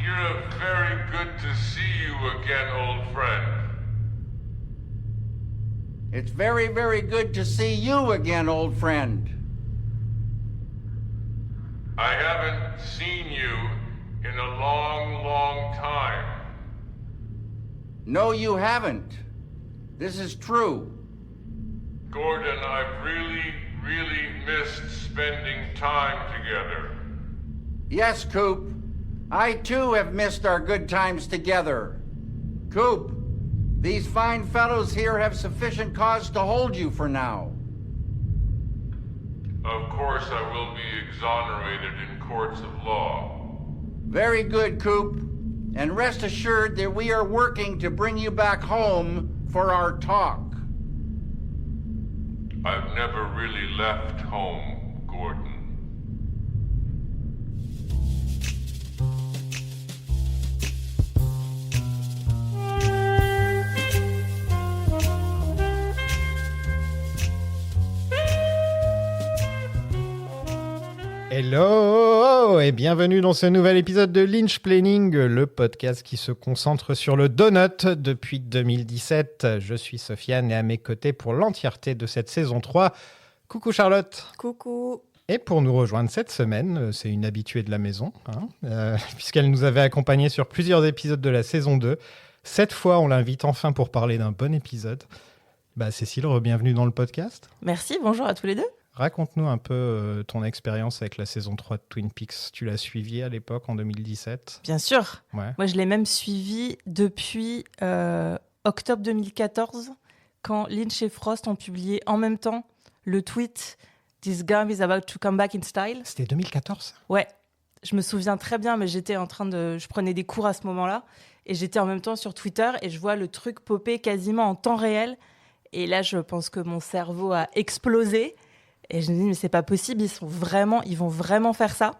You're very good to see you again, old friend. It's very, very good to see you again, old friend. I haven't seen you in a long, long time. No, you haven't. This is true. Gordon, I've really, really missed spending time together. Yes, Coop. I too have missed our good times together. Coop, these fine fellows here have sufficient cause to hold you for now. Of course, I will be exonerated in courts of law. Very good, Coop. And rest assured that we are working to bring you back home for our talk. I've never really left home, Gordon. Hello et bienvenue dans ce nouvel épisode de Lynch Planning, le podcast qui se concentre sur le donut depuis 2017. Je suis Sofiane et à mes côtés pour l'entièreté de cette saison 3. Coucou Charlotte. Coucou. Et pour nous rejoindre cette semaine, c'est une habituée de la maison, puisqu'elle nous avait accompagnés sur plusieurs épisodes de la saison 2. Cette fois, on l'invite enfin pour parler d'un bon épisode. Cécile, bienvenue dans le podcast. Merci, bonjour à tous les deux. Raconte-nous un peu ton expérience avec la saison 3 de Twin Peaks. Tu l'as suivie à l'époque, en 2017 ? Bien sûr. Ouais. Moi, je l'ai même suivi depuis octobre 2014, quand Lynch et Frost ont publié en même temps le tweet « This guy is about to come back in style ». C'était 2014 ? Ouais, je me souviens très bien, mais je prenais des cours à ce moment-là, et j'étais en même temps sur Twitter, et je vois le truc popper quasiment en temps réel. Et là, je pense que mon cerveau a explosé. Et je me dis, mais c'est pas possible, ils vont vraiment faire ça.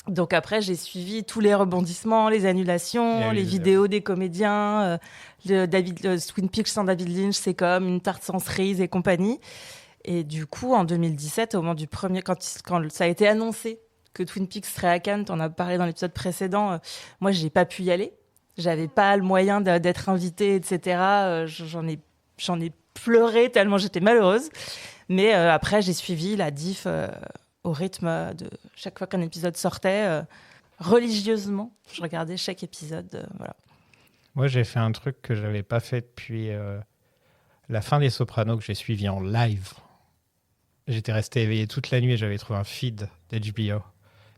Donc après, j'ai suivi tous les rebondissements, les annulations, les vidéos des comédiens, Twin Peaks sans David Lynch, c'est comme une tarte sans cerise et compagnie. Et du coup, en 2017, au moment du premier, quand ça a été annoncé que Twin Peaks serait à Cannes, on a parlé dans l'épisode précédent, moi, j'ai pas pu y aller. J'avais pas le moyen d'être invitée, etc. J'en ai pleuré tellement j'étais malheureuse. Mais après, j'ai suivi la diff au rythme de chaque fois qu'un épisode sortait, religieusement. Je regardais chaque épisode. Voilà. Moi, j'ai fait un truc que je n'avais pas fait depuis la fin des Sopranos, que j'ai suivi en live. J'étais resté éveillé toute la nuit et j'avais trouvé un feed d'HBO.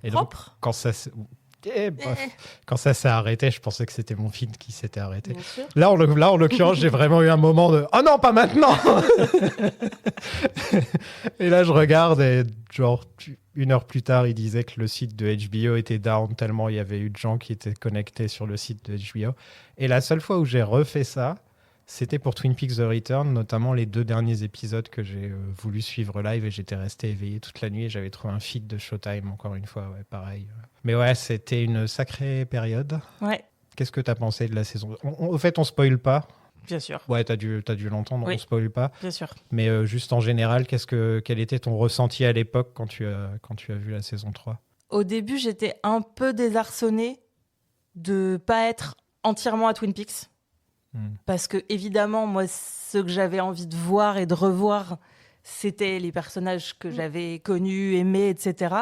Et Propre. Donc, quand ça s'est arrêté, je pensais que c'était mon feed qui s'était arrêté. Bien sûr. Là, en l'occurrence, j'ai vraiment eu un moment de « Oh non, pas maintenant !» Et là, je regarde et genre, une heure plus tard, il disait que le site de HBO était down tellement il y avait eu de gens qui étaient connectés sur le site de HBO. Et la seule fois où j'ai refait ça, c'était pour Twin Peaks The Return, notamment les 2 derniers épisodes que j'ai voulu suivre live et j'étais resté éveillé toute la nuit et j'avais trouvé un feed de Showtime, encore une fois, ouais, pareil. Mais ouais, c'était une sacrée période. Ouais, Qu'est-ce que t'as pensé de la saison ? Au fait, on spoil pas. bien sûr. Ouais, t'as dû l'entendre, Oui. on spoil pas. Bien sûr. Mais juste en général, quel était ton ressenti à l'époque quand tu as vu la saison 3 ? Au début, j'étais un peu désarçonnée de pas être entièrement à Twin Peaks. Parce que, évidemment, moi, ce que j'avais envie de voir et de revoir, c'était les personnages que j'avais connus, aimés, etc.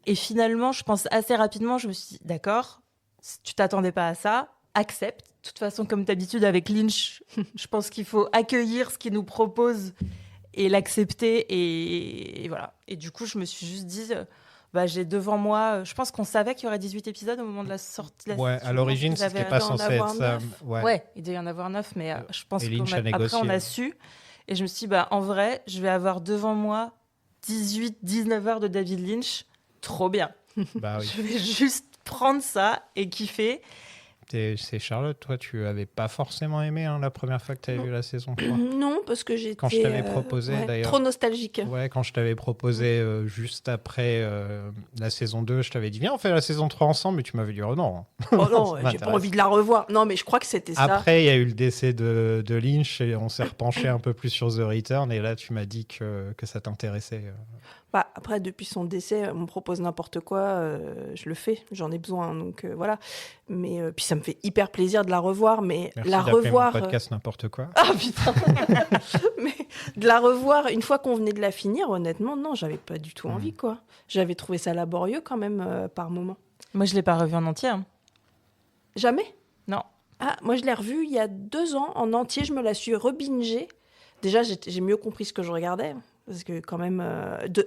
Et finalement, je pense assez rapidement, je me suis dit, d'accord, tu t'attendais pas à ça, accepte. De toute façon, comme d'habitude avec Lynch, je pense qu'il faut accueillir ce qu'il nous propose et l'accepter. Et voilà. Et du coup, je me suis juste dit, j'ai devant moi, je pense qu'on savait qu'il y aurait 18 épisodes au moment de la sortie. Ouais, à l'origine, c'était pas censé être ça. Ouais, il devait y en avoir 9, mais je pense qu'après, on a su. Et je me suis dit, en vrai, je vais avoir devant moi 18-19 heures de David Lynch. Trop bien. Bah oui. Je vais juste prendre ça et kiffer. C'est Charlotte, toi, tu avais pas forcément aimé la première fois que tu avais vu la saison 3. Non, parce que j'étais Quand je t'avais proposé, d'ailleurs. trop nostalgique. Ouais, quand je t'avais proposé juste après la saison 2, je t'avais dit viens, on fait la saison 3 ensemble, mais tu m'avais dit oh non. Oh non, Ça j'ai m'intéresse. pas envie de la revoir. Non, mais je crois que c'était ça. Après, il y a eu le décès de Lynch et on s'est repenché un peu plus sur The Return et là, tu m'as dit que ça t'intéressait. Bah, après, depuis son décès, on me propose n'importe quoi, je le fais, j'en ai besoin, donc voilà. Mais puis ça me fait hyper plaisir de la revoir, mais Merci la d'appeler revoir... mon podcast n'importe quoi. Ah putain Mais de la revoir, une fois qu'on venait de la finir, honnêtement, non, j'avais pas du tout envie, quoi. J'avais trouvé ça laborieux quand même, par moment. Moi, je l'ai pas revu en entier. Hein. Jamais? Non. Ah, moi, je l'ai revue il y a 2 ans, en entier, je me la suis rebingée. Déjà, j'ai mieux compris ce que je regardais. Parce que quand même,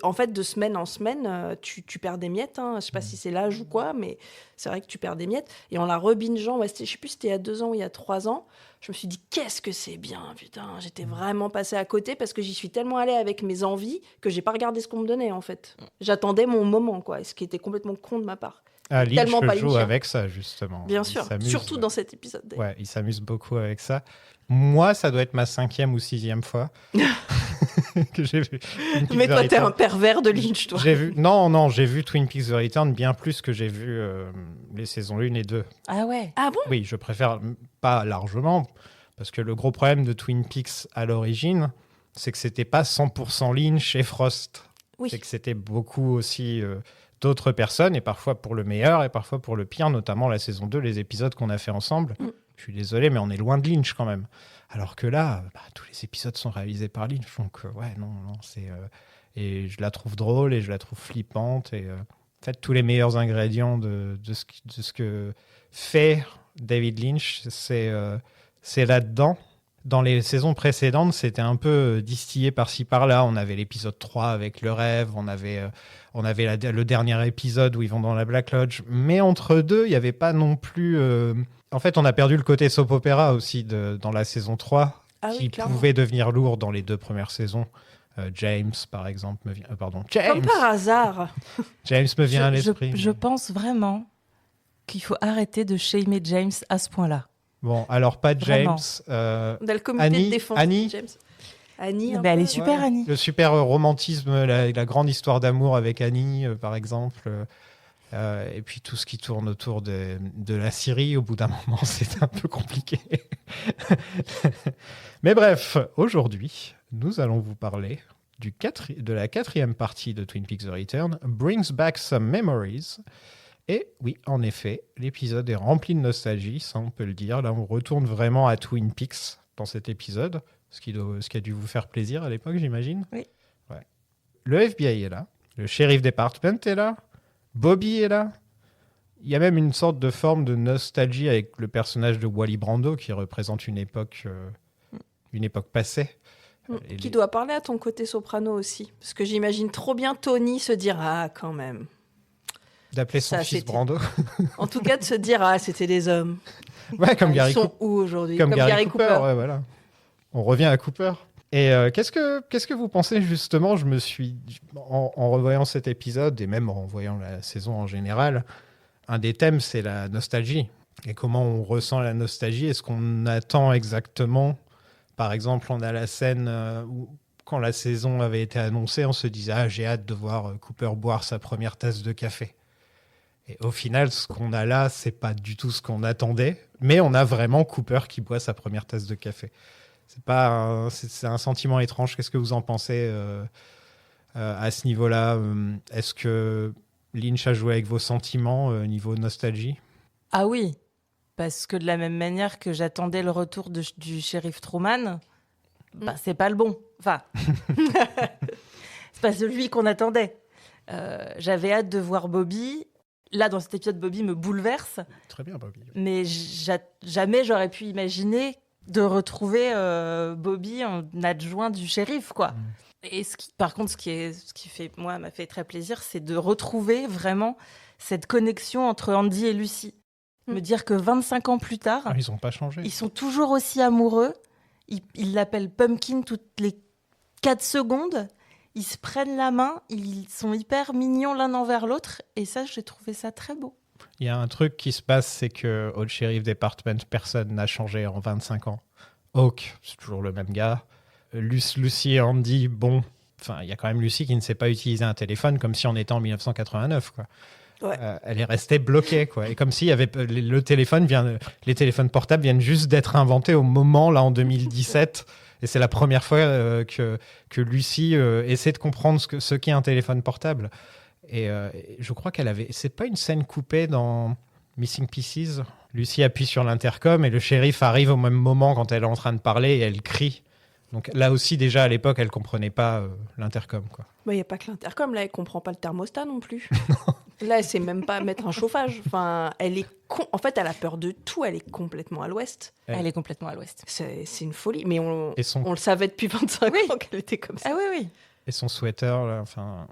en fait, de semaine en semaine, tu perds des miettes. Hein. Je sais pas si c'est l'âge ou quoi, mais c'est vrai que tu perds des miettes. Et en la rebingeant, je sais plus si c'était il y a 2 ans ou il y a 3 ans, je me suis dit, qu'est-ce que c'est bien, putain. J'étais vraiment passée à côté parce que j'y suis tellement allée avec mes envies que j'ai pas regardé ce qu'on me donnait, en fait. J'attendais mon moment, quoi. Ce qui était complètement con de ma part. Ah, Lynch Tellement pas joue Lynchien. avec ça, justement. Bien Il sûr, s'amuse. surtout dans cet épisode. d'ailleurs. Ouais, il s'amuse beaucoup avec ça. Moi, ça doit être ma 5e ou 6e fois que j'ai vu. Twin Peaks Mais The toi, t'es Return. un pervers de Lynch, toi. Non, j'ai vu Twin Peaks The Return bien plus que j'ai vu les saisons 1 et 2. Ah ouais. Ah bon? Oui, je préfère pas largement, parce que le gros problème de Twin Peaks à l'origine, c'est que c'était pas 100% Lynch et Frost. Oui. C'est que c'était beaucoup aussi d'autres personnes, et parfois pour le meilleur et parfois pour le pire, notamment la saison 2, les épisodes qu'on a fait ensemble. Je suis désolé, mais on est loin de Lynch quand même. Alors que là, tous les épisodes sont réalisés par Lynch, donc ouais, non, c'est... et je la trouve drôle et je la trouve flippante, et en fait, tous les meilleurs ingrédients de ce que fait David Lynch, c'est là-dedans. Dans les saisons précédentes, c'était un peu distillé par-ci par-là. On avait l'épisode 3 avec le rêve, on avait le dernier épisode où ils vont dans la Black Lodge. Mais entre deux, il n'y avait pas non plus... En fait, on a perdu le côté soap opéra aussi dans la saison 3, Ah qui oui, clairement. pouvait devenir lourd dans les 2 premières saisons. James, par exemple, me vient... pardon, James Comme par hasard. James me vient à l'esprit. Je pense vraiment qu'il faut arrêter de shamer James à ce point-là. Bon, alors pas James. Vraiment. Dans le comité Annie, de défense Annie. de James. Annie, un Mais elle peu. est super, Ouais. Annie. Le super romantisme, la grande histoire d'amour avec Annie, par exemple. Et puis tout ce qui tourne autour de la Syrie, au bout d'un moment, c'est un peu compliqué. Mais bref, aujourd'hui, nous allons vous parler de la 4e partie de Twin Peaks The Return, Brings Back Some Memories. Et oui, en effet, l'épisode est rempli de nostalgie, ça on peut le dire. Là, on retourne vraiment à Twin Peaks dans cet épisode, ce qui a dû vous faire plaisir à l'époque, j'imagine. Oui. Ouais. Le FBI est là, le Sheriff Department est là, Bobby est là. Il y a même une sorte de forme de nostalgie avec le personnage de Wally Brando qui représente une époque passée. Et Qui doit parler à ton côté soprano aussi. Parce que j'imagine trop bien Tony se dire « Ah, quand même ». D'appeler son Ça, fils c'était- Brando. En tout cas, de se dire « Ah, c'était des hommes. Ouais, comme Ils Gary sont Cooper. où aujourd'hui ?» Comme Gary Cooper. Ouais, voilà. On revient à Cooper. Et qu'est-ce que vous pensez justement? Je me suis, en revoyant cet épisode et même en voyant la saison en général, un des thèmes, c'est la nostalgie. Et comment on ressent la nostalgie? Est-ce qu'on attend exactement? Par exemple, on a la scène où, quand la saison avait été annoncée, on se disait « Ah, j'ai hâte de voir Cooper boire sa première tasse de café ». Et au final, ce qu'on a là, c'est pas du tout ce qu'on attendait, mais on a vraiment Cooper qui boit sa première tasse de café. C'est un sentiment étrange. Qu'est-ce que vous en pensez à ce niveau-là? Est-ce que Lynch a joué avec vos sentiments niveau nostalgie? Ah oui, parce que de la même manière que j'attendais le retour du shérif Truman, bah, c'est pas le bon. Enfin, c'est pas celui qu'on attendait. J'avais hâte de voir Bobby. Là, dans cet épisode, Bobby me bouleverse, Très bien, Bobby. mais jamais j'aurais pu imaginer de retrouver Bobby en adjoint du shérif, quoi. Et par contre, ce qui m'a fait très plaisir, c'est de retrouver vraiment cette connexion entre Andy et Lucy. Me dire que 25 ans plus tard, Ah, ils n'ont pas changé. ils sont toujours aussi amoureux. Ils l'appellent Pumpkin toutes les 4 secondes. Ils se prennent la main. Ils sont hyper mignons l'un envers l'autre. Et ça, j'ai trouvé ça très beau. Il y a un truc qui se passe, c'est que au Sheriff Department, personne n'a changé en 25 ans. Hawk, c'est toujours le même gars. Lucy et Andy, bon, enfin, il y a quand même Lucy qui ne sait pas utiliser un téléphone comme si on était en 1989, quoi. Ouais. Elle est restée bloquée, quoi. Et comme s'il y avait les téléphones portables viennent juste d'être inventés au moment, là, en 2017. Et c'est la première fois que Lucy essaie de comprendre ce qu'est un téléphone portable. Et je crois qu'elle avait... C'est pas une scène coupée dans Missing Pieces. Lucy appuie sur l'intercom et le shérif arrive au même moment quand elle est en train de parler et elle crie. Donc là aussi, déjà à l'époque, elle comprenait pas l'intercom, quoi. Il n'y a pas que l'intercom, là, elle comprend pas le thermostat non plus. Là, elle sait même pas mettre un chauffage. Enfin, elle est en fait, elle a peur de tout, elle est complètement à l'ouest. Ouais. Elle est complètement à l'ouest. C'est une folie, mais on Et le savait depuis 25 Oui. ans qu'elle était comme ça. Ah oui, oui. Et son sweater, là, enfin...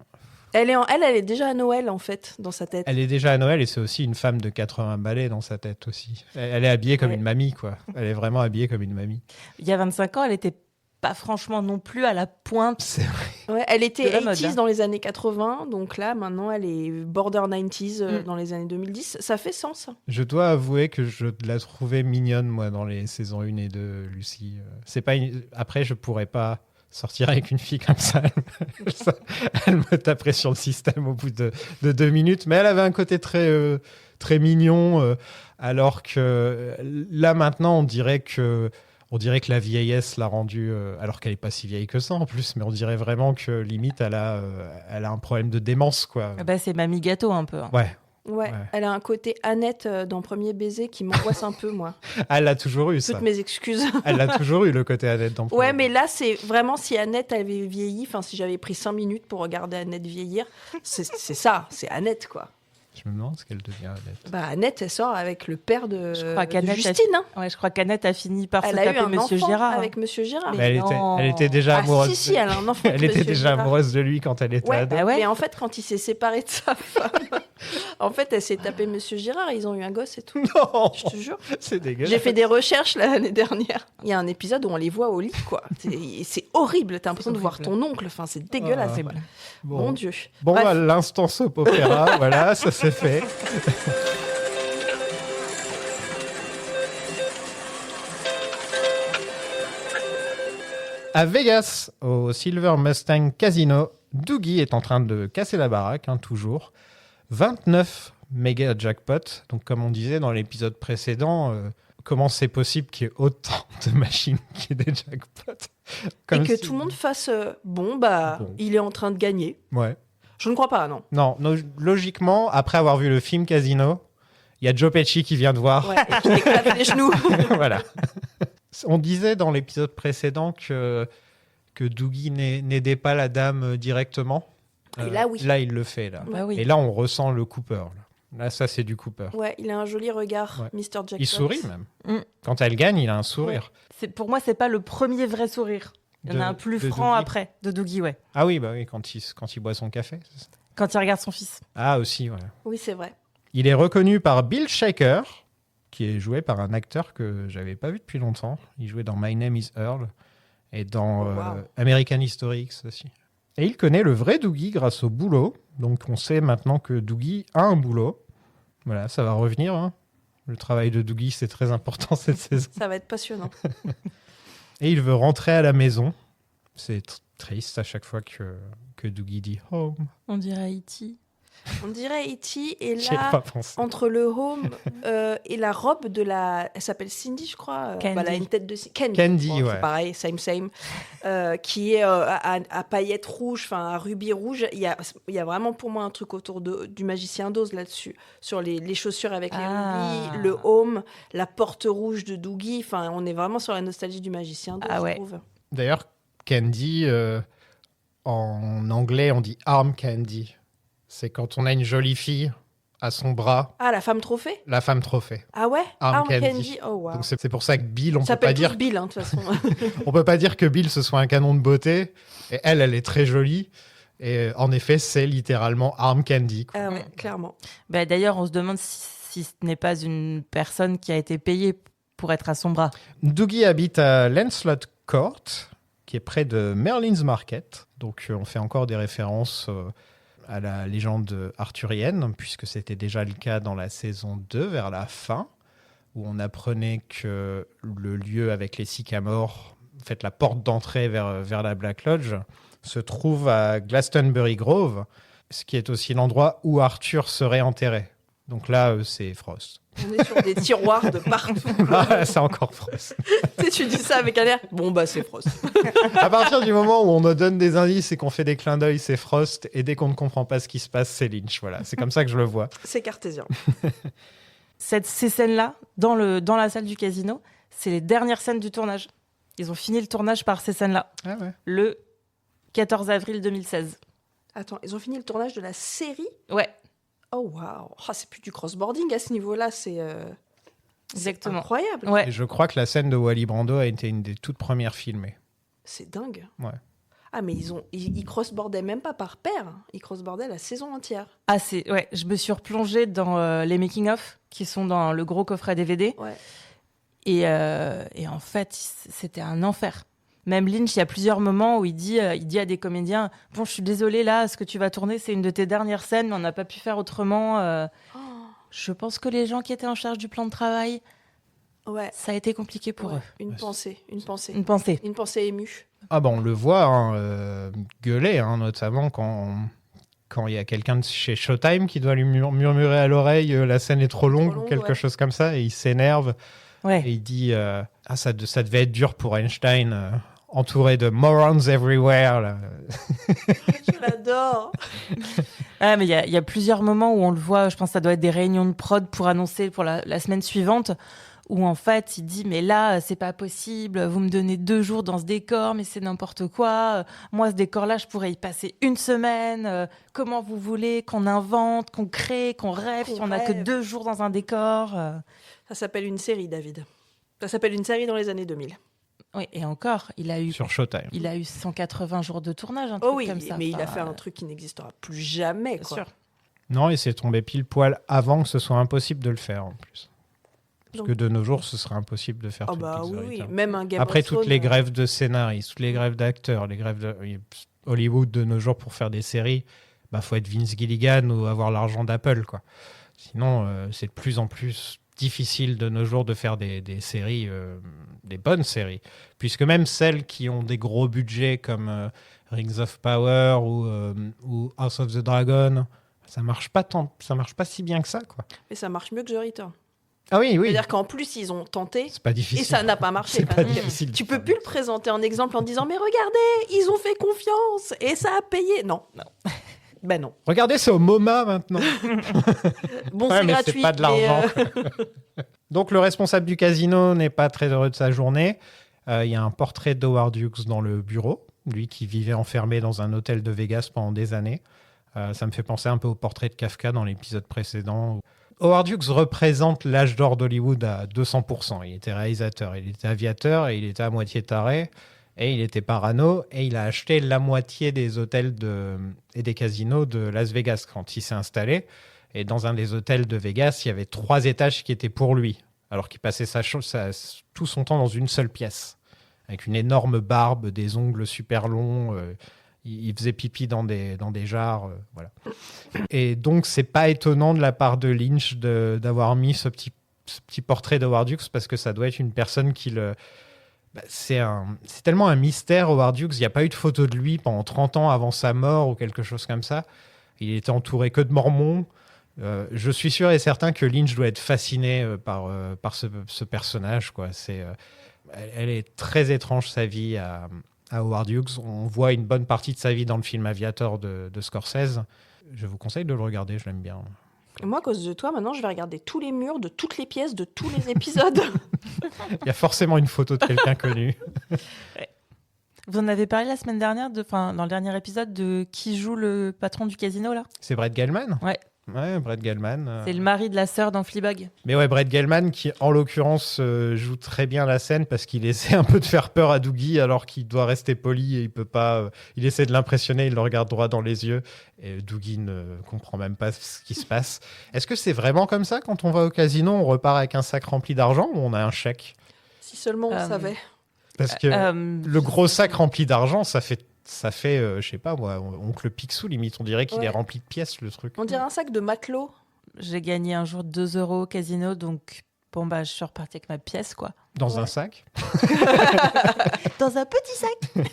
Elle est déjà à Noël, en fait, dans sa tête. Elle est déjà à Noël et c'est aussi une femme de 80 balais dans sa tête aussi. Elle est habillée comme Ouais. une mamie, quoi. Elle est vraiment habillée comme une mamie. Il y a 25 ans, elle était pas franchement non plus à la pointe. C'est vrai. Ouais, elle était De la mode, 80s hein. dans les années 80, donc là, maintenant, elle est border 90s dans les années 2010. Ça fait sens. Je dois avouer que je la trouvais mignonne, moi, dans les saisons 1 et 2, Lucy. C'est pas Après, je pourrais pas sortir avec une fille comme ça. Elle me taperait sur le système au bout de 2 minutes. Mais elle avait un côté très mignon, alors que là, maintenant, on dirait que la vieillesse l'a rendue, alors qu'elle n'est pas si vieille que ça en plus, mais on dirait vraiment que limite, elle a un problème de démence, quoi. Ah bah, c'est mamie gâteau un peu. Hein. Ouais, Ouais, elle a un côté Annette dans Premier Baiser qui m'angoisse un peu, moi. elle l'a toujours eu, ça. Toutes mes excuses. Elle l'a toujours eu, le côté Annette dans Ouais, mais là, c'est vraiment si Annette avait vieilli, enfin, si j'avais pris 5 minutes pour regarder Annette vieillir, c'est ça, c'est Annette, quoi. Je me demande ce qu'elle devient, Annette. Bah, Annette, elle sort avec le père de, Je crois de qu'Annette Justine. Hein. Ouais, je crois qu'Annette a fini par Elle se a eu taper un Monsieur enfant Girard. avec Monsieur Girard. Mais Elle était déjà Ah, amoureuse. si, elle a un enfant avec Elle était Monsieur déjà Girard. amoureuse de lui quand elle était Ouais, ado. bah ouais. mais en fait, quand il s'est séparé de sa femme, en fait, elle s'est tapée Monsieur Girard et ils ont eu un gosse et tout. Non, Je te jure. c'est dégueulasse. J'ai fait des recherches l'année dernière. Il y a un épisode où on les voit au lit, quoi. C'est horrible. T'as l'impression de voir ton oncle. Enfin, c'est dégueulasse. Ah. quoi. Bon. Mon Dieu. Bon, Bref. bah, l'instant soap opéra, voilà, ça c'est fait. À Vegas, au Silver Mustang Casino, Doogie est en train de casser la baraque, toujours. 29 méga jackpot. Donc, comme on disait dans l'épisode précédent, comment c'est possible qu'il y ait autant de machines qui aient des jackpots Et que tout le monde fasse bon, il est en train de gagner. Ouais. Je ne crois pas, non. Non, logiquement, après avoir vu le film Casino, il y a Joe Pesci qui vient de voir. Ouais, et qui éclate les genoux. Voilà. On disait dans l'épisode précédent que Doogie n'aidait pas la dame directement. Et là, oui. Là, il le fait. Là. Bah oui. Et là, on ressent le Cooper. Là, ça, c'est du Cooper. Ouais, il a un joli regard, Ouais. Mr. Jackpot. Il sourit même. Mm. Quand elle gagne, il a un sourire. Pour moi, c'est pas le premier vrai sourire. Il y en a un plus franc Doogie. après, de Doogie, ouais. Ah oui, bah oui, quand il boit son café. c'est ça. Quand il regarde son fils. Ah aussi, voilà. Oui, c'est vrai. Il est reconnu par Bill Shaker, qui est joué par un acteur que j'avais pas vu depuis longtemps. Il jouait dans My Name is Earl et dans Oh, wow. American History X aussi. Et il connaît le vrai Doogie grâce au boulot. Donc on sait maintenant que Doogie a un boulot. Voilà, ça va revenir. Hein. Le travail de Doogie, c'est très important cette saison. Ça va être passionnant. Et il veut rentrer à la maison. C'est triste à chaque fois que Doogie dit « home On dirait E.T. On dirait E.T. et ». J'y ai là, pas pensé. entre le home et la robe de la... Elle s'appelle Cindy, je crois. Candy. Elle a une tête de... Candy, c'est ouais. pareil, same. Qui est à paillettes rouges, enfin à rubis rouges. Il y a vraiment pour moi un truc autour du magicien d'Oz là-dessus. Sur les chaussures avec les rubis, le home, la porte rouge de Doogie. Enfin, on est vraiment sur la nostalgie du magicien d'Oz, Ah ouais. je trouve. D'ailleurs, Candy, en anglais, on dit arm candy. C'est quand on a une jolie fille à son bras, Ah, la femme trophée. la femme trophée. Ah ouais. Arm Arm candy. Oh, wow. Donc c'est pour ça que Bill, on Ça peut pas s'appelle dire, tous Bill, hein, de toute façon. on peut pas dire que Bill ce soit un canon de beauté. Et elle est très jolie. Et en effet, c'est littéralement arm candy, quoi. Ah ouais, clairement. Bah, d'ailleurs, on se demande si ce n'est pas une personne qui a été payée pour être à son bras. Doogie habite à Lancelot Court, qui est près de Merlin's Market. Donc on fait encore des références à la légende arthurienne, puisque c'était déjà le cas dans la saison 2, vers la fin, où on apprenait que le lieu avec les sycamores, en fait la porte d'entrée vers la Black Lodge, se trouve à Glastonbury Grove, ce qui est aussi l'endroit où Arthur serait enterré. Donc là, c'est Frost. On est sur des tiroirs de partout. Là, c'est encore Frost. Tu dis ça avec un air. Bon, bah, c'est Frost. À partir du moment où on nous donne des indices et qu'on fait des clins d'œil, c'est Frost. Et dès qu'on ne comprend pas ce qui se passe, c'est Lynch. Voilà, c'est comme ça que je le vois. C'est cartésien. Ces scènes-là, dans la salle du casino, c'est les dernières scènes du tournage. Ils ont fini le tournage par ces scènes-là, Ah ouais. le 14 avril 2016. Attends, ils ont fini le tournage de la série? Ouais, Oh, waouh. Ah, c'est plus du crossboarding à ce niveau-là, c'est exactement. incroyable. Ouais. Et je crois que la scène de Wally Brando a été une des toutes premières filmées. C'est dingue. Ouais. Ah, mais ils crossboardaient même pas par paire. Ils crossboardaient la saison entière. Ah, ouais, je me suis replongée dans les making-of qui sont dans le gros coffret DVD. Ouais. Et en fait, c'était un enfer. Même Lynch, il y a plusieurs moments où il dit à des comédiens « Bon, je suis désolée, là, ce que tu vas tourner, c'est une de tes dernières scènes, mais on n'a pas pu faire autrement. Oh. Je pense que les gens qui étaient en charge du plan de travail, Ouais. ça a été compliqué pour Ouais. eux. Une pensée. Une pensée. Une pensée émue. Ah bah on le voit gueuler, notamment quand il y a quelqu'un de chez Showtime qui doit lui murmurer à l'oreille la scène est trop longue ou quelque ouais. chose comme ça, et il s'énerve Ouais. et il dit ça devait être dur pour Einstein, entouré de morons everywhere. Là. Je l'adore. Ah, mais il y a plusieurs moments où on le voit, je pense que ça doit être des réunions de prod pour annoncer pour la semaine suivante, où en fait il dit mais là c'est pas possible, vous me donnez 2 jours dans ce décor, mais c'est n'importe quoi, moi ce décor là je pourrais y passer 1 semaine, comment vous voulez qu'on invente, qu'on crée, qu'on rêve si on n'a que 2 jours dans un décor. Ça s'appelle une série, David. Ça s'appelle une série dans les années 2000. Oui, et encore, il a eu Sur Showtime. 180 jours de tournage, un truc Oh oui, comme ça. mais il a Enfin, fait un truc qui n'existera plus jamais. bien Quoi. sûr. Non, et c'est tombé pile poil avant que ce soit impossible de le faire en plus. Parce Donc- que de nos jours, ce serait impossible de faire Ah Twin bah Peaks The oui, Return. même un Game Après of toutes Thrones, les grèves de scénaristes, toutes les grèves d'acteurs, les grèves de Hollywood de nos jours pour faire des séries, faut être Vince Gilligan ou avoir l'argent d'Apple, quoi. Sinon, c'est de plus en plus difficile de nos jours de faire des séries, des bonnes séries, puisque même celles qui ont des gros budgets comme Rings of Power ou House of the Dragon, ça marche pas si bien que ça, quoi. Mais ça marche mieux que The Return. Ah oui, oui. C'est-à-dire qu'en plus, ils ont tenté C'est pas difficile. et ça n'a pas marché. C'est pas Parce que difficile. Tu peux plus le présenter en exemple en disant mais regardez, ils ont fait confiance et ça a payé. Non. Ben non. Regardez, c'est au MoMA maintenant. Bon, Ouais, c'est mais gratuit. c'est pas de l'argent. Donc le responsable du casino n'est pas très heureux de sa journée. Il y a un portrait d'Howard Hughes dans le bureau, lui qui vivait enfermé dans un hôtel de Vegas pendant des années. Ça me fait penser un peu au portrait de Kafka dans l'épisode précédent. Howard Hughes représente l'âge d'or d'Hollywood à 200%. Il était réalisateur, il était aviateur et il était à moitié taré. Et il était parano et il a acheté la moitié des hôtels et des casinos de Las Vegas quand il s'est installé. Et dans un des hôtels de Vegas, il y avait 3 étages qui étaient pour lui, alors qu'il passait tout son temps dans une seule pièce, avec une énorme barbe, des ongles super longs. Il faisait pipi dans des jarres. Voilà. Et donc, c'est pas étonnant de la part de Lynch d'avoir mis ce petit portrait d'Howard Hughes, parce que ça doit être une personne qui le... C'est tellement un mystère, Howard Hughes. Il n'y a pas eu de photo de lui pendant 30 ans avant sa mort ou quelque chose comme ça. Il était entouré que de mormons. Je suis sûr et certain que Lynch doit être fasciné par ce personnage, quoi. Elle est très étrange, sa vie à Howard Hughes. On voit une bonne partie de sa vie dans le film Aviator de Scorsese. Je vous conseille de le regarder, je l'aime bien. Moi, à cause de toi, maintenant, je vais regarder tous les murs de toutes les pièces de tous les épisodes. Il y a forcément une photo de quelqu'un connu. Vous en avez parlé la semaine dernière, dans le dernier épisode, de qui joue le patron du casino, là. C'est Brett Gelman ? Ouais. Ouais, Brett Gelman. C'est le mari de la sœur dans Fleabag. Mais ouais, Brett Gelman qui, en l'occurrence, joue très bien la scène parce qu'il essaie un peu de faire peur à Doogie alors qu'il doit rester poli et il peut pas. Il essaie de l'impressionner, il le regarde droit dans les yeux et Doogie ne comprend même pas ce qui se passe. Est-ce que c'est vraiment comme ça quand on va au casino, on repart avec un sac rempli d'argent ou on a un chèque ? Si seulement on savait. Parce que le gros sac rempli d'argent, ça fait, je sais pas moi, oncle Picsou limite, on dirait qu'il est rempli de pièces le truc. On dirait un sac de matelot. J'ai gagné un jour 2 € au casino, donc je suis repartie avec ma pièce, quoi. Dans un sac ? Dans un petit sac.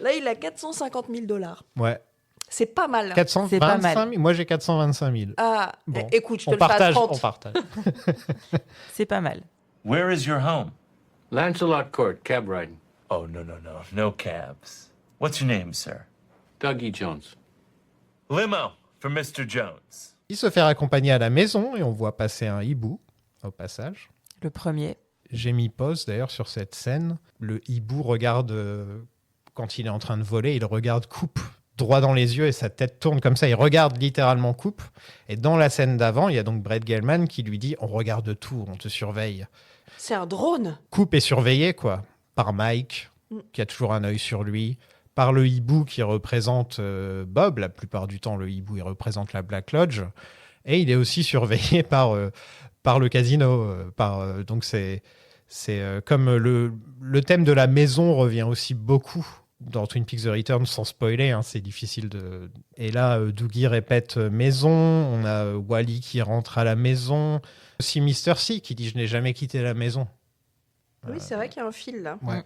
Là, il a 450 000 $. Ouais. C'est pas mal. 425 000. Moi, j'ai 425 000. Ah, Bon, écoute, je te on le fais à partage, 30. on partage. C'est pas mal. Where is your home? Lancelot Court, cab riding. Oh, no cabs. What's your name, sir? Dougie Jones. Limo for Mr. Jones. Il se fait raccompagner à la maison et on voit passer un hibou au passage. Le premier. J'ai mis pause d'ailleurs sur cette scène. Le hibou regarde, quand il est en train de voler, il regarde Coupe droit dans les yeux et sa tête tourne comme ça. Il regarde littéralement Coupe. Et dans la scène d'avant, il y a donc Brett Gelman qui lui dit « On regarde tout, on te surveille ». C'est un drone. Coupe est surveillé, quoi, par Mike, qui a toujours un œil sur lui, par le hibou qui représente Bob. La plupart du temps, le hibou, il représente la Black Lodge. Et il est aussi surveillé par le casino. Donc, c'est comme le thème de la maison revient aussi beaucoup dans Twin Peaks The Return, sans spoiler, hein, c'est difficile de... Et là, Dougie répète maison, on a Wally qui rentre à la maison, aussi Mr. C qui dit « Je n'ai jamais quitté la maison ». Oui, c'est vrai qu'il y a un fil là. Ouais.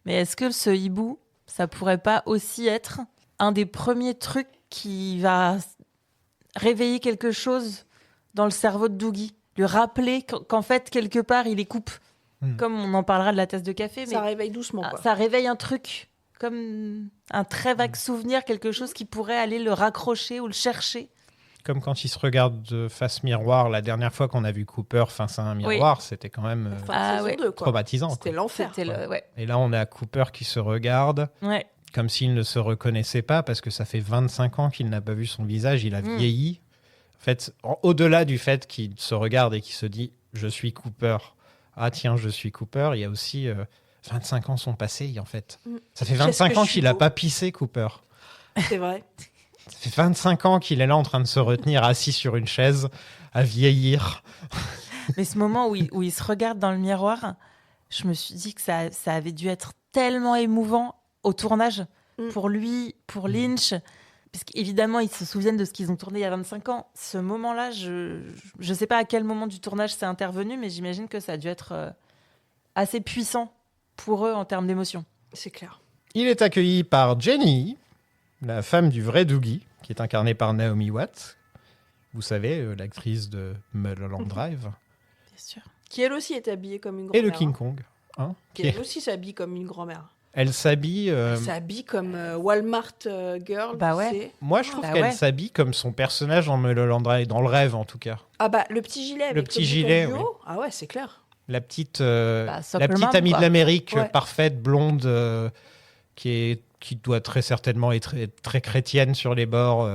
Mais est-ce que ce hibou, ça pourrait pas aussi être un des premiers trucs qui va réveiller quelque chose dans le cerveau de Dougie, lui rappeler qu'en fait, quelque part, il est Coupe. Comme on en parlera de la tasse de café. Ça mais réveille doucement, quoi. ça réveille un truc, comme un très vague souvenir, quelque chose qui pourrait aller le raccrocher ou le chercher. Comme quand il se regarde face miroir, la dernière fois qu'on a vu Cooper face à un miroir, c'était quand même Fin de saison 2, quoi. traumatisant. C'était quoi. l'enfer. Et là, on a Cooper qui se regarde, Ouais. comme s'il ne se reconnaissait pas, parce que ça fait 25 ans qu'il n'a pas vu son visage, il a vieilli. En fait, au-delà du fait qu'il se regarde et qu'il se dit « Je suis Cooper », ah tiens, je suis Cooper, il y a aussi 25 ans sont passés, en fait. Ça fait 25 ans qu'il n'a pas pissé, Cooper. C'est vrai. Ça fait 25 ans qu'il est là en train de se retenir assis sur une chaise, à vieillir. Mais ce moment où il se regarde dans le miroir, je me suis dit que ça avait dû être tellement émouvant au tournage pour lui, pour Lynch. Parce qu'évidemment, ils se souviennent de ce qu'ils ont tourné il y a 25 ans. Ce moment-là, je ne sais pas à quel moment du tournage c'est intervenu, mais j'imagine que ça a dû être assez puissant pour eux en termes d'émotion. C'est clair. Il est accueilli par Jenny, la femme du vrai Dougie, qui est incarnée par Naomi Watts. Vous savez, l'actrice de Mulholland Drive. Bien sûr. Qui elle aussi est habillée comme une grand-mère. Et le King Kong. Hein, Qui elle aussi s'habille comme une grand-mère. Elle s'habille... Elle s'habille comme Walmart Girl. Bah tu ouais. sais. Moi, je trouve Bah qu'elle ouais. s'habille comme son personnage dans Mulholland Drive, dans le rêve en tout cas. Ah bah, le petit gilet. Avec petit bouton gilet, du oui. haut. Ah ouais, c'est clair. La petite Soccer Mom, amie quoi. de l'Amérique, Ouais. parfaite, blonde, qui doit très certainement être très chrétienne sur les bords,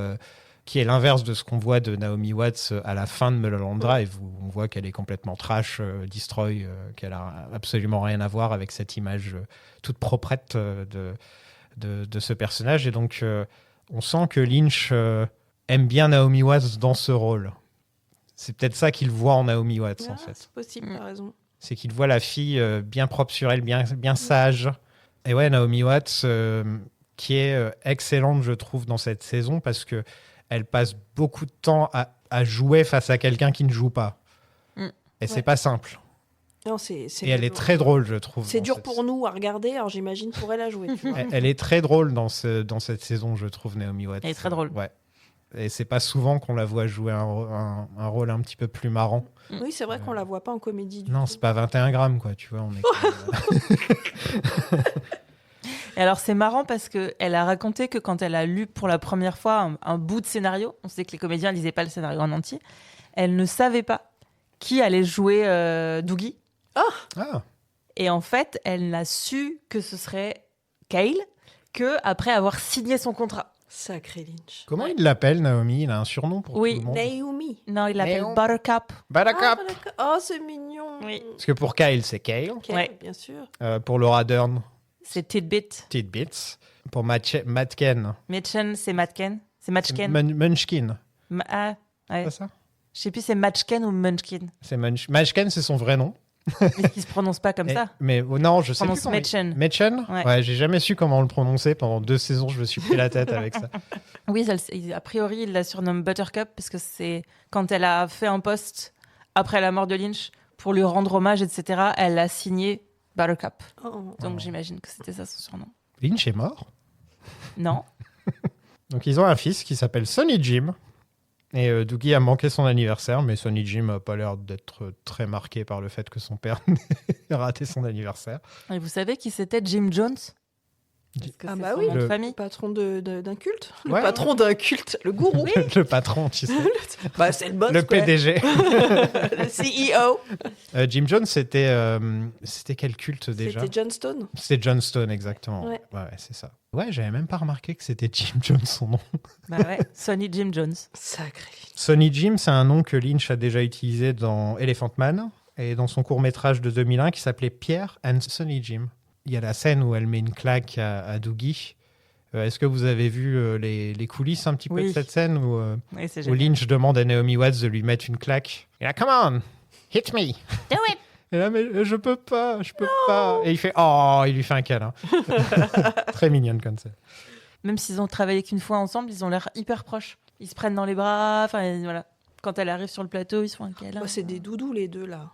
qui est l'inverse de ce qu'on voit de Naomi Watts à la fin de Mulholland Drive, où on voit qu'elle est complètement trash, destroy, qu'elle a absolument rien à voir avec cette image toute proprette de ce personnage. Et donc, on sent que Lynch aime bien Naomi Watts dans ce rôle. C'est peut-être ça qu'il voit en Naomi Watts, en fait. C'est possible, t'as raison. C'est qu'il voit la fille bien propre sur elle, bien sage. Et ouais, Naomi Watts, qui est excellente, je trouve, dans cette saison, parce que elle passe beaucoup de temps à jouer face à quelqu'un qui ne joue pas. Et c'est pas simple. Non, Et elle est très drôle, je trouve. C'est dans dur cette- pour nous à regarder, alors j'imagine pour elle à jouer. Tu vois. Elle est très drôle dans cette saison, je trouve, Naomi Watts. Elle est très drôle. Ouais. Et c'est pas souvent qu'on la voit jouer un rôle un petit peu plus marrant. Oui, c'est vrai qu'on la voit pas en comédie. Du Non, tout. c'est pas 21 grammes, quoi, tu vois. On est quand même- Et alors, c'est marrant parce qu'elle a raconté que quand elle a lu pour la première fois un bout de scénario, on sait que les comédiens ne lisaient pas le scénario en entier, elle ne savait pas qui allait jouer Dougie. Ah, Et en fait, elle n'a su que ce serait Kyle que après avoir signé son contrat. Sacré Lynch. comment il l'appelle, Naomi? Il a un surnom pour Oui. tout le monde. Naomi. Non, il l'appelle Léon. Buttercup. Buttercup. Ah, d'accord. Oh, c'est mignon. Oui. Parce que pour Kyle, c'est Kale. Ok, Ouais. bien sûr. Pour Laura Dern, C'est Tidbit. Tidbits. Pour Matken, Mitchen, c'est Matken. C'est Matchken. Munchkin. Ah, ouais. C'est ça? Je sais plus, c'est Matchken ou Munchkin. C'est Munchkin, c'est son vrai nom. Mais qui se prononce pas comme ça. Mais non, je sais plus Prononce comment. Mädchen. Mädchen. Ouais. Ouais, j'ai jamais su comment on le prononçait. Pendant 2 saisons, je me suis pris la tête avec ça. Oui, a priori, il la surnomme Buttercup parce que c'est quand elle a fait un post après la mort de Lynch pour lui rendre hommage, etc. Elle a signé Buttercup. Oh. Donc j'imagine que c'était ça son surnom. Lynch est mort. Non. Donc ils ont un fils qui s'appelle Sonny Jim. Et Doogie a manqué son anniversaire, mais Sonny Jim n'a pas l'air d'être très marqué par le fait que son père ait raté son anniversaire. Et vous savez qui c'était Jim Jones? Parce que Ah c'est bah son oui, nom de le- famille. Le patron d'un culte. Ouais. Le patron d'un culte. Le gourou. Le patron, tu sais. Bah, c'est le boss. Le quoi. PDG. Le CEO. Jim Jones, c'était quel culte déjà? C'était John Stone. C'était John Stone, exactement. Ouais. Ouais, c'est ça. Ouais, j'avais même pas remarqué que c'était Jim Jones, son nom. Bah ouais, Sonny Jim Jones. Sacré. Sonny Jim, c'est un nom que Lynch a déjà utilisé dans Elephant Man et dans son court-métrage de 2001 qui s'appelait Pierre and Sonny Jim. Il y a la scène où elle met une claque à Doogie. Est-ce que vous avez vu les coulisses un petit peu Oui. de cette scène où, Oui, c'est où génial. Lynch demande à Naomi Watts de lui mettre une claque? Et là, come on, hit me. Do it. Et là, mais je peux pas. Et il fait, oh, il lui fait un câlin. Très mignonne comme ça. Même s'ils ont travaillé qu'une fois ensemble, ils ont l'air hyper proches. Ils se prennent dans les bras. Enfin, voilà. Quand elle arrive sur le plateau, ils se font un câlin. Bah, c'est des doudous, les deux, là.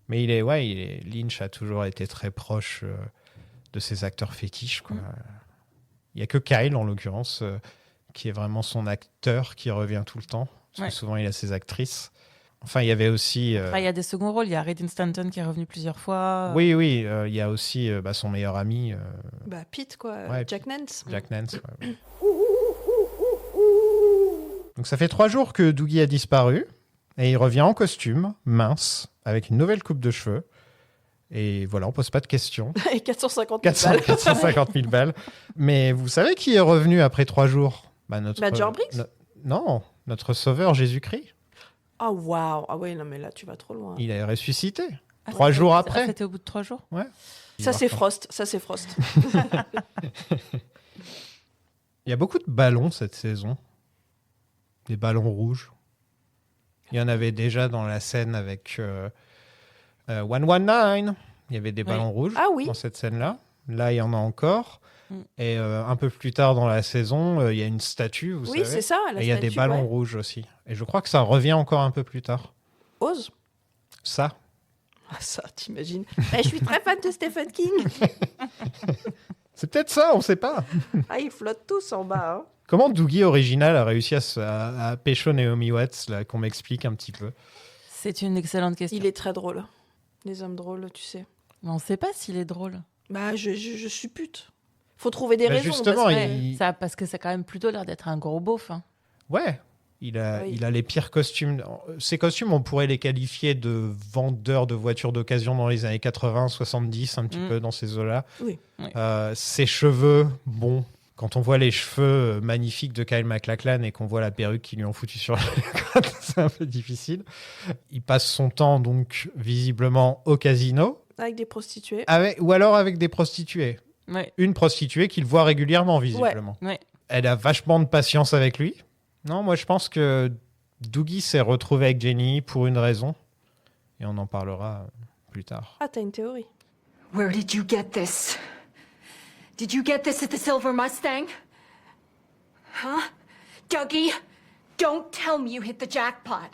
Mais Lynch a toujours été très proche de ses acteurs fétiches, quoi. Il y a que Kyle, en l'occurrence, qui est vraiment son acteur qui revient tout le temps. Parce Ouais. que souvent, il a ses actrices. Enfin, il y avait aussi... Après, il y a des seconds rôles. Il y a Reed Stanton qui est revenu plusieurs fois. Oui, il y a aussi son meilleur ami, Bah, Pete, quoi. Ouais, Jack Nance. Jack Nance. Ouais. Donc, ça fait 3 jours que Doogie a disparu. Et il revient en costume, mince, avec une nouvelle coupe de cheveux. Et voilà, on pose pas de questions. Et 450 000 balles. 450 000 balles. Mais vous savez qui est revenu après 3 jours? Notre, Major Briggs Non, notre sauveur Jésus-Christ. Ah, waouh. Ah, ouais, non, mais là, tu vas trop loin. Il est ressuscité. Ah, 3 jours après. C'était au bout de 3 jours. Ça, c'est Frost. Ça, c'est Frost. Il y a beaucoup de ballons cette saison. Des ballons rouges. Il y en avait déjà dans la scène avec 119. Il y avait des ballons rouges Ah oui. dans cette scène-là. Là, il y en a encore. Mm. Et un peu plus tard dans la saison, il y a une statue, vous Oui, savez. c'est ça. La Et il y a des statue, ballons ouais. rouges aussi. Et je crois que ça revient encore un peu plus tard. Ose. Ça. Ah, ça, t'imagines. Eh, je suis très fan de Stephen King. C'est peut-être ça, on sait pas. Ah, ils flottent tous en bas. Hein. Comment Doogie original a réussi à pécho Naomi Watts, là, qu'on m'explique un petit peu? C'est une excellente question. Il est très drôle. Les hommes drôles, tu sais. Mais on ne sait pas s'il est drôle. Bah, je suis pute. Faut trouver des Bah, raisons. justement, parce que- il- Ça, parce que ça a quand même plutôt l'air d'être un gros beauf. Hein. Ouais. Il a Oui. les pires costumes. Ces costumes, on pourrait les qualifier de vendeurs de voitures d'occasion dans les années 80, 70, un petit peu dans ces eaux-là. Oui. Oui. Ses cheveux, bon, quand on voit les cheveux magnifiques de Kyle MacLachlan et qu'on voit la perruque qu'ils lui ont foutue sur la crâne, c'est un peu difficile. Il passe son temps, donc, visiblement, au casino, Avec des prostituées. ou alors avec des prostituées. Ouais. Une prostituée qu'il voit régulièrement, visiblement. Ouais. Elle a vachement de patience avec lui. Non, moi je pense que Doogie s'est retrouvé avec Jenny pour une raison. Et on en parlera plus tard. Ah, t'as une théorie. Where did you get this? Did you get this at the Silver Mustang? Huh? Dougie, don't tell me you hit the jackpot.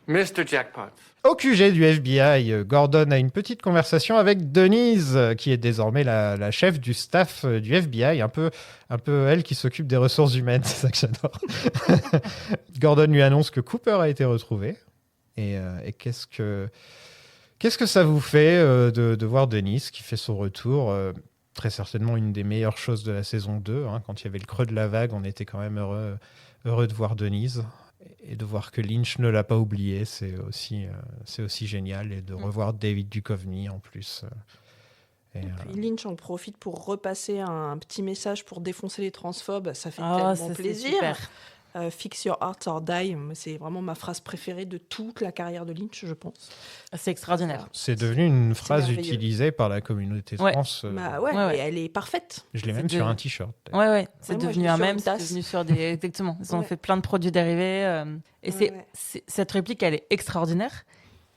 Mr. Jackpot. Au QG du FBI, Gordon a une petite conversation avec Denise, qui est désormais la chef du staff du FBI, un peu elle qui s'occupe des ressources humaines, c'est ça que j'adore. Gordon lui annonce que Cooper a été retrouvé. Et qu'est-ce que ça vous fait de voir Denise qui fait son retour très certainement une des meilleures choses de la saison 2. Hein, quand il y avait le creux de la vague, on était quand même heureux de voir Denise. Et de voir que Lynch ne l'a pas oublié, c'est aussi génial. Et de revoir David Duchovny en plus. Puis Lynch en profite pour repasser un petit message pour défoncer les transphobes. Ça fait Ah, tellement ça, c'est plaisir. super. Fix your heart or die. C'est vraiment ma phrase préférée de toute la carrière de Lynch, je pense. C'est extraordinaire. C'est devenu une phrase merveilleux. utilisée par la communauté Ouais. trans. Bah ouais, Ouais, ouais. et elle est parfaite. Je l'ai c'est même sur de- un t-shirt. Ouais, c'est Ouais, moi, je devenu l'ai un sur mème, une c'est tasse. devenu sur des... Exactement, ils ont Ouais. fait plein de produits dérivés. Et Ouais. cette réplique, elle est extraordinaire.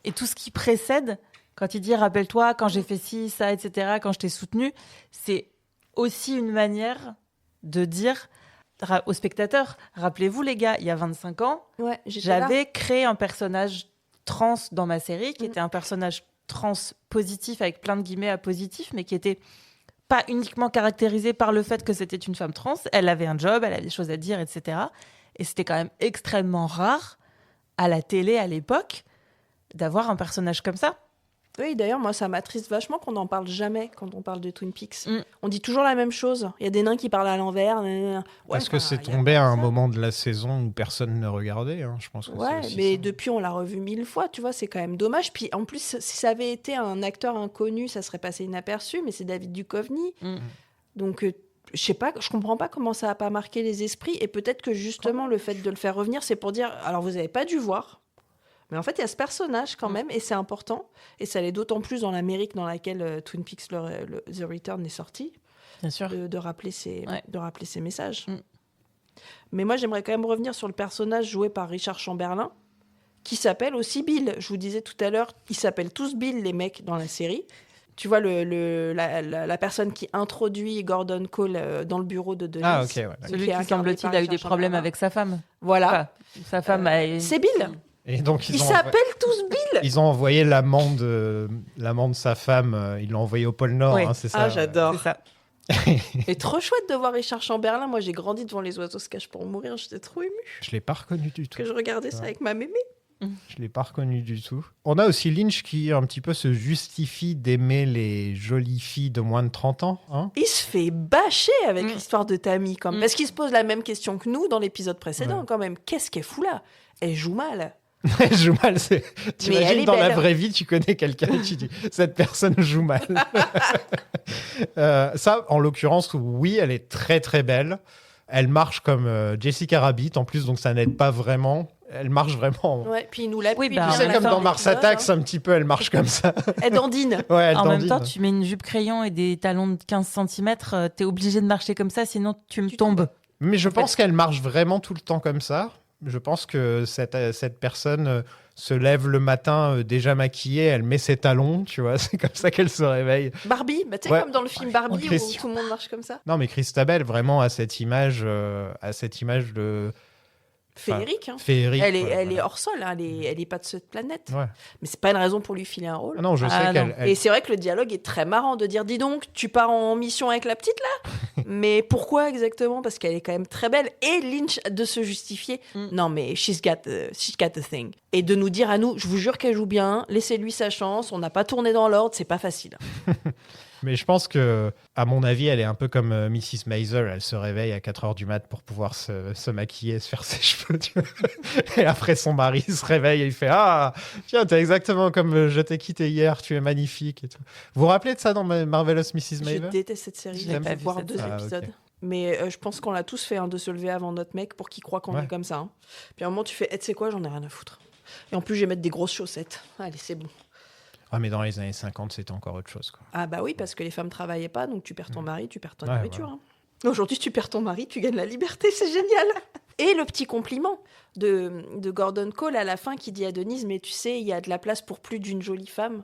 Et tout ce qui précède, quand il dit « rappelle-toi, quand j'ai fait ci, ça, etc., quand je t'ai soutenu », c'est aussi une manière de dire aux spectateurs, rappelez-vous les gars, il y a 25 ans, Ouais, j'étais là. j'avais créé un personnage trans dans ma série, qui était un personnage trans positif, avec plein de guillemets à positif, mais qui était pas uniquement caractérisée par le fait que c'était une femme trans. Elle avait un job, elle avait des choses à dire, etc. Et c'était quand même extrêmement rare à la télé à l'époque d'avoir un personnage comme ça. Oui, d'ailleurs, moi, ça m'attriste vachement qu'on n'en parle jamais quand on parle de Twin Peaks. Mm. On dit toujours la même chose. Il y a des nains qui parlent à l'envers. Parce que c'est tombé à un moment de la saison où personne ne regardait. Je pense que Ouais, c'est aussi mais ça. depuis, on l'a revu 1000 fois, tu vois, c'est quand même dommage. Puis en plus, si ça avait été un acteur inconnu, ça serait passé inaperçu, mais c'est David Duchovny. Mm. Donc, je sais pas, je comprends pas comment ça a pas marqué les esprits. Et peut-être que justement, le fait de le faire revenir, c'est pour dire, alors vous avez pas dû voir, mais en fait, il y a ce personnage quand même, et c'est important. Et ça l'est d'autant plus dans l'Amérique dans laquelle Twin Peaks The Return est sorti, Bien sûr. de rappeler ces messages. Mm. Mais moi, j'aimerais quand même revenir sur le personnage joué par Richard Chamberlain, qui s'appelle aussi Bill. Je vous disais tout à l'heure, ils s'appellent tous Bill, les mecs, dans la série. Tu vois, la personne qui introduit Gordon Cole dans le bureau de Denise. Ah, ok, ouais. Celui est qui, incarné semble-t-il, par a eu des Richard problèmes Chamberlain. avec sa femme. Voilà. Enfin, sa femme a... C'est Bill. Et donc, Ils s'appellent tous Bill. ils ont envoyé l'amant de sa femme, ils l'ont envoyé au pôle Nord, Oui. c'est ça. Ah, j'adore. C'est ça. Et trop chouette de voir Richard Chamberlain. Moi, j'ai grandi devant Les Oiseaux se cachent pour mourir. J'étais trop émue Je l'ai pas reconnu du tout. que je regardais ça avec ma mémé. Je l'ai pas reconnu du tout. On a aussi Lynch qui un petit peu se justifie d'aimer les jolies filles de moins de 30 ans. Il se fait bâcher avec l'histoire de Tammy, quand même. Mm. Parce qu'il se pose la même question que nous dans l'épisode précédent, Ouais. quand même. Qu'est-ce qu'elle fout là? Elle joue mal. Elle joue mal. elle T'imagines est dans la belle. vraie vie, tu connais quelqu'un et tu dis cette personne joue mal. Ça, en l'occurrence, oui, elle est très très belle. Elle marche comme Jessica Rabbit en plus, donc ça n'aide pas vraiment. Elle marche vraiment. Ouais, puis il nous l'appuie. Oui, bah, bien Tu en sais, à la comme fin dans de Mars l'épisode, Attacks, un petit peu, elle marche comme ça. Elle dandine. Ouais, elle En même dandine. temps, tu mets une jupe crayon et des talons de 15 cm, t'es obligé de marcher comme ça, sinon tu me tombes. Mais je pense qu'elle marche vraiment tout le temps comme ça. Je pense que cette personne se lève le matin déjà maquillée, elle met ses talons, tu vois, c'est comme ça qu'elle se réveille. Barbie, bah, tu sais, Ouais. comme dans le film En Barbie où question. tout le monde marche comme ça. Non, mais Christabel, vraiment, a cette image de Féerique, hein. féerique. Elle est, quoi, elle est voilà. hors sol, hein. Elle est pas de cette planète. Ouais. Mais c'est pas une raison pour lui filer un rôle. Ah non, je Ah sais non. qu'elle. elle- Et c'est vrai que le dialogue est très marrant de dire, dis donc, tu pars en mission avec la petite là? Mais pourquoi exactement? Parce qu'elle est quand même très belle. Et Lynch de se justifier. Non mais she's got a thing. Et de nous dire à nous, je vous jure qu'elle joue bien, laissez-lui sa chance, on n'a pas tourné dans l'ordre, c'est pas facile. Mais je pense que, à mon avis, elle est un peu comme Mrs. Maisel. Elle se réveille à 4h du mat pour pouvoir se maquiller, se faire ses cheveux. Tu vois. Et après, son mari se réveille et il fait Ah, tiens, t'es exactement comme je t'ai quitté hier, tu es magnifique. Et tout. Vous vous rappelez de ça dans Marvelous Mrs. Je Maisel? déteste cette série, Je j'ai l'ai pas pu vu, voir cette 2 série. Ah, épisodes. ok. Mais je pense qu'on l'a tous fait, hein, de se lever avant notre mec pour qu'il croit qu'on Ouais. est comme ça. Hein. Puis à un moment, tu fais, tu sais quoi, j'en ai rien à foutre. Et en plus, je vais mettre des grosses chaussettes. Allez, c'est bon. Ah, mais dans les années 50, c'était encore autre chose. Quoi. Ah bah oui, parce que les femmes travaillaient pas, donc tu perds ton mari, tu perds ton Ouais, nourriture. Hein. Aujourd'hui, tu perds ton mari, tu gagnes la liberté, c'est génial. Et le petit compliment de Gordon Cole à la fin qui dit à Denise, mais tu sais, il y a de la place pour plus d'une jolie femme.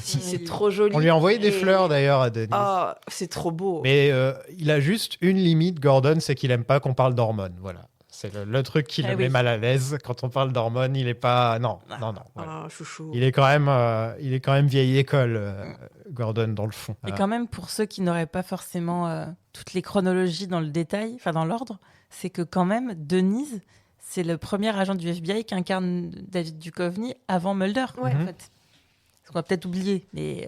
Si c'est trop joli. On lui a envoyé des Et- fleurs d'ailleurs à Denis. Ah, c'est trop beau. Mais il a juste une limite, Gordon, c'est qu'il aime pas qu'on parle d'hormones. Voilà. C'est le truc qui Eh le oui. met mal à l'aise. Quand on parle d'hormones, il est pas. Non, non. Voilà. Ah, chouchou. Il est quand même vieille école, Gordon, dans le fond. Et quand même, pour ceux qui n'auraient pas forcément toutes les chronologies dans le détail, enfin dans l'ordre, c'est que quand même, Denise, c'est le premier agent du FBI qui incarne David Duchovny avant Mulder. Ouais. En fait. On va peut-être oublier, mais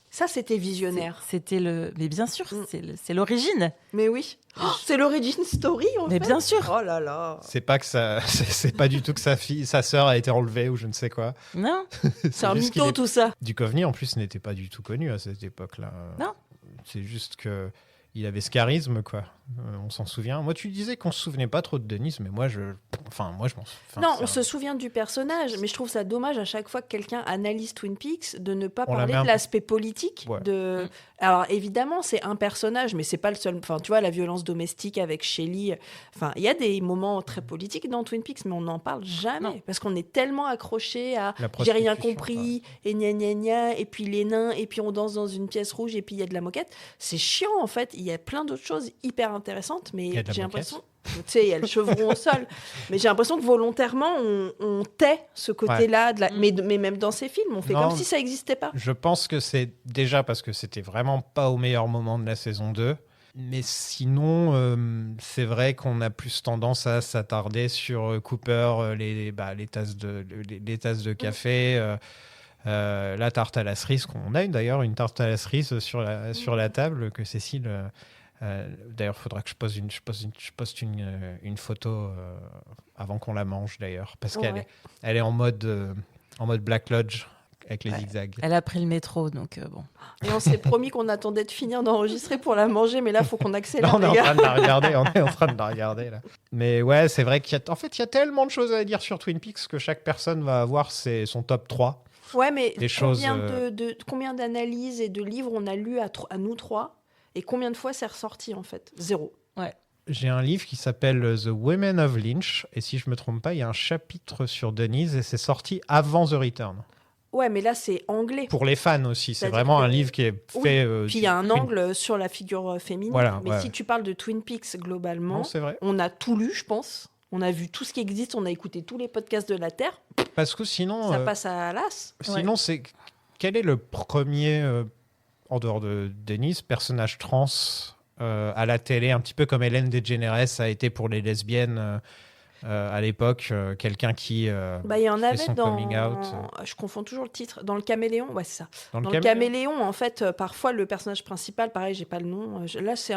Ça, c'était visionnaire. c'était le. Mais bien sûr, Mm. c'est l'origine. Mais oui. Oh, c'est l'origin story, en Mais fait. bien sûr. Oh là là. C'est pas que ça, c'est pas du tout que sa sœur a été enlevée ou je ne sais quoi. Non. C'est un juste qu'il mytho, est- tout ça. Duchovny en plus n'était pas du tout connu à cette époque-là. Non. C'est juste que il avait ce charisme, quoi. On s'en souvient. Moi, tu disais qu'on se souvenait pas trop de Denise, mais moi, je m'en souviens. Non, on se souvient du personnage, mais je trouve ça dommage à chaque fois que quelqu'un analyse Twin Peaks de ne pas On la parler met un de peu- l'aspect politique. Ouais. De... Alors évidemment, c'est un personnage, mais c'est pas le seul. Enfin, tu vois, la violence domestique avec Shelley. Enfin, il y a des moments très politiques dans Twin Peaks, mais on n'en parle jamais Non. parce qu'on est tellement accroché à La j'ai rien prostitution, compris et gna gna gna et puis les nains et puis on danse dans une pièce rouge et puis il y a de la moquette. C'est chiant en fait. Il y a plein d'autres choses hyper intéressantes, mais Il y a de la j'ai moquette l'impression. Tu sais, il y a le chevron au sol. Mais j'ai l'impression que volontairement, on tait ce côté-là. Mais même dans ces films, on fait Non, comme si ça n'existait pas. Je pense que c'est déjà parce que c'était vraiment pas au meilleur moment de la saison 2. Mais sinon, c'est vrai qu'on a plus tendance à s'attarder sur Cooper, les tasses de café, la tarte à la cerise. On a d'ailleurs une tarte à la cerise sur la table que Cécile... d'ailleurs, il faudra que je poste une photo avant qu'on la mange, d'ailleurs. Parce qu'elle est en mode Black Lodge avec les zigzags. Elle a pris le métro, donc bon. Et on s'est promis qu'on attendait de finir d'enregistrer pour la manger, mais là, il faut qu'on accélère. Là, on est en train de la regarder. On est en train de la regarder, là. Mais ouais, c'est vrai qu'il y a tellement de choses à dire sur Twin Peaks que chaque personne va avoir son top 3. Ouais, mais Des combien d'analyses et de livres on a lu à nous trois et combien de fois c'est ressorti, en fait? 0. J'ai un livre qui s'appelle The Women of Lynch. Et si je me trompe pas, il y a un chapitre sur Denise et c'est sorti avant The Return. Ouais, mais là, c'est anglais. Pour les fans aussi. C'est C'est-à-dire vraiment que- un livre qui est fait... Puis il y a un angle sur la figure féminine. Voilà, mais ouais. si tu parles de Twin Peaks, globalement, Non, c'est vrai. on a tout lu, je pense. On a vu tout ce qui existe, on a écouté tous les podcasts de la Terre. Parce que sinon... Ça passe à l'as. Sinon, c'est... Quel est le premier, en dehors de Denise, personnage trans à la télé, un petit peu comme Ellen DeGeneres a été pour les lesbiennes à l'époque, quelqu'un qui Il y en fait avait son dans. coming out. Je confonds toujours le titre. Dans le Caméléon, ouais, c'est ça. Dans Dans le le Caméléon, en fait, parfois le personnage principal, pareil, j'ai pas le nom. Là, c'est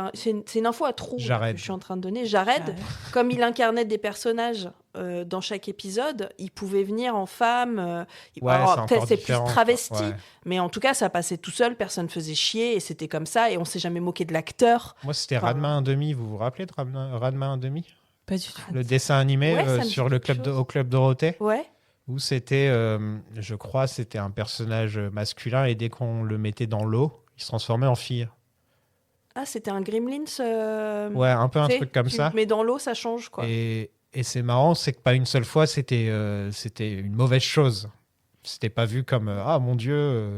une info à trous Jared. que je suis en train de donner. Jared, comme il incarnait des personnages dans chaque épisode, il pouvait venir en femme. Ouais, alors, c'est peut-être encore c'est plus différent, travesti, quoi. Ouais. mais en tout cas, ça passait tout seul. Personne faisait chier et c'était comme ça. Et on s'est jamais moqué de l'acteur. Moi, c'était Enfin, Ranma 1,5. Vous vous rappelez de Ranma 1,5 ? Pas du tout. Le dessin animé Ouais, ça me dit sur le quelque chose. au Club Dorothée, Ouais. où c'était, je crois, c'était un personnage masculin et dès qu'on le mettait dans l'eau, il se transformait en fille. Ah, c'était un Gremlins. Ouais, un peu un tu sais, truc comme tu ça. le mets dans l'eau, ça change, quoi. Et c'est marrant, c'est que pas une seule fois, c'était une mauvaise chose. C'était pas vu comme ah mon Dieu,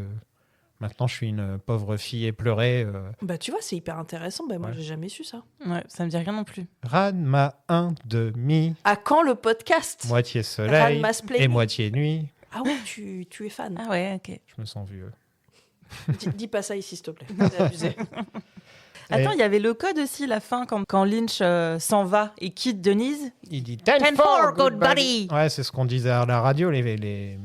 maintenant je suis une pauvre fille éplorée. Bah, tu vois, c'est hyper intéressant. Bah, moi, Ouais. j'ai jamais su ça. Ouais, ça me dit rien non plus. Ranma 1,5, À quand le podcast moitié soleil Ranma Splaining. et moitié nuit. Ah ouais, tu es fan. Ah ouais, ok. Je me sens vieux. Dis pas ça ici, s'il te plaît. C'est abusé. Attends, il y avait le code aussi, la fin, quand Lynch s'en va et quitte Denise. Il dit 10-4, good buddy. Ouais, c'est ce qu'on disait à la radio, les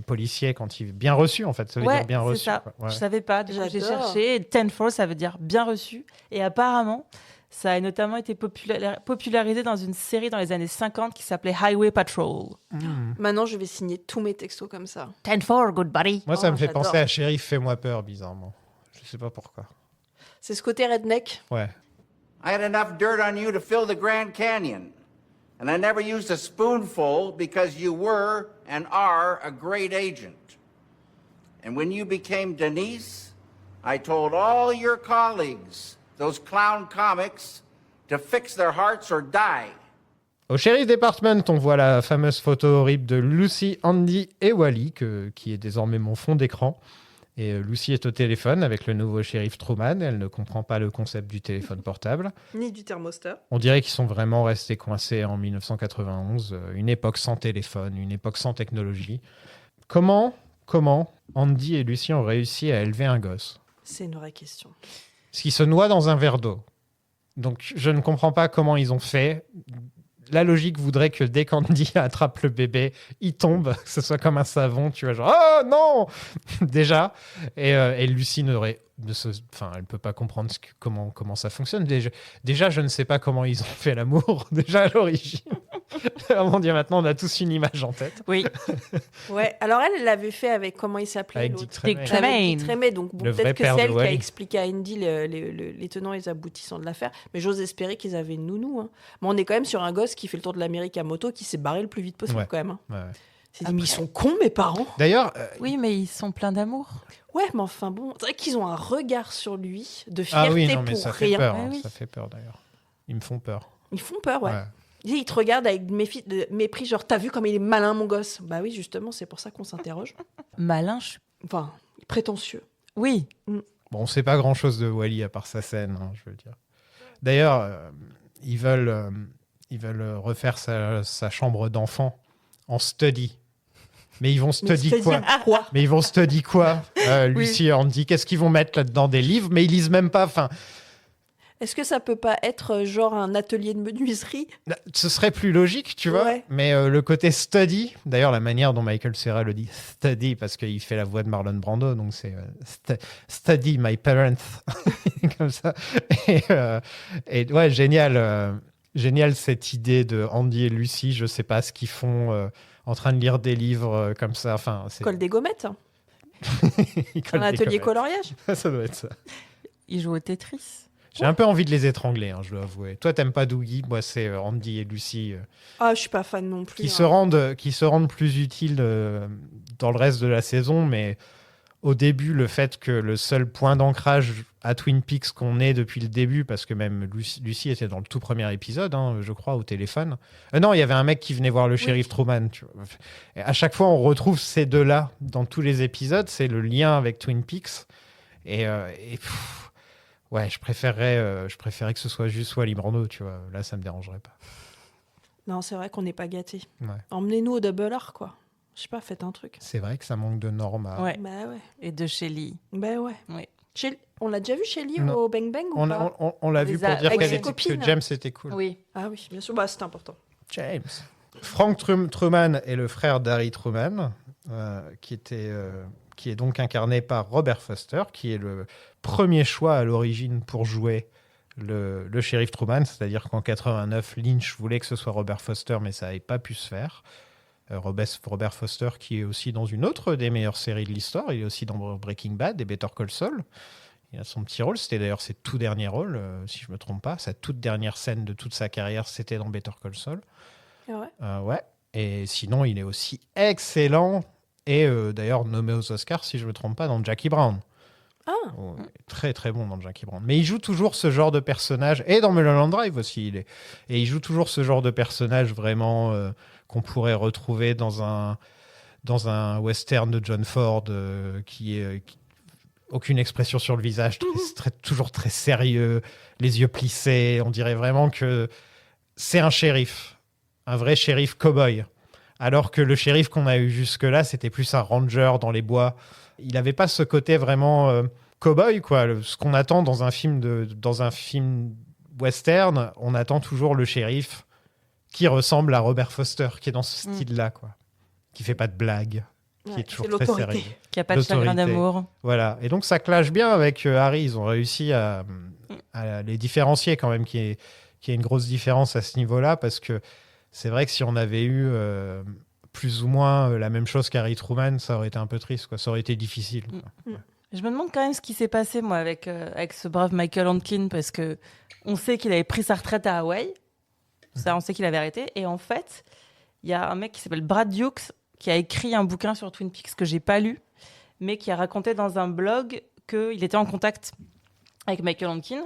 policiers quand ils bien reçus en fait, ça veut Ouais, dire bien c'est reçu. ça. quoi. Ouais. Je savais pas, du coup, j'ai J'adore. cherché. Et 10-4, ça veut dire bien reçu. Et apparemment, ça a notamment été popularisé dans une série dans les années 50 qui s'appelait Highway Patrol. Maintenant, je vais signer tous mes textos comme ça. 10-4, good buddy. Moi, ça Oh, me fait j'adore. penser à Shérif, fais-moi peur, bizarrement. Je sais pas pourquoi. C'est ce côté redneck. Ouais. I had enough dirt on you to fill the Grand Canyon. And I never used a spoonful because you were and are a great agent. And when you became Denise, I told all your colleagues, those clown comics, to fix their hearts or die. Au Sheriff Department, on voit la fameuse photo horrible de Lucy, Andy et Wally, qui est désormais mon fond d'écran. Et Lucy est au téléphone avec le nouveau shérif Truman. Elle ne comprend pas le concept du téléphone portable. Ni du thermostat. On dirait qu'ils sont vraiment restés coincés en 1991, une époque sans téléphone, une époque sans technologie. Comment Andy et Lucy ont réussi à élever un gosse? C'est une vraie question. Parce qu'il se noie dans un verre d'eau. Donc je ne comprends pas comment ils ont fait. La logique voudrait que dès qu'Andy attrape le bébé, il tombe, que ce soit comme un savon, tu vois, genre « Oh non !» Déjà. Et Lucie elle peut pas comprendre comment ça fonctionne. Déjà, je ne sais pas comment ils ont fait l'amour, déjà à l'origine. Oh mon Dieu, maintenant, on a tous une image en tête. Oui. Ouais, alors elle l'avait fait avec, comment il s'appelait Avec l'autre Dick Tremaine. Dick Avec Tremaine. Dick Tremaine, donc bon, Le vrai peut-être que père c'est de elle qui a Wally. expliqué à Andy les tenants et les aboutissants de l'affaire. Mais j'ose espérer qu'ils avaient une nounou. Hein. Mais on est quand même sur un gosse qui fait le tour de l'Amérique à moto, qui s'est barré le plus vite possible Ouais. quand même. Hein. Ouais. C'est dit, mais ils sont cons, mes parents. D'ailleurs, Oui, mais ils sont pleins d'amour. Ouais, mais enfin bon, c'est vrai qu'ils ont un regard sur lui de fierté ah oui, non, mais pour ça fait rien. peur. Ah hein, oui. Ça fait peur, d'ailleurs. Ils me font peur. Ils font peur, ouais. Ouais. Ils te regardent avec mépris, genre t'as vu comme il est malin mon gosse. Bah oui, justement, c'est pour ça qu'on s'interroge. Malin, Enfin, prétentieux. oui. Bon, on sait pas grand-chose de Wally à part sa scène, hein, je veux dire. D'ailleurs, ils veulent refaire sa chambre d'enfant en study. Mais ils vont study quoi? Mais ils vont study quoi? Lucie et Andy, qu'est-ce qu'ils vont mettre là-dedans? Des livres? Mais ils lisent même pas. Enfin, Est-ce que ça peut pas être genre un atelier de menuiserie? ce serait plus logique, tu vois. Ouais. Mais le côté study, d'ailleurs, la manière dont Michael Cera le dit, study, parce qu'il fait la voix de Marlon Brando, donc c'est study my parents, comme ça. Et ouais, génial, génial cette idée de Andy et Lucie. Je sais pas ce qu'ils font en train de lire des livres comme ça. Enfin, c'est Colle des gommettes. ils collent Un des atelier comètes. coloriage. Ça doit être ça. Il joue au Tetris. J'ai un peu envie de les étrangler, hein, je dois avouer. Toi, t'aimes pas Doogie, moi, c'est Andy et Lucie. Ah, je suis pas fan non plus. Qui se rendent plus utiles dans le reste de la saison, mais au début, le fait que le seul point d'ancrage à Twin Peaks qu'on ait depuis le début, parce que même Lucie était dans le tout premier épisode, hein, je crois, au téléphone. Non, il y avait un mec qui venait voir le shérif Truman. Tu vois. Et à chaque fois, on retrouve ces deux-là dans tous les épisodes. C'est le lien avec Twin Peaks. Ouais, je préférerais que ce soit juste Wally Brando, tu vois. Là, ça me dérangerait pas. Non, c'est vrai qu'on n'est pas gâtés. Ouais. Emmenez-nous au Double R, quoi. Je sais pas, faites un truc. C'est vrai que ça manque de normes. Ouais. Bah ouais. Et de Shelly. Bah ouais. Oui. On l'a déjà vu chez Lee Non. au Bang Bang ou pas On l'a On vu les pour a- dire avec qu'elle ses était, copines. que James était cool. Oui. Ah oui, bien sûr. Bah, c'est important. James. Frank Truman est le frère d'Harry Truman, qui est donc incarné par Robert Foster, qui est le premier choix à l'origine pour jouer le shérif Truman, c'est-à-dire qu'en 89, Lynch voulait que ce soit Robert Foster, mais ça n'avait pas pu se faire. Robert Foster, qui est aussi dans une autre des meilleures séries de l'histoire, il est aussi dans Breaking Bad et Better Call Saul. Il a son petit rôle, c'était d'ailleurs ses tout derniers rôles, si je ne me trompe pas. Sa toute dernière scène de toute sa carrière, c'était dans Better Call Saul. Ah ouais. Ouais. Et sinon, il est aussi excellent et d'ailleurs nommé aux Oscars, si je ne me trompe pas, dans Jackie Brown. Ah. Oh, très très bon dans Jackie Brown. Mais il joue toujours ce genre de personnage, et dans Mulholland Drive aussi. Et il joue toujours ce genre de personnage vraiment qu'on pourrait retrouver dans un western de John Ford qui aucune expression sur le visage, toujours très sérieux, les yeux plissés. On dirait vraiment que c'est un shérif, un vrai shérif cow-boy. Alors que le shérif qu'on a eu jusque-là, c'était plus un ranger dans les bois. Il n'avait pas ce côté vraiment cow-boy, quoi. Ce qu'on attend dans un film western, on attend toujours le shérif qui ressemble à Robert Foster, qui est dans ce style-là, quoi. Qui fait pas de blagues, qui Ouais, est toujours c'est très l'autorité. sérieux. Qui a pas de chagrin L'autorité. d'amour. Voilà. Et donc, ça clash bien avec Harry. Ils ont réussi à les différencier quand même, qu'il y ait une grosse différence à ce niveau-là, parce que c'est vrai que si on avait eu plus ou moins la même chose qu'Harry Truman, ça aurait été un peu triste, quoi. Ça aurait été difficile. Quoi. Je me demande quand même ce qui s'est passé, moi, avec ce brave Michael Hankin, parce que on sait qu'il avait pris sa retraite à Hawaï. Ça, on sait qu'il avait arrêté. Et en fait, il y a un mec qui s'appelle Brad Hughes qui a écrit un bouquin sur Twin Peaks que j'ai pas lu, mais qui a raconté dans un blog qu'il était en contact avec Michael Hankin,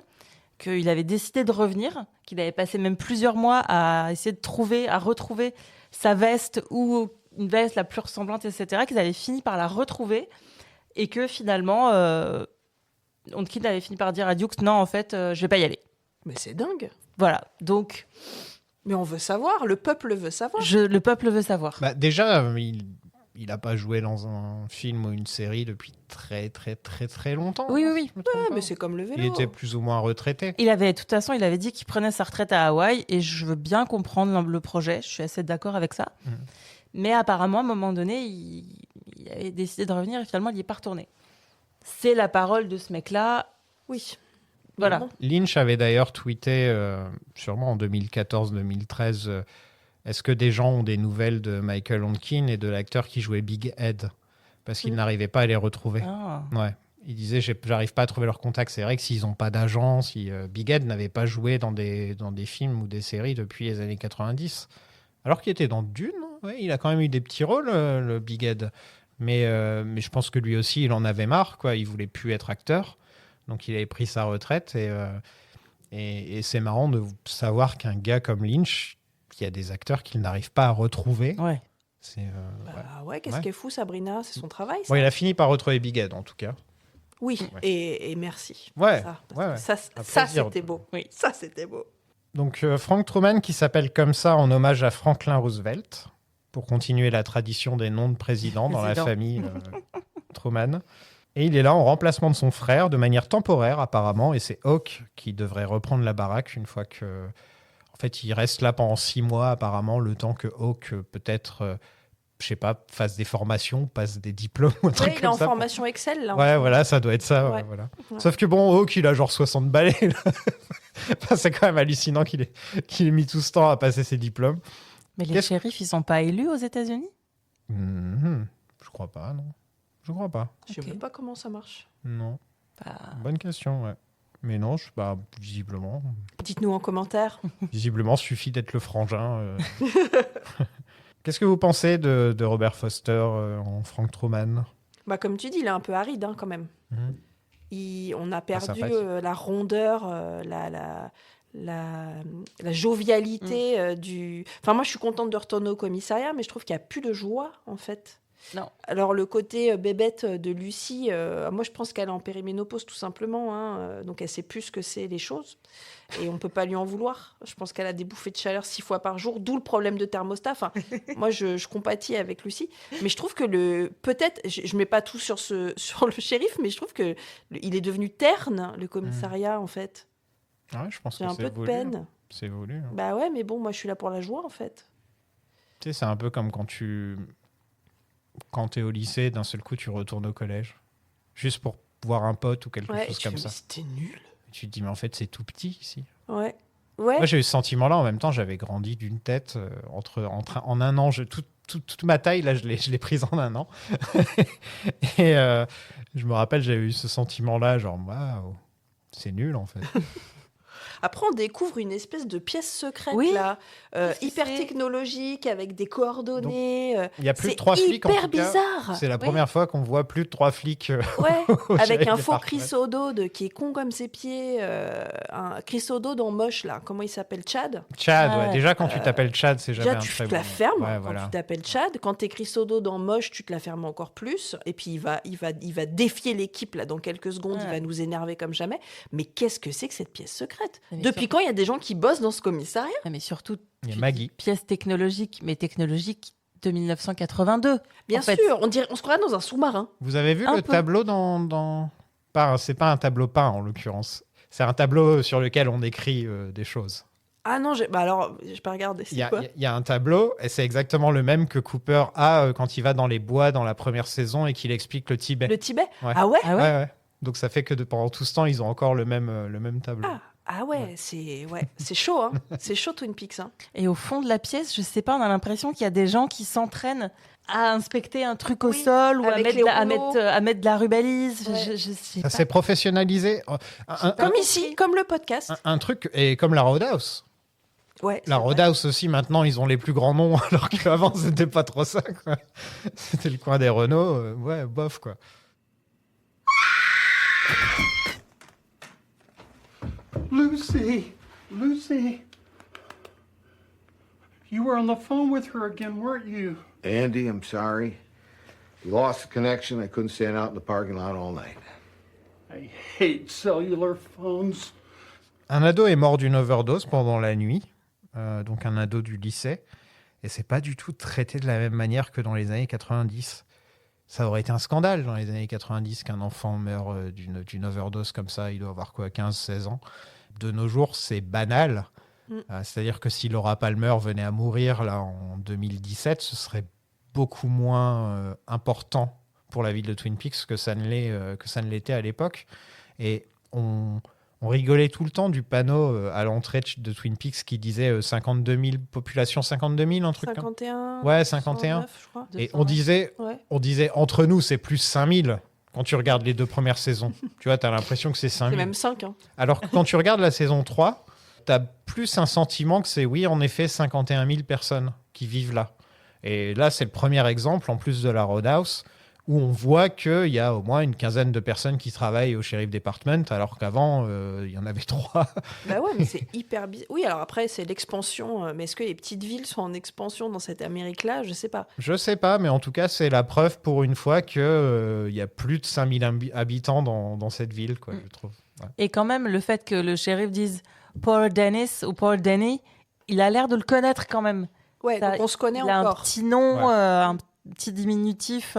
qu'il avait décidé de revenir, qu'il avait passé même plusieurs mois à essayer à retrouver sa veste ou une veste la plus ressemblante, etc., qu'ils avaient fini par la retrouver et que finalement, Hankin avait fini par dire à Hughes, non, en fait, je vais pas y aller. Mais c'est dingue. Voilà, donc Mais on veut savoir. Le peuple veut savoir. le peuple veut savoir. Bah, déjà, il n'a pas joué dans un film ou une série depuis très, très, très, très longtemps. Oui, hein, oui, si oui. je me trompe Ouais, pas. mais c'est comme le vélo. Il était plus ou moins retraité. De toute façon, il avait dit qu'il prenait sa retraite à Hawaï et je veux bien comprendre le projet. Je suis assez d'accord avec ça. Mhm. Mais apparemment, à un moment donné, il avait décidé de revenir et finalement, il n'y est pas retourné. C'est la parole de ce mec-là. Oui. Voilà. Bon. Lynch avait d'ailleurs tweeté, sûrement en 2014-2013, est-ce que des gens ont des nouvelles de Michael Hankin et de l'acteur qui jouait Big Ed? Parce qu'ils n'arrivaient pas à les retrouver. Ah. Ouais. Il disait, j'arrive pas à trouver leur contact. C'est vrai que s'ils n'ont pas d'agent, si Big Ed n'avait pas joué dans des films ou des séries depuis les années 90, alors qu'il était dans Dune, ouais, il a quand même eu des petits rôles, le Big Ed. Mais je pense que lui aussi, il en avait marre, quoi. Il voulait plus être acteur. Donc, il avait pris sa retraite. Et c'est marrant de savoir qu'un gars comme Lynch, il y a des acteurs qu'il n'arrive pas à retrouver. Ouais. C'est, Bah ouais, qu'est-ce Ouais. qui est fou, Sabrina? C'est son travail, ça. Bon, il a fini par retrouver Big Ed, en tout cas. Oui, Ouais. et merci. Ouais, Ça, parce ouais, que ouais. ça, Un ça, plaisir. c'était beau. Oui. Ça, c'était beau. Donc Frank Truman qui s'appelle comme ça en hommage à Franklin Roosevelt, pour continuer la tradition des noms de présidents dans la famille Truman. Et il est là en remplacement de son frère de manière temporaire apparemment, et c'est Hawk qui devrait reprendre la baraque une fois que... En fait, il reste là pendant 6 mois apparemment, le temps que Hawk peut-être... je sais pas, fasse des formations, passe des diplômes ou un truc il est comme en ça. formation Excel, là. Ouais, voilà, ça doit être ça. Ouais. Voilà. Ouais. Sauf que bon, Hawk, il a genre 60 balais. Là. Enfin, c'est quand même hallucinant qu'il ait mis tout ce temps à passer ses diplômes. Mais les shérifs, ils sont pas élus aux États-Unis? Je crois pas, non. Je crois pas. Je sais même pas comment ça marche. Non. Bah, Bonne question, ouais. Mais non, je sais pas, visiblement. Dites-nous en commentaire. Visiblement, suffit d'être le frangin. Qu'est-ce que vous pensez de Robert Foster en Frank Truman? Bah, comme tu dis, il est un peu aride quand même. On a perdu sympathique. la rondeur, la jovialité du... Enfin, moi, je suis contente de retourner au commissariat, mais je trouve qu'il n'y a plus de joie, en fait. non. Alors, le côté bébête de Lucie, moi, je pense qu'elle est en périménopause, tout simplement. Donc, elle sait plus ce que c'est les choses. Et on ne peut pas lui en vouloir. Je pense qu'elle a des bouffées de chaleur 6 fois par jour, d'où le problème de thermostat. Enfin, moi, je compatis avec Lucie. Mais je trouve que peut-être, je ne mets pas tout sur le shérif, mais je trouve qu'il est devenu terne, le commissariat, en fait. Ouais, je pense J'ai que un c'est peu de voulu. peine. C'est voulu. Hein. Bah ouais, mais bon, moi, je suis là pour la joie, en fait. Tu sais, c'est un peu comme quand t'es au lycée, d'un seul coup, tu retournes au collège. Juste pour voir un pote ou quelque Ouais, chose et comme mais ça. c'était nul. Et tu te dis, mais en fait, c'est tout petit ici. Ouais. Moi, j'ai eu ce sentiment-là. En même temps, j'avais grandi d'une tête. En un an, toute ma taille, là, je l'ai prise en un an. Et je me rappelle, j'avais eu ce sentiment-là, genre, waouh, c'est nul, en fait. Après, on découvre une espèce de pièce secrète, Oui. là, Qu'est-ce que hyper c'est technologique, avec des coordonnées. Il y a plus de c'est 3 flics, en hyper tout cas. bizarre. C'est la Oui. première fois qu'on voit plus de 3 flics. Ouais, au avec shérif un faux département. Chris O'Dowd qui est con comme ses pieds. Un Chris O'Dowd en moche, là. Comment il s'appelle? Chad? Chad, Ah ouais. ouais. Déjà, quand tu t'appelles Chad, c'est jamais Déjà, un tu très te bon la nom. fermes Ouais, quand voilà. tu t'appelles Chad. Quand t'es Chris O'Dowd en moche, tu te la fermes encore plus. Et puis, il va défier l'équipe, là, dans quelques secondes. Ouais. Il va nous énerver comme jamais. Mais qu'est-ce que c'est que cette pièce secrète? Mais Depuis surtout- quand il y a des gens qui bossent dans ce commissariat? Ah, mais surtout, Il y a tu Maggie. dis pièce technologique, mais technologique de 1982. Bien en fait. sûr, on se croirait dans un sous-marin. Vous avez vu Un le peu. tableau c'est pas un tableau peint, en l'occurrence. C'est un tableau sur lequel on écrit des choses. Ah non, alors, je peux regarder. Il C'est quoi? y a un tableau, et c'est exactement le même que Cooper a quand il va dans les bois dans la première saison et qu'il explique le Tibet. Le Tibet? Ouais. Ah ouais? Ah ouais. Ouais. Donc ça fait que pendant tout ce temps, ils ont encore le même tableau. Ah ouais, c'est chaud, hein. C'est chaud Twin Peaks, hein. Et au fond de la pièce, je sais pas, on a l'impression qu'il y a des gens qui s'entraînent à inspecter un truc au Oui, sol ou à avec mettre, les à, rouleaux. mettre, à mettre de la rubalise. Ouais. Je sais Ça pas. s'est professionnalisé. Comme ici, comme le podcast. Un truc, et comme la Roadhouse. Ouais. La c'est vrai. Roadhouse aussi, maintenant, ils ont les plus grands noms, alors qu'avant, c'était pas trop ça, quoi. C'était le coin des Renault. Ouais, bof, quoi. Lucy! Lucy! You were on the phone with her again, weren't you? Andy, I'm sorry. We lost the connection. I couldn't stand out in the parking lot all night. I hate cellular phones. Un ado est mort d'une overdose pendant la nuit, donc un ado du lycée, et c'est pas du tout traité de la même manière que dans les années 90. Ça aurait été un scandale dans les années 90 qu'un enfant meure d'une overdose comme ça, il doit avoir quoi, 15-16 ans. De nos jours, c'est banal. C'est-à-dire que si Laura Palmer venait à mourir là en 2017, ce serait beaucoup moins important pour la ville de Twin Peaks que ça ne l'était à l'époque. Et on rigolait tout le temps du panneau à l'entrée de Twin Peaks qui disait 52 000, population 52 000, un truc comme 51. Ouais, 51. 109, je crois. Et on disait entre nous, c'est plus 5000 quand tu regardes les 2 premières saisons. Tu vois, tu as l'impression que c'est C'est 5000. même 5, hein. Alors que quand tu regardes la saison 3, tu as plus un sentiment que c'est, oui, en effet, 51 000 personnes qui vivent là. Et là, c'est le premier exemple, en plus de la Roadhouse, où on voit qu'il y a au moins une quinzaine de personnes qui travaillent au Sheriff Department, alors qu'avant, il y en avait 3. Bah ouais, mais c'est hyper bizarre. Oui, alors après, c'est l'expansion. Mais est-ce que les petites villes sont en expansion dans cette Amérique-là? Je sais pas. Je sais pas, mais en tout cas, c'est la preuve pour une fois qu'il y a plus de 5000 habitants dans cette ville, quoi, je trouve. Ouais. Et quand même, le fait que le shérif dise Paul Dennis ou Paul Denny, il a l'air de le connaître quand même. Ouais, Ça- donc on se connaît il a un encore. petit nom, Ouais. un petit diminutif.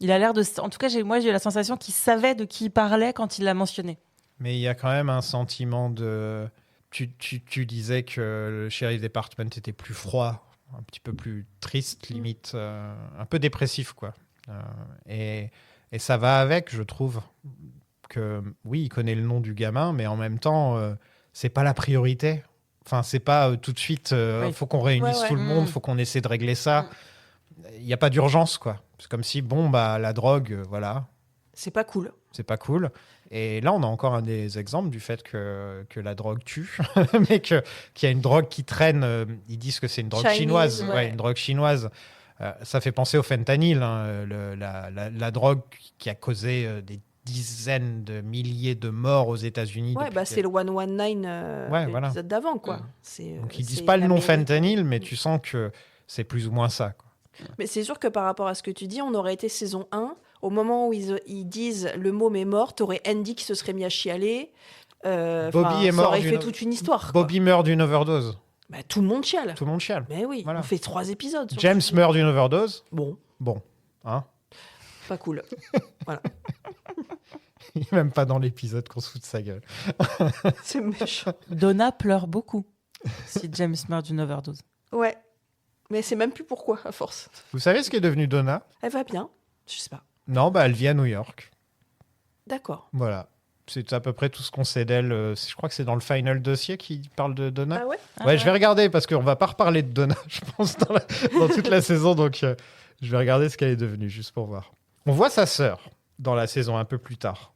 Il a l'air de. En tout cas, j'ai eu la sensation qu'il savait de qui il parlait quand il l'a mentionné. Mais il y a quand même un sentiment de... Tu disais que le Sheriff Department était plus froid, un petit peu plus triste, limite, un peu dépressif, quoi. Et ça va avec, je trouve, que oui, il connaît le nom du gamin, mais en même temps, c'est pas la priorité. Enfin, c'est pas tout de suite, Oui. faut qu'on réunisse Ouais. tout le monde, faut qu'on essaie de régler ça. Il n'y a pas d'urgence, quoi. C'est comme si, bon, bah, la drogue, voilà, C'est pas cool. c'est pas cool. Et là, on a encore un des exemples du fait que la drogue tue, mais qu'il y a une drogue qui traîne. Ils disent que c'est une drogue Chinese, chinoise. ouais. Ouais, une drogue chinoise. Ça fait penser au fentanyl, hein, la drogue qui a causé des dizaines de milliers de morts aux États-Unis. Ouais, depuis bah c'est le 119 Ouais, l'épisode voilà. d'avant, quoi. Donc ils disent pas le nom fentanyl, mais tu sens que c'est plus ou moins ça, quoi. Mais c'est sûr que par rapport à ce que tu dis, on aurait été saison 1. Au moment où ils disent le mot est mort, t'aurais Andy qui se serait mis à chialer. Bobby est Ça mort aurait d'une- fait toute une histoire. quoi. Bobby meurt d'une overdose. Bah, tout le monde chiale. Tout le monde chiale. Mais oui, Voilà. on fait 3 épisodes. sur James ce- meurt d'une overdose. Bon, Bon, hein. pas cool. Il est même pas dans l'épisode qu'on se fout de sa gueule. C'est méchant. Donna pleure beaucoup si James meurt d'une overdose. Ouais. Mais c'est même plus pourquoi, à force. Vous savez ce qui est devenu Donna? Elle va bien. Je sais pas. Non, bah elle vit à New York. D'accord. Voilà. C'est à peu près tout ce qu'on sait d'elle. Je crois que c'est dans le final dossier qui parle de Donna. Ah ouais Ouais, je vais regarder parce qu'on va pas reparler de Donna, je pense, dans toute la saison. Donc, je vais regarder ce qu'elle est devenue, juste pour voir. On voit sa sœur dans la saison un peu plus tard.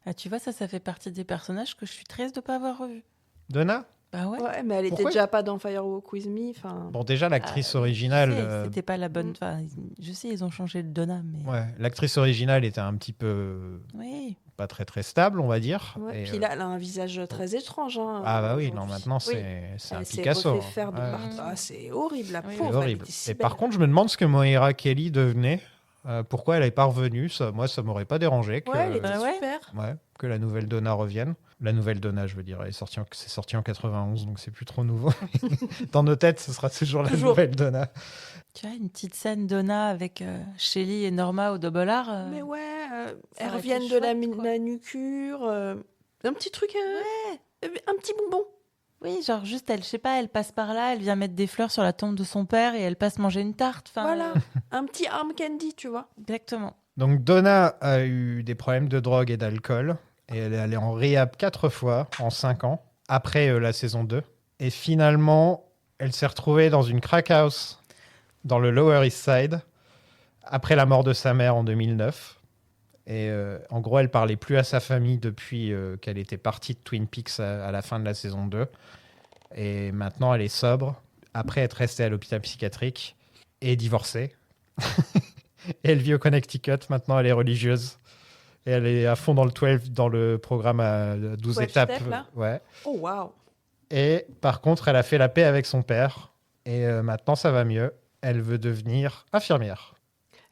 Ah, tu vois, ça fait partie des personnages que je suis triste de pas avoir revus. Donna? Bah ouais. Ouais, mais elle était Pourquoi déjà pas dans Firewalk With Me. Enfin, Bon, déjà, l'actrice Ah, originale... je sais, c'était pas la bonne. Enfin, je sais, ils ont changé de Donna, mais. Ouais, l'actrice originale était un petit peu Oui. pas très très stable, on va dire. ouais. Et, Puis là, elle a un visage très étrange. Hein, ah bah oui, non, aujourd'hui. maintenant Oui. c'est un Elle s'est Picasso. refait faire de Ouais. partout. Ah, c'est horrible, la Oui, pauvre. C'est elle horrible. était si Et par belle. contre, je me demande ce que Moira Kelly devenait. Pourquoi elle n'est pas revenue. Moi, ça m'aurait pas dérangé que, Ouais, elle était Bah ouais. super. ouais, que la nouvelle Donna revienne. La nouvelle Donna, je veux dire, c'est sorti en 91, donc c'est plus trop nouveau. Dans nos têtes, ce sera toujours la Toujours. nouvelle Donna. Tu as une petite scène Donna avec Shelly et Norma au double R. Mais ouais, ça elles aurait reviennent été de la chouette, quoi. manucure. Un petit truc. Un petit bonbon. Oui, genre juste, elle, je sais pas, elle passe par là, elle vient mettre des fleurs sur la tombe de son père et elle passe manger une tarte. Enfin, Voilà. Un petit arm candy, tu vois. exactement. Donc Donna a eu des problèmes de drogue et d'alcool. Et elle est allée en rehab 4 fois en 5 ans, après la saison 2. Et finalement, elle s'est retrouvée dans une crack house dans le Lower East Side, après la mort de sa mère en 2009. Et en gros, elle parlait plus à sa famille depuis qu'elle était partie de Twin Peaks à la fin de la saison 2. Et maintenant, elle est sobre, après être restée à l'hôpital psychiatrique et divorcée. Et elle vit au Connecticut. Maintenant, elle est religieuse. Et elle est à fond dans le 12, dans le programme à 12 12 étapes. steps, là Ouais. Oh, waouh. Et par contre, elle a fait la paix avec son père. Et maintenant, ça va mieux. Elle veut devenir infirmière.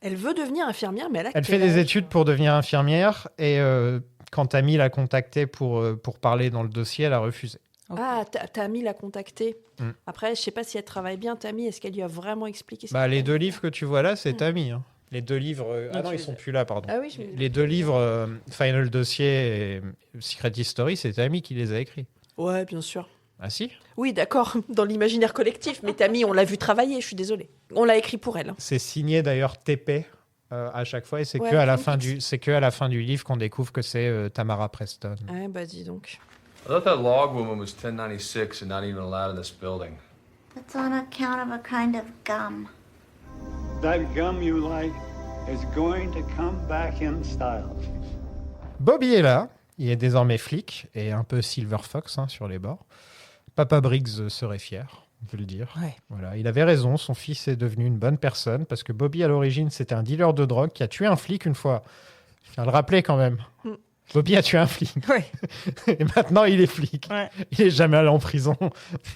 Elle veut devenir infirmière, mais elle a Elle quel fait des âge études pour devenir infirmière. Et quand Tammy l'a contactée pour parler dans le dossier, elle a refusé. Ok. Ah, Tammy l'a contactée. Mm. Après, je sais pas si elle travaille bien, Tammy. Est-ce qu'elle lui a vraiment expliqué ce Bah, qu'elle les allait deux faire livres que tu vois là, c'est Tammy. Hein. Les deux livres. Ah Non, non, tu ils les sont as- plus là, pardon. Ah oui, je... Les deux livres, Final Dossier et Secret History, c'est Tammy qui les a écrits. Ouais, bien sûr. Ah si? Oui, d'accord, dans l'imaginaire collectif. Mais Tammy, on l'a vu travailler, je suis désolée. On l'a écrit pour elle. C'est signé d'ailleurs TP à chaque fois et c'est Ouais, que à la Twin fin Peaks. c'est que à la fin du livre qu'on découvre que c'est Tamara Preston. Ouais, bah dis donc. I thought that log woman was 1096 and not even allowed in this building. That's on account of a kind of gum. That gum you like is going to come back in style. Bobby est là, il est désormais flic et un peu Silver Fox hein, sur les bords. Papa Briggs serait fier, on peut le dire. Ouais. Voilà, il avait raison, son fils est devenu une bonne personne parce que Bobby à l'origine c'était un dealer de drogue qui a tué un flic une fois. Je tiens à le rappeler quand même. Mm. Bobby a tué un flic. Ouais. Et maintenant, il est flic. Ouais. Il est jamais allé en prison.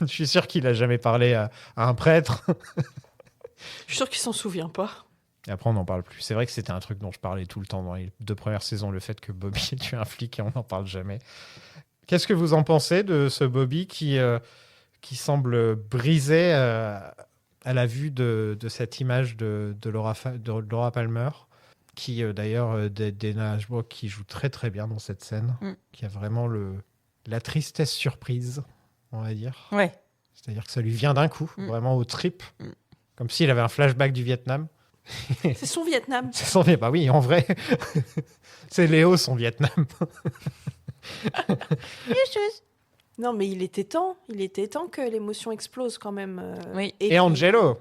Je suis sûr qu'il a jamais parlé à un prêtre. Je suis sûre qu'il s'en souvient pas. Et après, on n'en parle plus. C'est vrai que c'était un truc dont je parlais tout le temps dans les 2 premières saisons, le fait que Bobby ait tué un flic et on n'en parle jamais. Qu'est-ce que vous en pensez de ce Bobby qui semble brisé à la vue de cette image de Laura Palmer, qui d'ailleurs Dana Ashbrook qui joue très très bien dans cette scène, qui a vraiment la tristesse surprise, on va dire. Ouais. C'est-à-dire que ça lui vient d'un coup, vraiment au trip, comme s'il avait un flashback du Vietnam. C'est son Vietnam. C'est son Vietnam, bah oui, en vrai. C'est Léo, son Vietnam. Non, mais il était temps que l'émotion explose quand même. Oui. Et Angelo.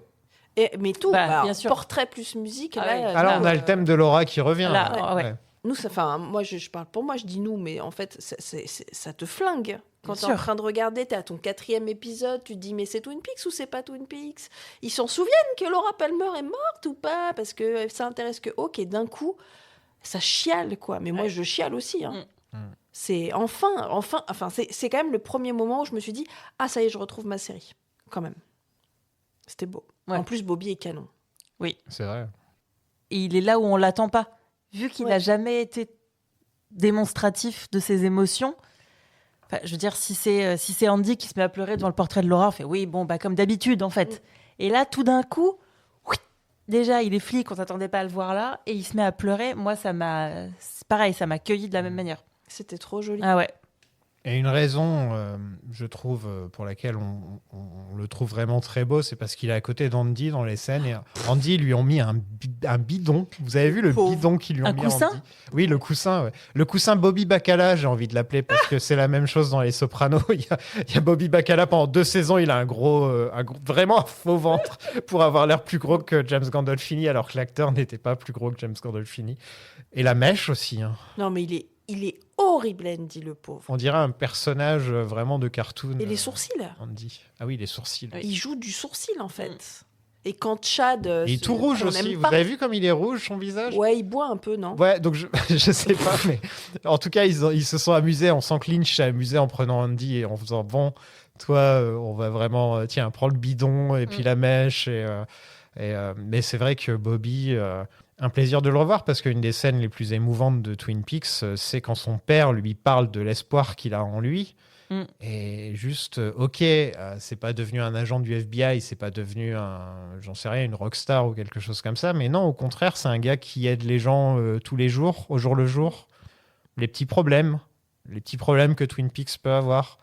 Mais tout, bien sûr. portrait plus musique. Ah là, oui. Alors, on a le thème de Laura qui revient. Là, ouais. Nous, moi, je parle pour moi, je dis nous, mais en fait, ça te flingue. Quand Bien t'es en sûr. train de regarder, t'es à ton 4e épisode, tu te dis, mais c'est Twin Peaks ou c'est pas Twin Peaks? Ils s'en souviennent que Laura Palmer est morte ou pas? Parce que ça intéresse que Hawk, et d'un coup, ça chiale, quoi. Mais moi, je chiale aussi, hein. C'est enfin, c'est quand même le premier moment où je me suis dit, ah, ça y est, je retrouve ma série. Quand même. C'était beau. Ouais. En plus, Bobby est canon. Oui. C'est vrai. Et il est là où on l'attend pas. Vu qu'il Ouais. n'a jamais été démonstratif de ses émotions. Enfin, je veux dire, si c'est Andy qui se met à pleurer devant le portrait de Laura, on fait oui, bon, bah comme d'habitude en fait. Et là, tout d'un coup, déjà, il est flic, on s'attendait pas à le voir là, et il se met à pleurer. Moi, c'est pareil, ça m'a cueilli de la même manière. C'était trop joli. Ah ouais. Et une raison, je trouve, pour laquelle on le trouve vraiment très beau, c'est parce qu'il est à côté d'Andy dans les scènes. Et Andy lui ont mis un bidon. Vous avez vu le bidon qu'ils lui ont Un mis coussin à Andy? Oui, le coussin. Ouais. Le coussin Bobby Bacala, j'ai envie de l'appeler, parce que c'est la même chose dans Les Sopranos. Il y a Bobby Bacala, pendant 2 saisons, il a vraiment un faux ventre pour avoir l'air plus gros que James Gandolfini, alors que l'acteur n'était pas plus gros que James Gandolfini. Et la mèche aussi. Hein. Non, mais il est horrible, Andy, le pauvre. On dirait un personnage vraiment de cartoon. Et les sourcils. Andy. Ah oui, les sourcils. Il joue du sourcil, en fait. Et quand Chad... Il est tout rouge qu'on aussi. aime Vous pas- avez vu comme il est rouge, son visage? Ouais, il boit un peu, non? Ouais, donc je sais pas, mais en tout cas, ils se sont amusés. On sent que Lynch s'est amusé en prenant Andy et en faisant bon, toi, on va vraiment, tiens, prends le bidon et puis la mèche. Mais c'est vrai que Bobby, un plaisir de le revoir parce qu'une des scènes les plus émouvantes de Twin Peaks, c'est quand son père lui parle de l'espoir qu'il a en lui. Et juste, ok, c'est pas devenu un agent du FBI, c'est pas devenu j'en sais rien, une rockstar ou quelque chose comme ça, mais non, au contraire, c'est un gars qui aide les gens tous les jours, au jour le jour, les petits problèmes que Twin Peaks peut avoir.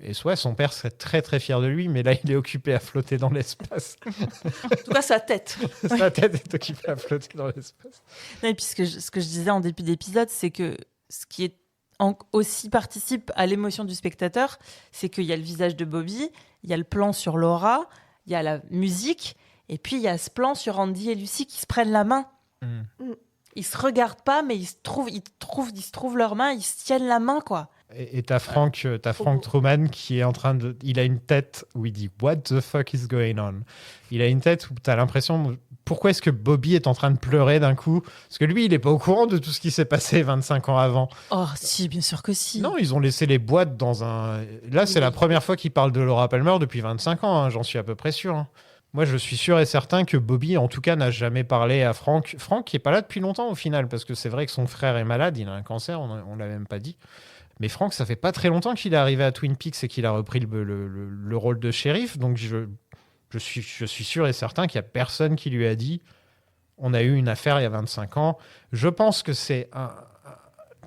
Et soit son père serait très très fier de lui, mais là il est occupé à flotter dans l'espace. En tout cas, sa tête. Sa tête est occupée à flotter dans l'espace. Non, et puis ce que je disais en début d'épisode, c'est que ce qui est aussi participe à l'émotion du spectateur, c'est qu'il y a le visage de Bobby, il y a le plan sur Laura, il y a la musique, et puis il y a ce plan sur Andy et Lucy qui se prennent la main. Ils se regardent pas, mais ils se trouvent leurs mains, ils se tiennent la main, quoi. Et t'as Frank Truman qui est en train de... Il a une tête où il dit « What the fuck is going on ?» Il a une tête où t'as l'impression... Pourquoi est-ce que Bobby est en train de pleurer d'un coup? Parce que lui, il n'est pas au courant de tout ce qui s'est passé 25 ans avant. Oh, si, bien sûr que si. Non, ils ont laissé les boîtes dans un... Là, c'est la première fois qu'il parle de Laura Palmer depuis 25 ans, hein, j'en suis à peu près sûr. Hein. Moi, je suis sûr et certain que Bobby, en tout cas, n'a jamais parlé à Frank. Frank, qui n'est pas là depuis longtemps, au final, parce que c'est vrai que son frère est malade, il a un cancer, on ne l'a même pas dit. Mais Frank, ça fait pas très longtemps qu'il est arrivé à Twin Peaks et qu'il a repris le rôle de shérif, donc je suis sûr et certain qu'il n'y a personne qui lui a dit on a eu une affaire il y a 25 ans. Je pense que c'est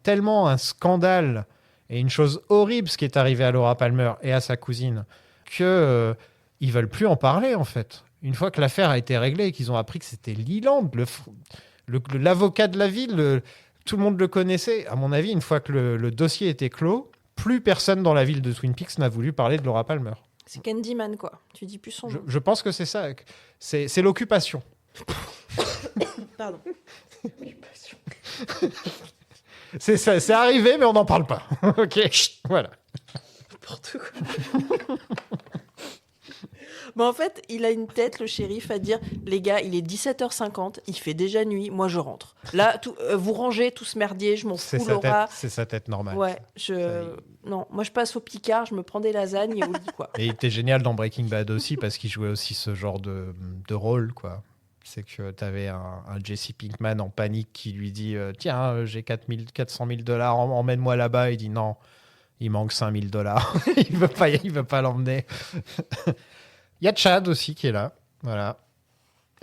tellement un scandale et une chose horrible ce qui est arrivé à Laura Palmer et à sa cousine que ils veulent plus en parler en fait. Une fois que l'affaire a été réglée et qu'ils ont appris que c'était Leland, l'avocat de la ville, tout le monde le connaissait. À mon avis, une fois que le dossier était clos, plus personne dans la ville de Twin Peaks n'a voulu parler de Laura Palmer. C'est Candyman, quoi. Tu dis plus son nom. Je pense que c'est ça. C'est l'occupation. Pardon. C'est arrivé, mais on n'en parle pas. Ok, voilà. N'importe quoi. Mais en fait, il a une tête, le shérif, à dire les gars, il est 17h50, il fait déjà nuit, moi je rentre. Là, vous rangez tout ce merdier, je m'en fous, Laura. C'est sa tête normale. Ouais, non, moi je passe au Picard, je me prends des lasagnes et au lit, quoi. Et il était génial dans Breaking Bad aussi parce qu'il jouait aussi ce genre de rôle, quoi. C'est que tu avais un Jesse Pinkman en panique qui lui dit tiens, j'ai $400 000, emmène-moi là-bas. Il dit non, Il manque $5,000. il veut pas l'emmener. Il y a Chad aussi qui est là. Voilà.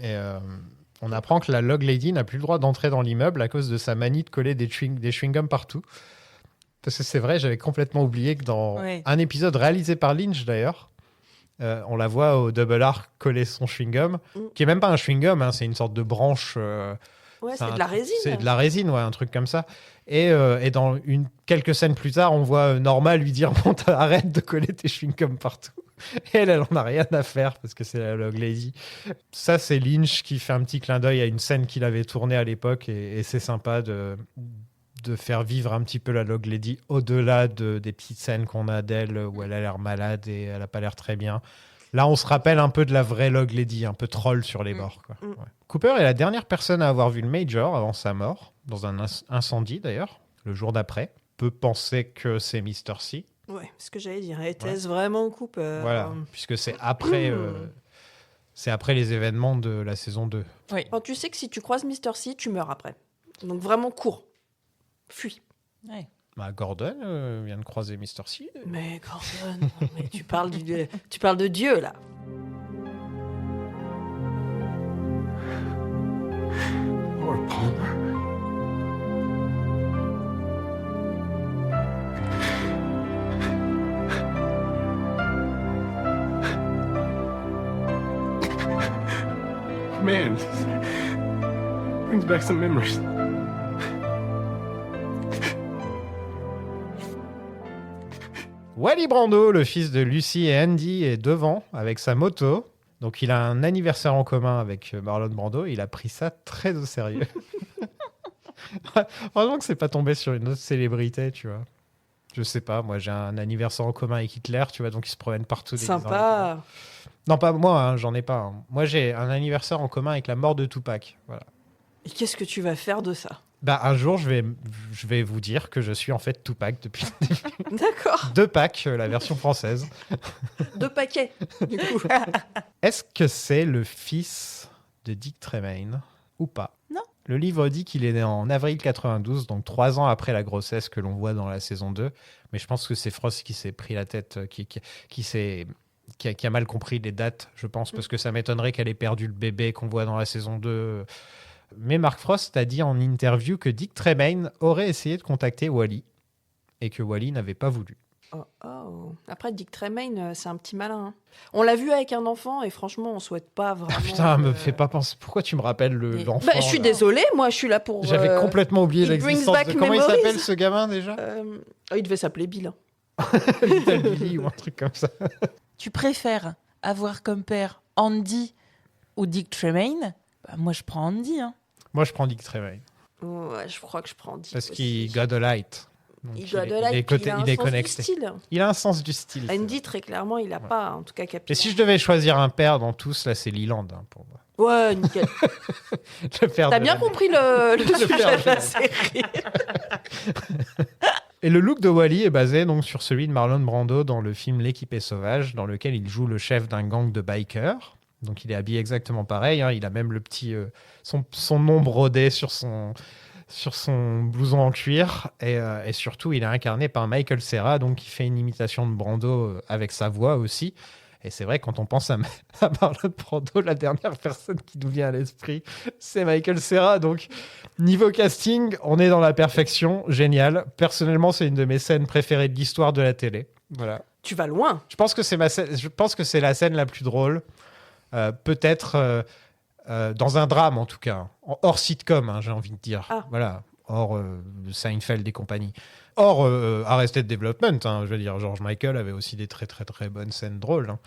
Et on apprend que la Log Lady n'a plus le droit d'entrer dans l'immeuble à cause de sa manie de coller des chewing-gums partout. Parce que c'est vrai, j'avais complètement oublié que dans un épisode réalisé par Lynch d'ailleurs, on la voit au double R coller son chewing-gum, qui est même pas un chewing-gum, hein, c'est une sorte de branche. C'est de la résine. C'est de la résine, ouais, un truc comme ça. Et dans quelques scènes plus tard, on voit Norma lui dire bon, arrête de coller tes chewing-gums partout. Et elle en a rien à faire parce que c'est la Log Lady. Ça, c'est Lynch qui fait un petit clin d'œil à une scène qu'il avait tournée à l'époque et c'est sympa de faire vivre un petit peu la Log Lady au-delà des petites scènes qu'on a d'elle où elle a l'air malade et elle a pas l'air très bien. Là, on se rappelle un peu de la vraie Log Lady, un peu troll sur les bords. Quoi. Ouais. Cooper est la dernière personne à avoir vu le Major avant sa mort, dans un incendie d'ailleurs, le jour d'après. Peut penser que c'est Mr. C. Ouais, ce que j'allais dire. Était-ce vraiment Cooper? Voilà, puisque c'est après les événements de la saison 2. Oui. Quand tu sais que si tu croises Mr. C, tu meurs après. Donc vraiment cours. Fuis. Ouais. Bah, Gordon vient de croiser Mr. C. Mais Gordon, mais tu parles de Dieu là. Or Palmer. Man, this brings back some memories. Wally Brando, le fils de Lucy et Andy, est devant avec sa moto. Donc il a un anniversaire en commun avec Marlon Brando. Il a pris ça très au sérieux. Heureusement que c'est pas tombé sur une autre célébrité, tu vois. Je sais pas, moi j'ai un anniversaire en commun avec Hitler, tu vois, donc il se promène partout. Sympa. Non, pas moi, hein, j'en ai pas. Hein. Moi j'ai un anniversaire en commun avec la mort de Tupac. Voilà. Et qu'est-ce que tu vas faire de ça? Bah, un jour, je vais vous dire que je suis en fait Tupac depuis le début. D'accord. 2 packs, la version française. 2 paquets, du coup. Est-ce que c'est le fils de Dick Tremaine ou pas? Non. Le livre dit qu'il est né en avril 92, donc 3 ans après la grossesse que l'on voit dans la saison 2. Mais je pense que c'est Frost qui s'est pris la tête, qui a mal compris les dates, je pense, parce que ça m'étonnerait qu'elle ait perdu le bébé qu'on voit dans la saison 2. Mais Mark Frost a dit en interview que Dick Tremaine aurait essayé de contacter Wally et que Wally n'avait pas voulu. Oh. Après, Dick Tremaine, c'est un petit malin. Hein. On l'a vu avec un enfant et franchement, on souhaite pas vraiment... Putain, me fais pas penser. Pourquoi tu me rappelles l'enfant? Bah, je suis désolée, moi je suis là pour... J'avais complètement oublié l'existence de... Comment il s'appelle ce gamin déjà? Il devait s'appeler Bill. Little Billy ou un truc comme ça. Tu préfères avoir comme père Andy ou Dick Tremaine? Bah, moi, je prends Andy. Hein. Moi, je prends Dick Tremaine. Ouais, je crois que je prends Dick parce aussi. qu'il got a light. Donc il est connecté. Il a un sens du style. Andy, très clairement, il n'a pas, en tout cas, capté. Et si je devais choisir un père dans tous, là, c'est Leland hein, pour moi. Ouais, nickel. T'as bien compris le sujet de la série. Et le look de Wally est basé donc sur celui de Marlon Brando dans le film L'équipe est sauvage, dans lequel il joue le chef d'un gang de bikers. Donc il est habillé exactement pareil. Hein. Il a même le petit son nom brodé sur son blouson en cuir. Et surtout, il est incarné par Michael Cera, donc qui fait une imitation de Brando avec sa voix aussi. Et c'est vrai, quand on pense à Marlon Brando, la dernière personne qui nous vient à l'esprit, c'est Michael Cera. Donc, niveau casting, on est dans la perfection. Génial. Personnellement, c'est une de mes scènes préférées de l'histoire de la télé. Voilà. Tu vas loin. Je pense que c'est la scène la plus drôle. Peut-être dans un drame, en tout cas. Hors sitcom, hein, j'ai envie de dire. Ah. Voilà. Hors Seinfeld et compagnie. Or, Arrested Development, hein, je veux dire, George Michael avait aussi des très très très bonnes scènes drôles. Hein.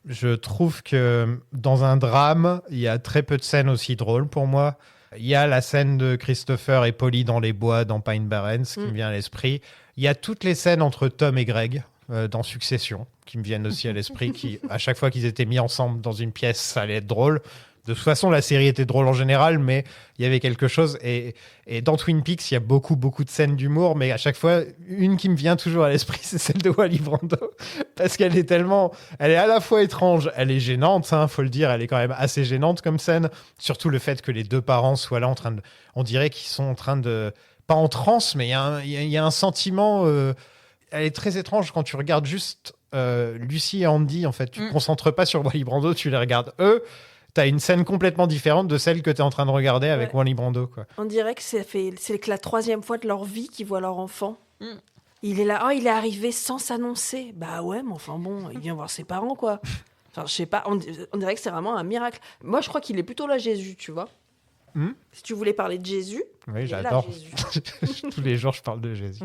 Je trouve que dans un drame, il y a très peu de scènes aussi drôles pour moi. Il y a la scène de Christopher et Polly dans les bois dans Pine Barrens qui me vient à l'esprit. Il y a toutes les scènes entre Tom et Greg dans Succession qui me viennent aussi à l'esprit. Qui, à chaque fois qu'ils étaient mis ensemble dans une pièce, ça allait être drôle. De toute façon, la série était drôle en général, mais il y avait quelque chose. Et dans Twin Peaks, il y a beaucoup de scènes d'humour, mais à chaque fois, une qui me vient toujours à l'esprit, c'est celle de Wally Brando. Parce qu'elle est elle est à la fois étrange, elle est gênante, hein, faut le dire, elle est quand même assez gênante comme scène. Surtout le fait que les deux parents soient là on dirait qu'ils sont en train de, pas en transe, mais il y a un sentiment, elle est très étrange quand tu regardes juste Lucy et Andy. En fait, tu te concentres pas sur Wally Brando, tu les regardes eux. T'as une scène complètement différente de celle que t'es en train de regarder avec Wally Brando, quoi. On dirait que c'est que la 3e fois de leur vie qu'ils voient leur enfant. Il est là, il est arrivé sans s'annoncer. Bah ouais, mais enfin bon, il vient voir ses parents, quoi. Enfin, je sais pas, on dirait que c'est vraiment un miracle. Moi, je crois qu'il est plutôt là, Jésus, tu vois. Si tu voulais parler de Jésus, Oui, il est là, j'adore. Jésus. Tous les jours, je parle de Jésus.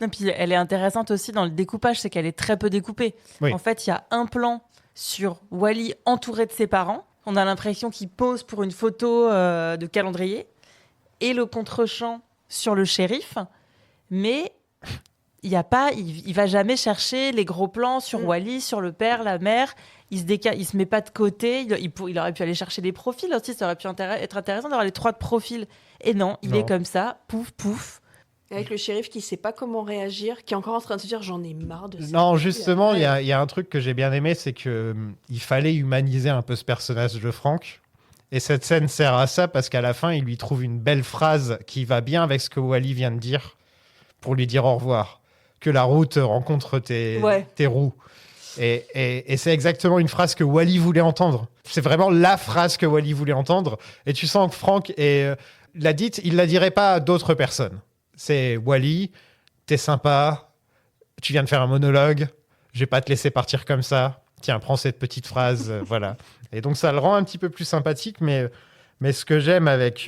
Non, puis elle est intéressante aussi dans le découpage, c'est qu'elle est très peu découpée. Oui. En fait, il y a un plan sur Wally entouré de ses parents. On a l'impression qu'il pose pour une photo de calendrier. Et le contre-champ sur le shérif. Mais il va jamais chercher les gros plans sur Wally, sur le père, la mère. Il se met pas de côté. Il aurait pu aller chercher des profils aussi. Ça aurait pu être intéressant d'avoir les 3 de profil. Et non, il est comme ça, pouf, pouf. Avec le shérif qui sait pas comment réagir, qui est encore en train de se dire j'en ai marre de ça. Non, justement, il y a un truc que j'ai bien aimé, c'est que il fallait humaniser un peu ce personnage de Frank. Et cette scène sert à ça parce qu'à la fin, il lui trouve une belle phrase qui va bien avec ce que Wally vient de dire pour lui dire au revoir. Que la route rencontre tes roues. Et c'est exactement une phrase que Wally voulait entendre. C'est vraiment la phrase que Wally voulait entendre. Et tu sens que Frank l'a dite, il la dirait pas à d'autres personnes. C'est Wally, t'es sympa, tu viens de faire un monologue, je vais pas te laisser partir comme ça. Tiens, prends cette petite phrase, voilà. Et donc ça le rend un petit peu plus sympathique, mais ce que j'aime avec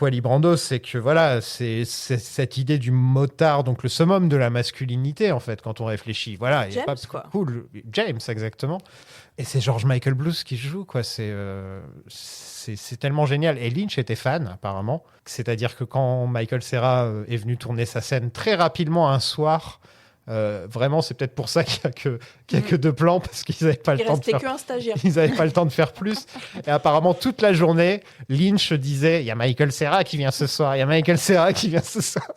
Wally Brando, c'est que voilà, c'est cette idée du motard, donc le summum de la masculinité en fait, quand on réfléchit. Voilà, il y a pas quoi. Cool, James exactement. Et c'est George Michael Blues qui joue, quoi. C'est tellement génial. Et Lynch était fan, apparemment. C'est-à-dire que quand Michael Cera est venu tourner sa scène très rapidement un soir, vraiment, c'est peut-être pour ça qu'il y a que 2 plans, parce qu'ils n'avaient pas le temps de faire... qu'un stagiaire. Ils n'avaient pas le temps de faire plus. Et apparemment, toute la journée, Lynch disait, il y a Michael Cera qui vient ce soir, il y a Michael Cera qui vient ce soir.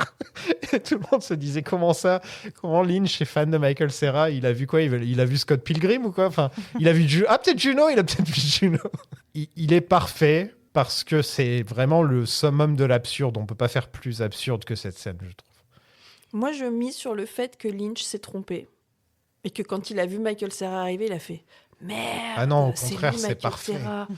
Et tout le monde se disait, comment ça? Comment Lynch est fan de Michael Cera? Il a vu quoi? Il a vu Scott Pilgrim ou quoi? Enfin, il a vu peut-être Juno, il a peut-être vu Juno. Il est parfait parce que c'est vraiment le summum de l'absurde. On peut pas faire plus absurde que cette scène, je trouve. Moi, je mise sur le fait que Lynch s'est trompé. Et que quand il a vu Michael Cera arriver, il a fait « Merde, ah non, au c'est contraire, lui, c'est Michael parfait. Cera. »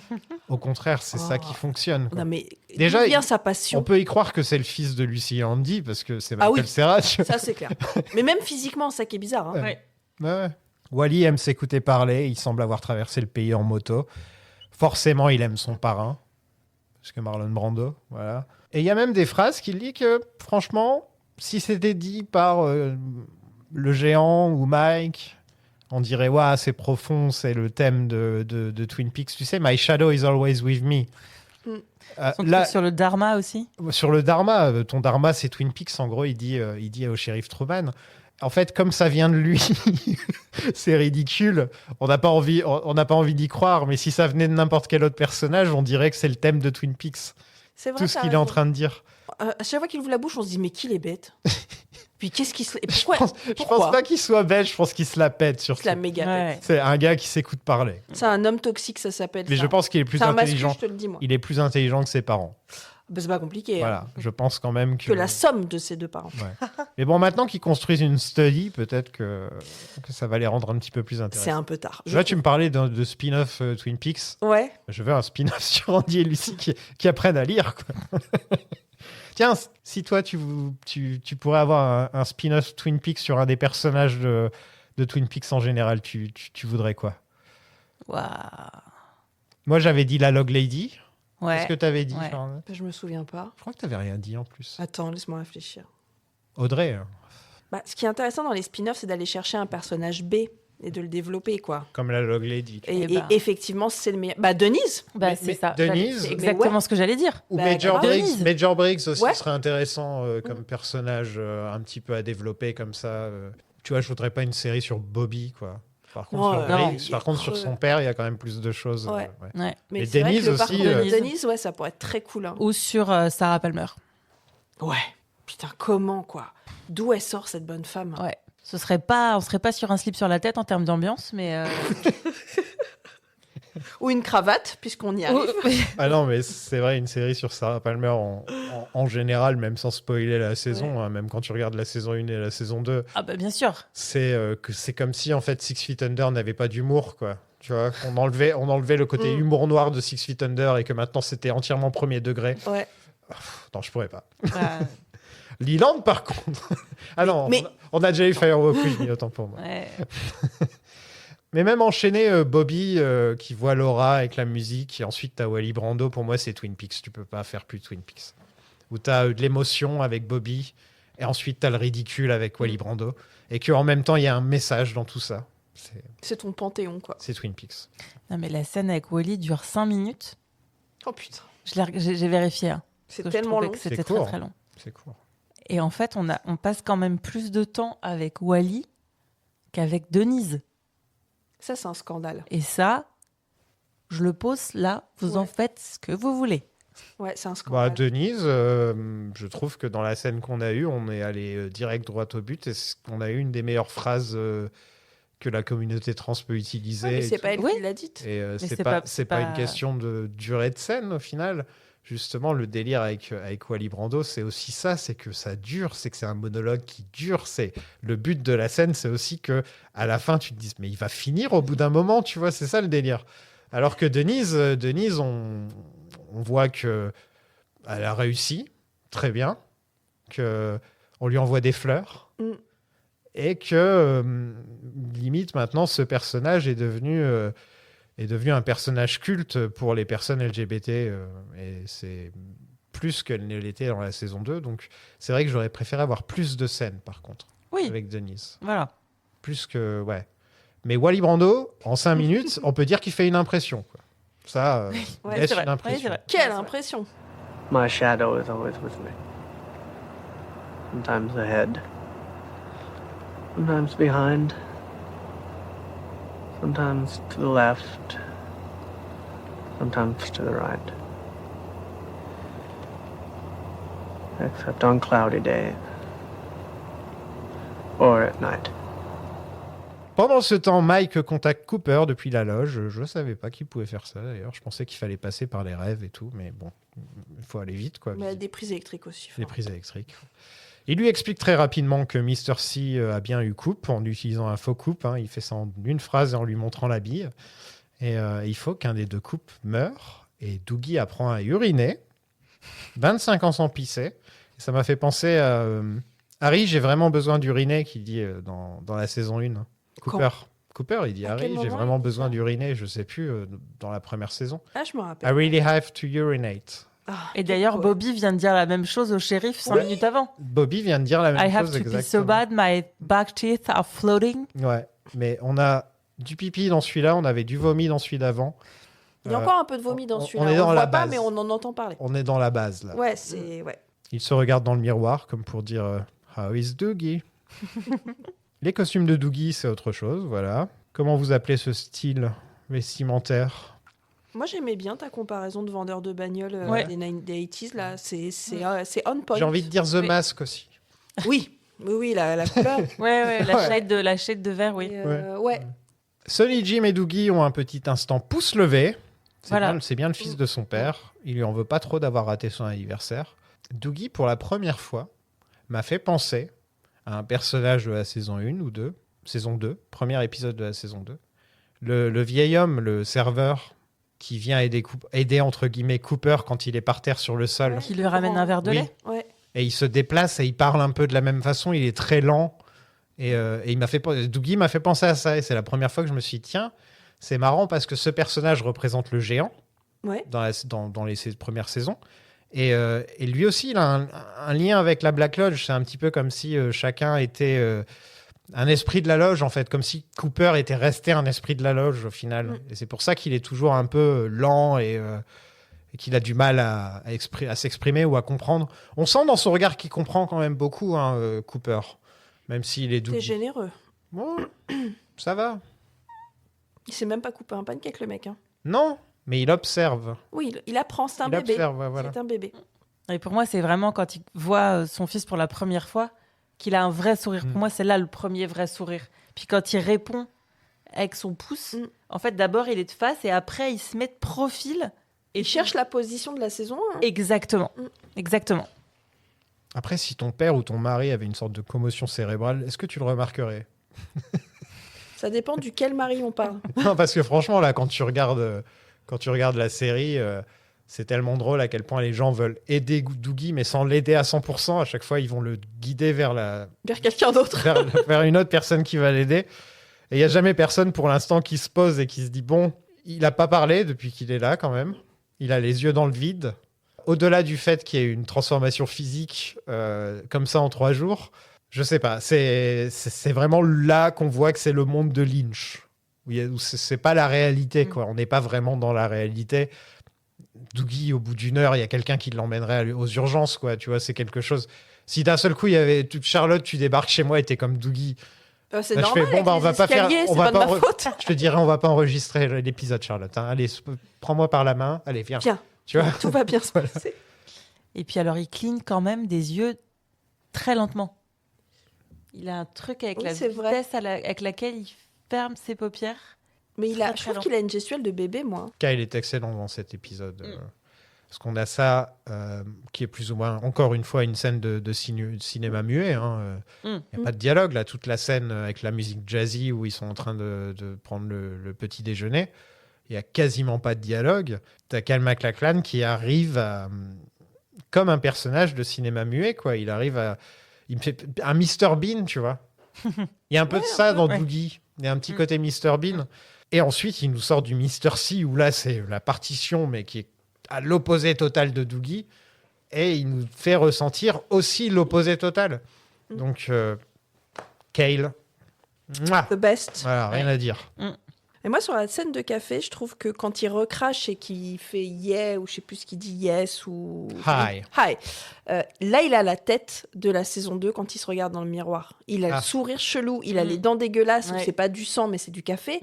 Au contraire, c'est ça qui fonctionne, quoi. Non, mais déjà, d'où vient sa passion? on peut y croire que c'est le fils de Lucy et Andy parce que c'est Ah Michael oui, Cera. Tu vois. ça c'est clair. Mais même physiquement, ça qui est bizarre. Hein. Ouais. Wally aime s'écouter parler. Il semble avoir traversé le pays en moto. Forcément, il aime son parrain, parce que Marlon Brando, voilà. Et il y a même des phrases qu'il dit que, franchement, si c'était dit par le géant ou Mike, on dirait, ouais, c'est profond, c'est le thème de Twin Peaks. Tu sais, My shadow is always with me. Là, sur le Dharma aussi. Sur le Dharma, ton Dharma, c'est Twin Peaks. En gros, il dit au shérif Truman. En fait, comme ça vient de lui, c'est ridicule. On n'a pas envie d'y croire. Mais si ça venait de n'importe quel autre personnage, on dirait que c'est le thème de Twin Peaks. C'est vrai, tout ce qu'il est en train de dire. À chaque fois qu'il ouvre la bouche, on se dit mais qu'il est bête. Puis qu'est-ce qu'il se... Pourquoi Je pense pas qu'il soit bête. Je pense qu'il se la pète surtout. Il se la méga pète. C'est un gars qui s'écoute parler. C'est un homme toxique, ça s'appelle. Mais ça. je pense qu'il est plus intelligent. Masculin, je te le dis, moi. Il est plus intelligent que ses parents. Bah, c'est pas compliqué. Voilà, hein. je pense quand même que la somme de ses 2 parents. Ouais. Mais bon, maintenant qu'ils construisent une study, peut-être que ça va les rendre un petit peu plus intéressants. C'est un peu tard. Là, tu me parlais de spin-off Twin Peaks. Ouais. Je veux un spin-off sur Andy et Lucy qui apprennent à lire, quoi. Tiens, si toi, tu pourrais avoir un spin-off Twin Peaks sur un des personnages de Twin Peaks en général, tu voudrais quoi? Waouh. Moi, j'avais dit la Log Lady. Ouais. Qu'est-ce que tu avais dit, ouais. Charles? Je me souviens pas. Je crois que tu n'avais rien dit en plus. Attends, laisse-moi réfléchir. Audrey. Bah, ce qui est intéressant dans les spin-offs, c'est d'aller chercher un personnage B et de le développer, quoi. Comme la Log Lady. Et effectivement, c'est le meilleur. Bah, Denise. Bah, c'est ça. Denise. C'est exactement ce que j'allais dire. Ou Bah, Major grave. Briggs. Major Briggs aussi Ouais. serait intéressant comme personnage un petit peu à développer comme ça. Tu vois, je voudrais pas une série sur Bobby, quoi. Par contre, Ouais, sur, non, Briggs, par contre sur son père, il y a quand même plus de choses. Ouais. Ouais. Mais Et c'est vrai Denise que le aussi, parcours de Denise, ouais, ça pourrait être très cool. Hein. Ou sur Sarah Palmer. Ouais. Putain, comment, quoi? D'où elle sort, cette bonne femme? Ouais. On serait pas sur un slip sur la tête en termes d'ambiance, mais Ou une cravate, puisqu'on y arrive. Ah non, mais c'est vrai, une série sur Sarah Palmer en général, même sans spoiler la saison, hein, même quand tu regardes la saison 1 et la saison 2, Ah bah bien sûr. c'est comme si en fait Six Feet Under n'avait pas d'humour, quoi. Tu vois, on enlevait le côté humour noir de Six Feet Under et que maintenant c'était entièrement premier degré. Ouais. Non, je pourrais pas. Bah, Leland, par contre. Ah non, Mais- on a déjà eu Firewalk With Me, autant pour moi. ouais. Mais même enchaîner Bobby qui voit Laura avec la musique et ensuite t'as Wally Brando, pour moi c'est Twin Peaks, tu peux pas faire plus Twin Peaks. Où t'as de l'émotion avec Bobby et ensuite t'as le ridicule avec Wally Brando et qu'en même temps il y a un message dans tout ça. C'est ton panthéon, quoi. C'est Twin Peaks. Non mais la scène avec Wally dure 5 minutes. Oh putain. J'ai vérifié. Hein, C'est parce que je tellement trouvais long. que C'était C'est très court. très long. C'est court. Et en fait, on passe quand même plus de temps avec Wally qu'avec Denise. Ça, c'est un scandale. Et ça, je le pose là, vous en Ouais. faites ce que vous voulez. Ouais, c'est un Bah, scandale. Denise, je trouve que dans la scène qu'on a eue, on est allé direct droit au but et on a eu une des meilleures phrases que la communauté trans peut utiliser. Ouais, mais et c'est tout. pas elle Oui. qui l'a dite. Et c'est c'est pas- pas, c'est pas une pas- question de durée de scène au final. Justement, le délire avec Wally Brando, c'est aussi ça, c'est que ça dure, c'est que c'est un monologue qui dure. C'est le but de la scène, c'est aussi que à la fin, tu te dises, mais il va finir au bout d'un moment, tu vois, c'est ça le délire. Alors que Denise, on voit que elle a réussi très bien, que on lui envoie des fleurs. Mm. Et que limite maintenant ce personnage est devenu un personnage culte pour les personnes LGBT et c'est plus qu'elle ne l'était dans la saison 2, donc c'est vrai que j'aurais préféré avoir plus de scènes par contre Oui, avec Denise, voilà. plus que ouais. Mais Wally Brando en 5 minutes on peut dire qu'il fait une impression quoi. Ça Ouais, laisse c'est vrai. une impression. Oui, c'est vrai. Quelle impression. My shadow is always with me. Sometimes ahead. Sometimes behind. Sometimes to the left. Sometimes to the right. Except on cloudy days. Or at night. Pendant ce temps, Mike contacte Cooper depuis la loge. Je ne savais pas qu'il pouvait faire ça d'ailleurs. Je pensais qu'il fallait passer par les rêves et tout, mais bon, il faut aller vite quoi. Mais il y a des prises électriques aussi. Les prises électriques. Il lui explique très rapidement que Mr. C a bien eu coupe en utilisant un faux coupe. Hein. Il fait ça en une phrase et en lui montrant la bille. Et il faut qu'un des deux coupes meure. Et Doogie apprend à uriner. 25 ans sans pisser. Et ça m'a fait penser à Harry, j'ai vraiment besoin d'uriner, qu'il dit dans la saison 1. Cooper, il dit À Harry, quel j'ai moment vraiment il dit besoin ça d'uriner. Je sais plus, dans la première saison. Ah, je me I rappelle. really have to urinate. Ah, Et d'ailleurs, quel Bobby vient de dire la même chose au shérif 5 minutes avant. Bobby vient de dire la même I have chose to pee so exactement. bad, my back teeth are floating. Ouais, mais on a du pipi dans celui-là, on avait du vomi dans celui d'avant. Il y a encore un peu de vomi dans on celui-là. est dans le la voit pas, base. mais on en entend parler. On est dans la base là. Ouais, c'est... Ouais. Il se regarde dans le miroir comme pour dire How is Doogie? Les costumes de Doogie, c'est autre chose, voilà. Comment vous appelez ce style vestimentaire? Moi, j'aimais bien ta comparaison de vendeur de bagnole Ouais. des 80s, là. C'est on point. J'ai envie de dire The Oui. Mask aussi. Oui, la couleur. Ouais, la shade de verre, oui. Et, ouais. Sonny, Jim et Doogie ont un petit instant pouce levé. Voilà. C'est bien le fils de son père. Il lui en veut pas trop d'avoir raté son anniversaire. Doogie, pour la première fois, m'a fait penser à un personnage de la saison 1 ou 2. Saison 2, premier épisode de la saison 2. Le vieil homme, le serveur, qui vient aider entre guillemets Cooper quand il est par terre sur le sol. Ouais. Qui lui ramène un verre de Oui. lait. Ouais. Et il se déplace et il parle un peu de la même façon. Il est très lent. Et il m'a fait, Doogie m'a fait penser à ça. Et c'est la première fois que je me suis dit, tiens, c'est marrant parce que ce personnage représente le géant Ouais. dans les premières saisons. Et lui aussi, il a un lien avec la Black Lodge. C'est un petit peu comme si chacun était un esprit de la loge, en fait. Comme si Cooper était resté un esprit de la loge, au final. Mm. Et c'est pour ça qu'il est toujours un peu lent et qu'il a du mal à s'exprimer ou à comprendre. On sent dans son regard qu'il comprend quand même beaucoup, hein, Cooper. Même s'il est doux. T'es généreux. Bon, ça va. Il s'est même pas coupé un pancake, le mec. Hein. Non, mais il observe. Oui, il apprend, c'est un Il bébé. observe, ouais, voilà. C'est un bébé. Et pour moi, c'est vraiment quand il voit son fils pour la première fois qu'il a un vrai sourire. Pour moi, c'est là le premier vrai sourire. Puis quand il répond avec son pouce. En fait, d'abord, il est de face et après, il se met de profil. Et Il cherche la position de la saison 1. Exactement. Exactement. Après, si ton père ou ton mari avait une sorte de commotion cérébrale, est-ce que tu le remarquerais? Ça dépend duquel mari on parle. Non, parce que franchement, là, quand tu regardes la série, c'est tellement drôle à quel point les gens veulent aider Doogie, mais sans l'aider à 100%. À chaque fois, ils vont le guider vers quelqu'un d'autre. vers une autre personne qui va l'aider. Et il n'y a jamais personne pour l'instant qui se pose et qui se dit, bon, il n'a pas parlé depuis qu'il est là quand même. Il a les yeux dans le vide. Au-delà du fait qu'il y ait une transformation physique comme ça en 3 jours, je sais pas. C'est vraiment là qu'on voit que c'est le monde de Lynch. Où c'est pas la réalité, quoi. On n'est pas vraiment dans la réalité. Doogie, au bout d'1 heure, il y a quelqu'un qui l'emmènerait aux urgences, quoi. Tu vois, c'est quelque chose. Si d'un seul coup, il y avait Charlotte, tu débarques chez moi et t'es comme Doogie. C'est là, normal. je fais, bon, on va pas faire. On va pas Je te dirais, on va pas enregistrer l'épisode, Charlotte. Hein. Allez, prends-moi par la main. Allez, viens. Tu vois, tout va bien se passer. Et puis alors, il cligne quand même des yeux très lentement. Il a un truc avec la vitesse avec laquelle il ferme ses paupières. Mais je trouve qu'il a une gestuelle de bébé, moi. Kyle est excellent dans cet épisode. Parce qu'on a ça, qui est plus ou moins, encore une fois, une scène de cinéma muet. Hein. Il n'y a pas de dialogue, là. Toute la scène avec la musique jazzy où ils sont en train de prendre le petit déjeuner. Il n'y a quasiment pas de dialogue. Tu as Kyle MacLachlan qui arrive comme un personnage de cinéma muet, quoi. Il arrive à... Il me fait un Mr Bean, tu vois. Il y a un peu de ça dans Doogie. Il y a un petit côté Mr Bean. Et ensuite, il nous sort du Mr C, où là, c'est la partition, mais qui est à l'opposé total de Doogie. Et il nous fait ressentir aussi l'opposé total. Donc, Kyle. The best. Voilà, rien à dire. Et moi, sur la scène de café, je trouve que quand il recrache et qu'il fait yeah, ou je sais plus ce qu'il dit, yes, ou... Hi. Là, il a la tête de la saison 2 quand il se regarde dans le miroir. Il a le sourire chelou, il a les dents dégueulasses, où c'est pas du sang, mais c'est du café.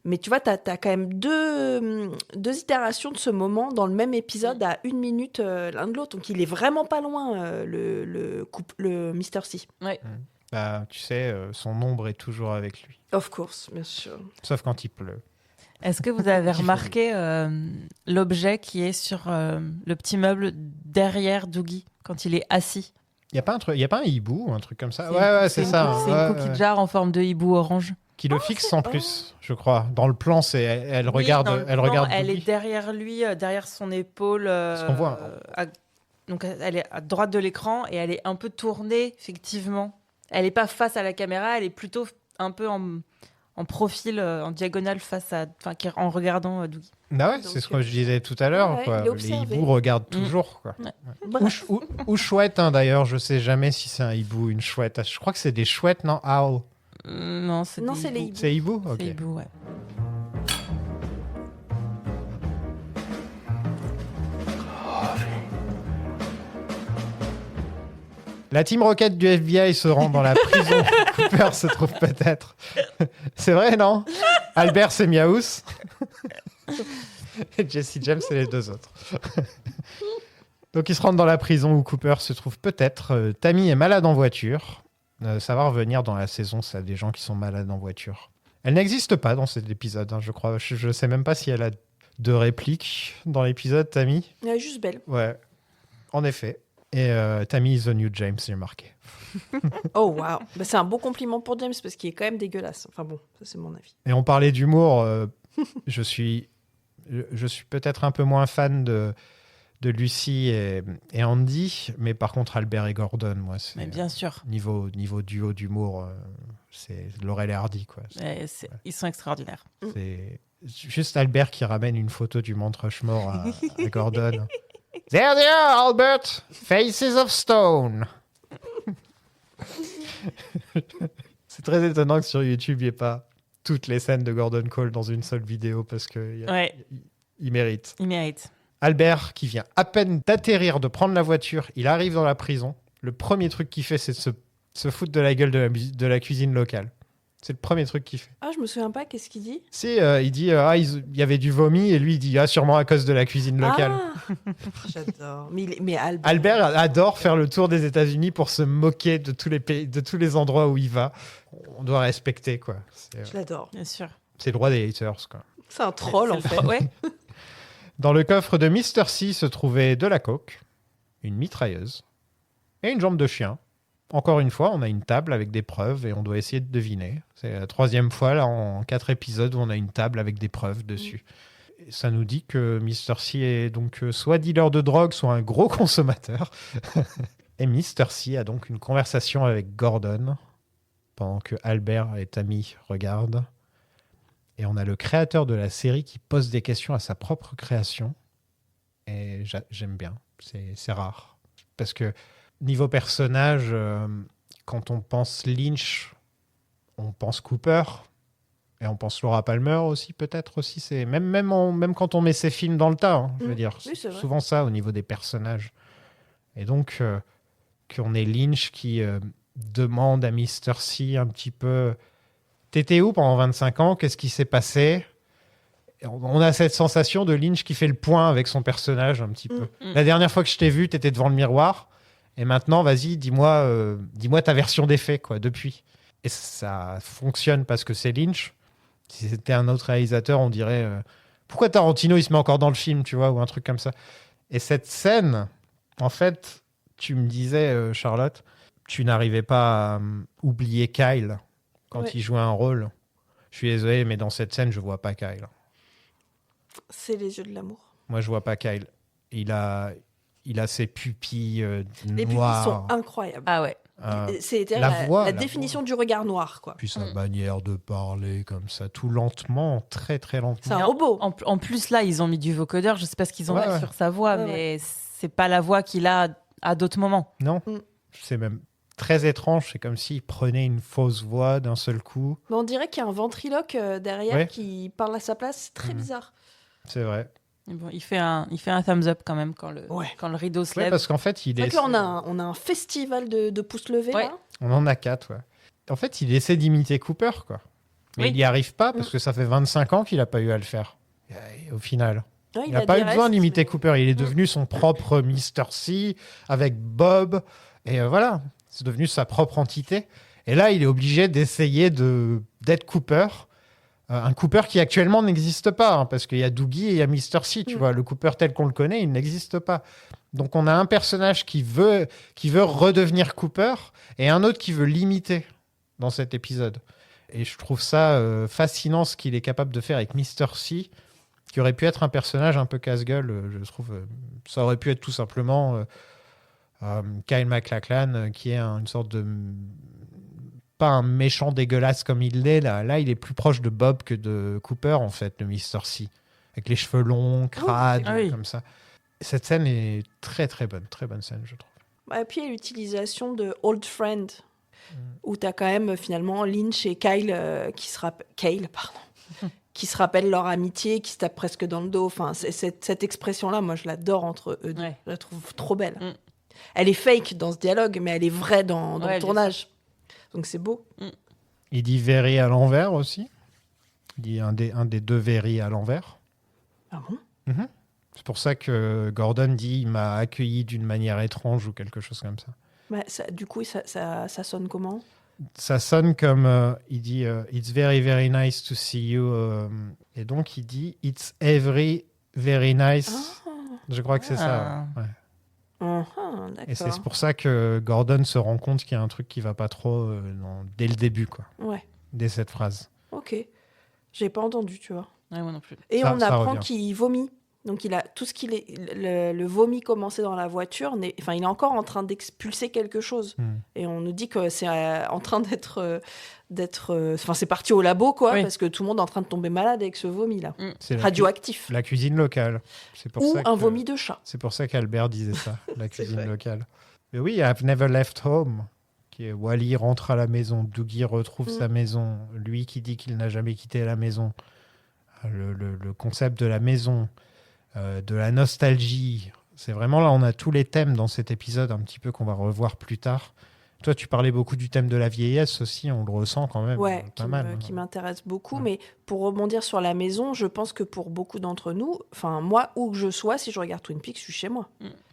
Mais tu vois, t'as quand même deux itérations de ce moment dans le même épisode à 1 minute l'un de l'autre. Donc, il est vraiment pas loin, le Mr. C. Ouais. Bah, tu sais, son ombre est toujours avec lui. Of course, bien sûr. Sauf quand il pleut. Est-ce que vous avez remarqué l'objet qui est sur le petit meuble derrière Doogie quand il est assis? Il n'y a pas un hibou ou un truc comme ça? Ouais, c'est ça. C'est une cookie jar en forme de hibou orange. Qui le fixe en plus, je crois. Dans le plan, elle regarde. Elle est derrière lui, derrière son épaule. Ce qu'on voit. Donc elle est à droite de l'écran et elle est un peu tournée, effectivement. Elle n'est pas face à la caméra, elle est plutôt un peu en profil, en diagonale en regardant Doogie. Ah ouais, c'est ce que je disais tout à l'heure. Les hiboux regardent toujours. Quoi. Ouais. Ou chouette, hein, d'ailleurs. Je sais jamais si c'est un hibou ou une chouette. Je crois que c'est des chouettes, non? Owl. Non, c'est les hiboux. C'est hibou? Ok. C'est hibou, ouais. La Team Rocket du FBI se rend dans la prison où Cooper se trouve peut-être. C'est vrai, non? Albert, c'est Miaous. Et Jesse James, c'est les 2 autres. Donc, ils se rendent dans la prison où Cooper se trouve peut-être. Tammy est malade en voiture. Ça va revenir dans la saison, ça, des gens qui sont malades en voiture. Elle n'existe pas dans cet épisode, hein, je crois. Je sais même pas si elle a 2 répliques dans l'épisode, Tammy. Elle est juste belle. Ouais, en effet. Et Tammy is the new James, j'ai marqué. Oh, waouh. Bah, c'est un beau compliment pour James parce qu'il est quand même dégueulasse. Enfin bon, ça c'est mon avis. Et on parlait d'humour. Je suis peut-être un peu moins fan de Lucy et Andy, mais par contre Albert et Gordon, moi, c'est... Mais bien sûr. Niveau duo d'humour, c'est Laurel et Hardy, quoi. Ils sont extraordinaires. C'est juste Albert qui ramène une photo du Mount Rushmore à Gordon. There they are, Albert! Faces of Stone! C'est très étonnant que sur YouTube, il n'y ait pas toutes les scènes de Gordon Cole dans une seule vidéo parce qu'il mérite. Il mérite. Albert, qui vient à peine d'atterrir, de prendre la voiture, il arrive dans la prison. Le premier truc qu'il fait, c'est de se foutre de la gueule de la cuisine locale. C'est le premier truc qu'il fait. Ah, je me souviens pas, qu'est-ce qu'il dit? Si, il dit il y avait du vomi, et lui, il dit sûrement à cause de la cuisine locale. Ah j'adore. Mais Albert adore faire le tour des États-Unis pour se moquer de tous les pays, de tous les endroits où il va. On doit respecter, quoi. Je l'adore. Bien sûr. C'est le roi des haters, quoi. C'est un troll, en fait. Ouais. Dans le coffre de Mr. C se trouvait de la coke, une mitrailleuse et une jambe de chien. Encore une fois, on a une table avec des preuves et on doit essayer de deviner. C'est la 3e fois là, en 4 épisodes où on a une table avec des preuves dessus. Et ça nous dit que Mr. C est donc soit dealer de drogue, soit un gros consommateur. Et Mr. C a donc une conversation avec Gordon pendant que Albert et Tammy regardent. Et on a le créateur de la série qui pose des questions à sa propre création. Et j'aime bien. C'est rare. Parce que niveau personnage, quand on pense Lynch, on pense Cooper. Et on pense Laura Palmer aussi, peut-être aussi. C'est même quand on met ses films dans le tas, hein, je veux dire. Oui, c'est vrai. Souvent ça au niveau des personnages. Et donc, qu'on ait Lynch qui demande à Mr. C un petit peu... T'étais où pendant 25 ans? Qu'est-ce qui s'est passé? On a cette sensation de Lynch qui fait le point avec son personnage un petit peu. La dernière fois que je t'ai vu, t'étais devant le miroir. Et maintenant, vas-y, dis-moi ta version des faits, quoi, depuis. Et ça fonctionne parce que c'est Lynch. Si c'était un autre réalisateur, on dirait pourquoi Tarantino il se met encore dans le film, tu vois, ou un truc comme ça. Et cette scène, en fait, tu me disais, Charlotte, tu n'arrivais pas à oublier Kyle quand il jouait un rôle. Je suis désolé, mais dans cette scène, je vois pas Kyle. C'est les yeux de l'amour. Moi, je vois pas Kyle. Il a ses pupilles Les pupilles noires. sont incroyables. Ah ouais. C'est la définition du regard noir, quoi. Puis sa manière de parler comme ça, tout lentement, très très lentement. C'est un robot. En plus, là, ils ont mis du vocodeur. Je sais pas ce qu'ils ont mis sur sa voix, Ouais, mais c'est pas la voix qu'il a à d'autres moments. Non, c'est même très étrange. C'est comme s'il prenait une fausse voix d'un seul coup. Mais on dirait qu'il y a un ventriloque derrière Ouais. qui parle à sa place. C'est très bizarre. C'est vrai. Mais bon, il fait un thumbs up quand même quand le rideau se Ouais, lève. parce qu'en fait, il C'est vrai est... que là, on a un festival de pouces levés, Ouais. là. On en a 4, ouais. En fait, il essaie d'imiter Cooper, quoi. Mais Oui. il n'y arrive pas parce que ça fait 25 ans qu'il n'a pas eu à le faire. Et au final. Ouais, Il n'a pas des eu besoin restes, d'imiter mais- Cooper. Il est devenu son propre Mr. C avec Bob. Et voilà, c'est devenu sa propre entité. Et là, il est obligé d'essayer d'être Cooper. Un Cooper qui actuellement n'existe pas, hein, parce qu'il y a Doogie et il y a Mr. C. Tu vois, le Cooper tel qu'on le connaît, il n'existe pas. Donc on a un personnage qui veut redevenir Cooper et un autre qui veut l'imiter dans cet épisode. Et je trouve ça fascinant ce qu'il est capable de faire avec Mr. C, qui aurait pu être un personnage un peu casse-gueule, je trouve. Ça aurait pu être tout simplement Kyle MacLachlan, qui est une sorte de... Pas un méchant dégueulasse comme il l'est, là. Là, il est plus proche de Bob que de Cooper, en fait, le Mr. C. Avec les cheveux longs, crades, Ah oui. comme ça. Cette scène est très bonne scène, je trouve. Et puis, il y a l'utilisation de Old Friend, où tu as quand même finalement Lynch et Kyle qui se rappellent leur amitié, qui se tapent presque dans le dos. Enfin, cette expression-là, moi, je l'adore entre eux deux. Ouais. Je la trouve trop belle. Elle est fake dans ce dialogue, mais elle est vraie dans Ouais, le tournage. Donc, c'est beau. Il dit Very à l'envers aussi. Il dit un des deux Very à l'envers. Ah bon? C'est pour ça que Gordon dit il m'a accueilli d'une manière étrange ou quelque chose comme ça. Bah, du coup, ça sonne comment? Ça sonne comme il dit It's very very nice to see you et donc il dit It's every very nice. Je crois que c'est ça. Ouais. Et c'est D'accord. pour ça que Gordon se rend compte qu'il y a un truc qui va pas trop dès le début, quoi. Ouais, Dès cette phrase. ok. J'ai pas entendu, tu vois. Ouais, moi non plus. Et Ça- on ça apprend revient. qu'il vomit. Donc, il a tout ce qu'il est. Le vomi commencé dans la voiture. Enfin, il est encore en train d'expulser quelque chose. Et on nous dit que c'est en train d'être. Enfin, c'est parti au labo, quoi. Oui. Parce que tout le monde est en train de tomber malade avec ce vomi-là. C'est Radioactif. la cuisine locale. C'est pour Ou ça un que- vomi de chat. C'est pour ça qu'Albert disait ça, la cuisine vrai. locale. Mais oui, I've never left home. Qui est Wally rentre à la maison, Doogie retrouve sa maison, lui qui dit qu'il n'a jamais quitté la maison. Le concept de la maison, de la nostalgie. C'est vraiment là, on a tous les thèmes dans cet épisode, un petit peu qu'on va revoir plus tard. Toi, tu parlais beaucoup du thème de la vieillesse aussi, on le ressent quand même Ouais, pas mal. qui m'intéresse beaucoup. Mais pour rebondir sur la maison, je pense que pour beaucoup d'entre nous, enfin, moi, où que je sois, si je regarde Twin Peaks, je suis chez moi.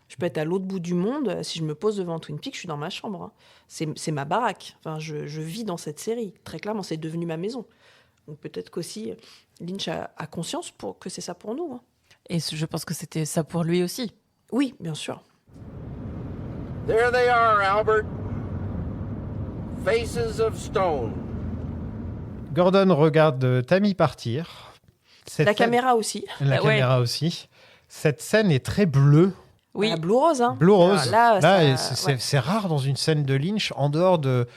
Je peux être à l'autre bout du monde. Si je me pose devant Twin Peaks, je suis dans ma chambre. Hein. C'est ma baraque. Enfin, je vis dans cette série. Très clairement, c'est devenu ma maison. Donc peut-être qu'aussi Lynch a conscience que c'est ça pour nous. Hein. Et je pense que c'était ça pour lui aussi. Oui, bien sûr. There they are, Albert. Faces of stone. Gordon regarde Tammy partir. La caméra aussi. La caméra aussi. Cette scène est très bleue. Oui. Blue rose. Hein. Blue rose. Là, c'est rare dans une scène de Lynch, en dehors de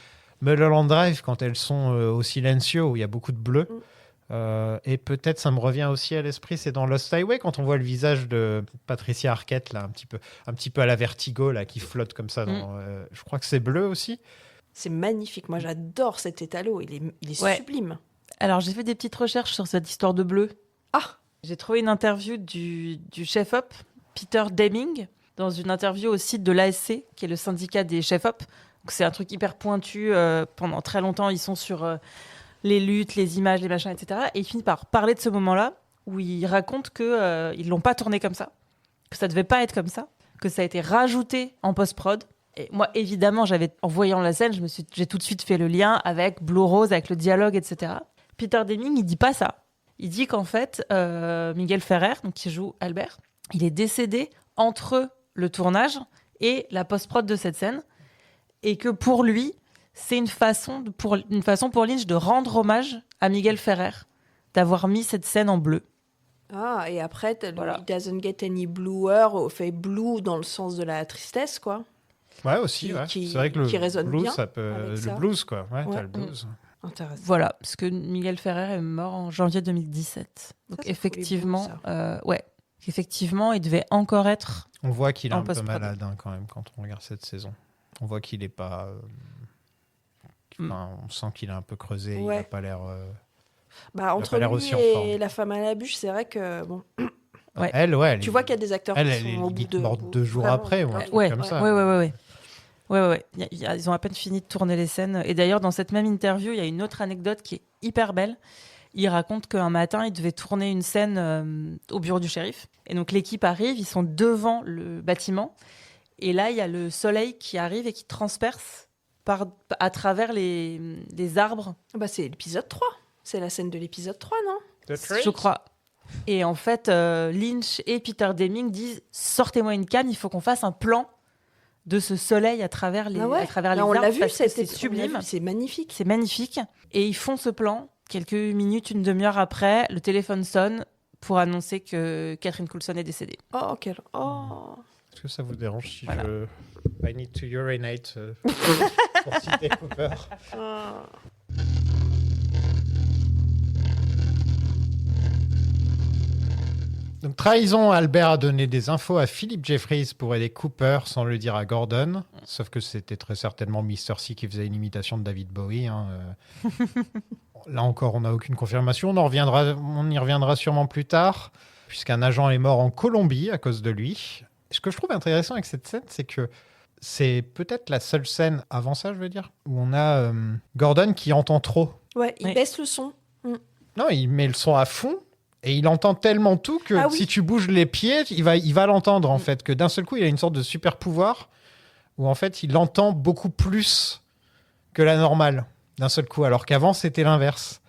Mulholland Drive, quand elles sont au silencio, où il y a beaucoup de bleu. Et peut-être, ça me revient aussi à l'esprit, c'est dans Lost Highway, quand on voit le visage de Patricia Arquette, là, un petit peu à la Vertigo, là, qui flotte comme ça. Je crois que c'est bleu aussi. C'est magnifique. Moi, j'adore cet étalot. Il est sublime. Alors, j'ai fait des petites recherches sur cette histoire de bleu. Ah, j'ai trouvé une interview du chef-op, Peter Deming, dans une interview au site de l'ASC, qui est le syndicat des chefs-op. Donc, c'est un truc hyper pointu. Pendant très longtemps, ils sont sur les luttes, les images, les machins, etc. Et il finit par parler de ce moment-là, où il raconte qu'ils ne l'ont pas tourné comme ça, que ça ne devait pas être comme ça, que ça a été rajouté en post-prod. Et moi, évidemment, en voyant la scène, j'ai tout de suite fait le lien avec Blue Rose, avec le dialogue, etc. Peter Deming, il dit pas ça. Il dit qu'en fait, Miguel Ferrer, donc qui joue Albert, il est décédé entre le tournage et la post-prod de cette scène, et que pour lui, c'est une façon pour Lynch de rendre hommage à Miguel Ferrer, d'avoir mis cette scène en bleu. Ah, et après, voilà. It doesn't get any bluer, fait blue dans le sens de la tristesse, quoi. Ouais, aussi, c'est vrai que le blues, bien ça peut... Le blues, quoi. Ouais, t'as le blues. Intéressant. Voilà, parce que Miguel Ferrer est mort en janvier 2017. Donc ça, effectivement, effectivement, il devait encore être. On voit qu'il est un peu malade quand même quand on regarde cette saison. On voit qu'il est pas. On sent qu'il a un peu creusé. Il n'a pas l'air. Entre lui et la femme à la bûche, c'est vrai que bon. Ouais. Tu vois qu'il y a des acteurs qui sont au bout de. Morte 2 jours après, comme ça. Ouais. Ils ont à peine fini de tourner les scènes. Et d'ailleurs, dans cette même interview, il y a une autre anecdote qui est hyper belle. Il raconte qu'un matin, il devait tourner une scène au bureau du shérif. Et donc, l'équipe arrive, ils sont devant le bâtiment. Et là, il y a le soleil qui arrive et qui transperce à travers les arbres. C'est l'épisode 3. C'est la scène de l'épisode 3, non ? Je crois. Et en fait, Lynch et Peter Deming disent « Sortez-moi une canne, il faut qu'on fasse un plan de ce soleil à travers les, à travers les arbres. » On l'a vu, c'est sublime. C'est magnifique. C'est magnifique. Et ils font ce plan. Quelques minutes, une demi-heure après, le téléphone sonne pour annoncer que Catherine Coulson est décédée. Est-ce que ça vous dérange si I need to urinate pour citer Cooper. Donc, trahison, Albert a donné des infos à Philip Jeffries pour aider Cooper sans le dire à Gordon. Sauf que c'était très certainement Mr. C qui faisait une imitation de David Bowie. Là encore, on n'a aucune confirmation. On y reviendra sûrement plus tard, puisqu'un agent est mort en Colombie à cause de lui. Ce que je trouve intéressant avec cette scène, c'est que c'est peut-être la seule scène, avant ça, je veux dire, où on a Gordon qui entend trop. Ouais, il baisse le son. Non, il met le son à fond. Et il entend tellement tout que si tu bouges les pieds, il va l'entendre, en fait. Que d'un seul coup, il a une sorte de super pouvoir où, en fait, il entend beaucoup plus que la normale, d'un seul coup. Alors qu'avant, c'était l'inverse.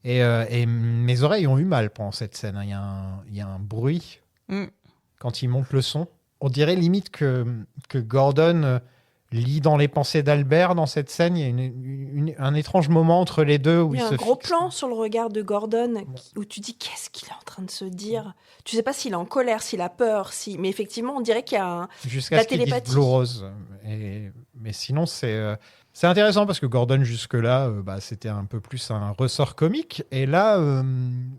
Et mes oreilles ont eu mal pendant cette scène. Il y a un bruit quand il monte le son. On dirait limite que Gordon lit dans les pensées d'Albert dans cette scène. Il y a un étrange moment entre les deux où il y a se un gros fixe. plan sur le regard de Gordon où tu dis qu'est-ce qu'il est en train de se dire. Tu sais pas s'il est en colère, s'il a peur, mais effectivement on dirait qu'il y a jusqu'à ce qu'il dise Blue Rose. Mais sinon c'est intéressant parce que Gordon jusque-là c'était un peu plus un ressort comique et là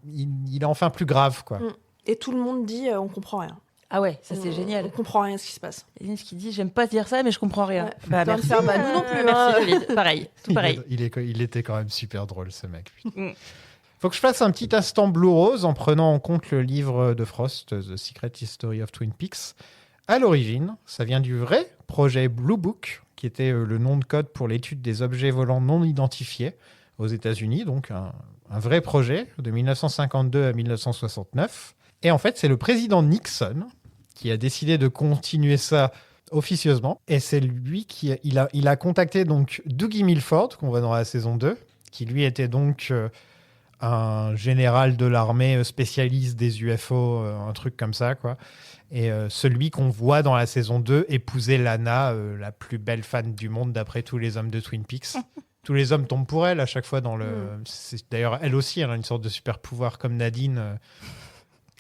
il est enfin plus grave quoi. Et tout le monde dit on comprend rien. Ah ouais, ça c'est génial. On comprend rien à ce qui se passe. Et Lynch qui dit j'aime pas dire ça mais je comprends rien. Ouais. Merci. Nous non plus. Merci, pareil, tout pareil. Il était quand même super drôle ce mec. Faut que je fasse un petit instant Blue Rose en prenant en compte le livre de Frost, The Secret History of Twin Peaks. À l'origine, ça vient du vrai projet Blue Book, qui était le nom de code pour l'étude des objets volants non identifiés aux États-Unis, donc un vrai projet de 1952 à 1969. Et en fait, c'est le président Nixon qui a décidé de continuer ça officieusement. Et c'est lui qui a contacté donc Dougie Milford, qu'on voit dans la saison 2, qui lui était donc un général de l'armée spécialiste des UFO, un truc comme ça, quoi. Et celui qu'on voit dans la saison 2 épouser Lana, la plus belle fan du monde d'après tous les hommes de Twin Peaks. Tous les hommes tombent pour elle à chaque fois dans le... D'ailleurs, elle aussi, elle a une sorte de super pouvoir comme Nadine.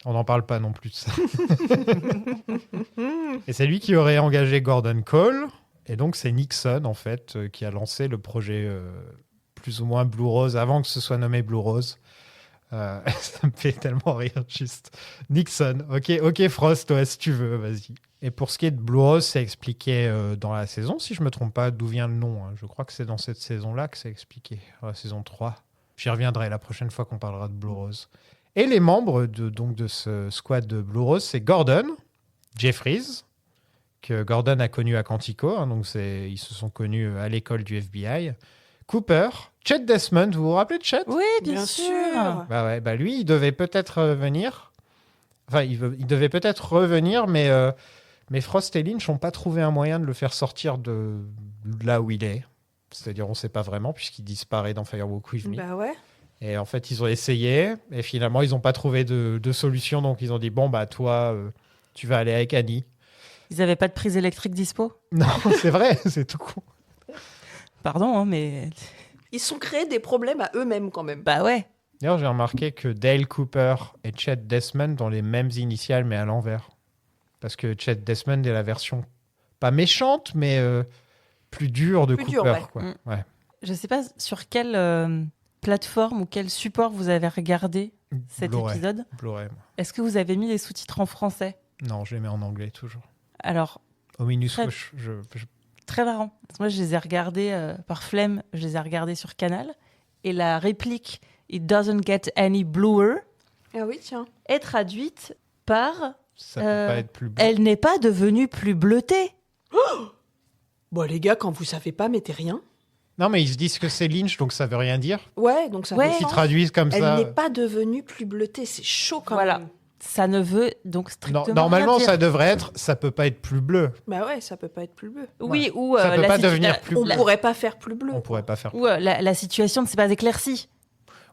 On n'en parle pas non plus de ça. Et c'est lui qui aurait engagé Gordon Cole. Et donc, c'est Nixon, en fait, qui a lancé le projet plus ou moins Blue Rose avant que ce soit nommé Blue Rose. Ça me fait tellement rire, juste. Nixon. Ok, Frost, ouais, si tu veux, vas-y. Et pour ce qui est de Blue Rose, c'est expliqué dans la saison, si je ne me trompe pas, d'où vient le nom. Hein. Je crois que c'est dans cette saison-là que c'est expliqué, la saison 3. J'y reviendrai la prochaine fois qu'on parlera de Blue Rose. Et les membres de ce squad de Blue Rose, c'est Gordon, Jeffries, que Gordon a connu à Quantico, hein, donc ils se sont connus à l'école du FBI. Cooper, Chet Desmond, vous vous rappelez de Chet ? Oui, bien sûr. Lui, il devait peut-être venir. Enfin, il devait peut-être revenir, mais Frost et Lynch n'ont pas trouvé un moyen de le faire sortir de là où il est. C'est-à-dire, on ne sait pas vraiment, puisqu'il disparaît dans Firewalk With Me. Bah ouais. Et en fait, ils ont essayé, et finalement, ils n'ont pas trouvé de solution. Donc, ils ont dit, bon, toi, tu vas aller avec Annie. Ils n'avaient pas de prise électrique dispo ? Non, c'est vrai, c'est tout con. Pardon, hein, mais... Ils se sont créés des problèmes à eux-mêmes, quand même. Bah ouais. D'ailleurs, j'ai remarqué que Dale Cooper et Chet Desmond ont les mêmes initiales, mais à l'envers. Parce que Chet Desmond est la version, pas méchante, mais plus dure de Cooper. Ouais. Quoi. Ouais. Je ne sais pas sur quelle plateforme ou quel support vous avez regardé cet Blu-ray. épisode. Blu-ray. Est-ce que vous avez mis les sous-titres en français ? Non, je les mets en anglais toujours. Alors, Au minus, Très- je... très marrant. Parce que moi, je les ai regardés par flemme, je les ai regardés sur Canal. Et la réplique « It doesn't get any bluer Ah oui, tiens. » est traduite par Ça peut pas être plus « bleu. Elle n'est pas devenue plus bleutée Bon, les gars, quand vous savez pas, mettez rien. Non, mais ils se disent que c'est Lynch, donc ça veut rien dire. Ouais, donc ça Ouais. fait Ils sens. traduisent comme Elle ça. n'est pas devenue plus bleutée. C'est chaud quand Voilà. même. » Ça ne veut donc strictement Normalement, rien ça dire. devrait être, ça peut pas être plus bleu. Bah ouais, ça peut pas être plus bleu. Oui, ou Ça peut la pas situ- devenir la- plus On bleu. pourrait pas faire plus bleu. On pourrait pas faire. ou, la situation ne s'est pas éclaircie.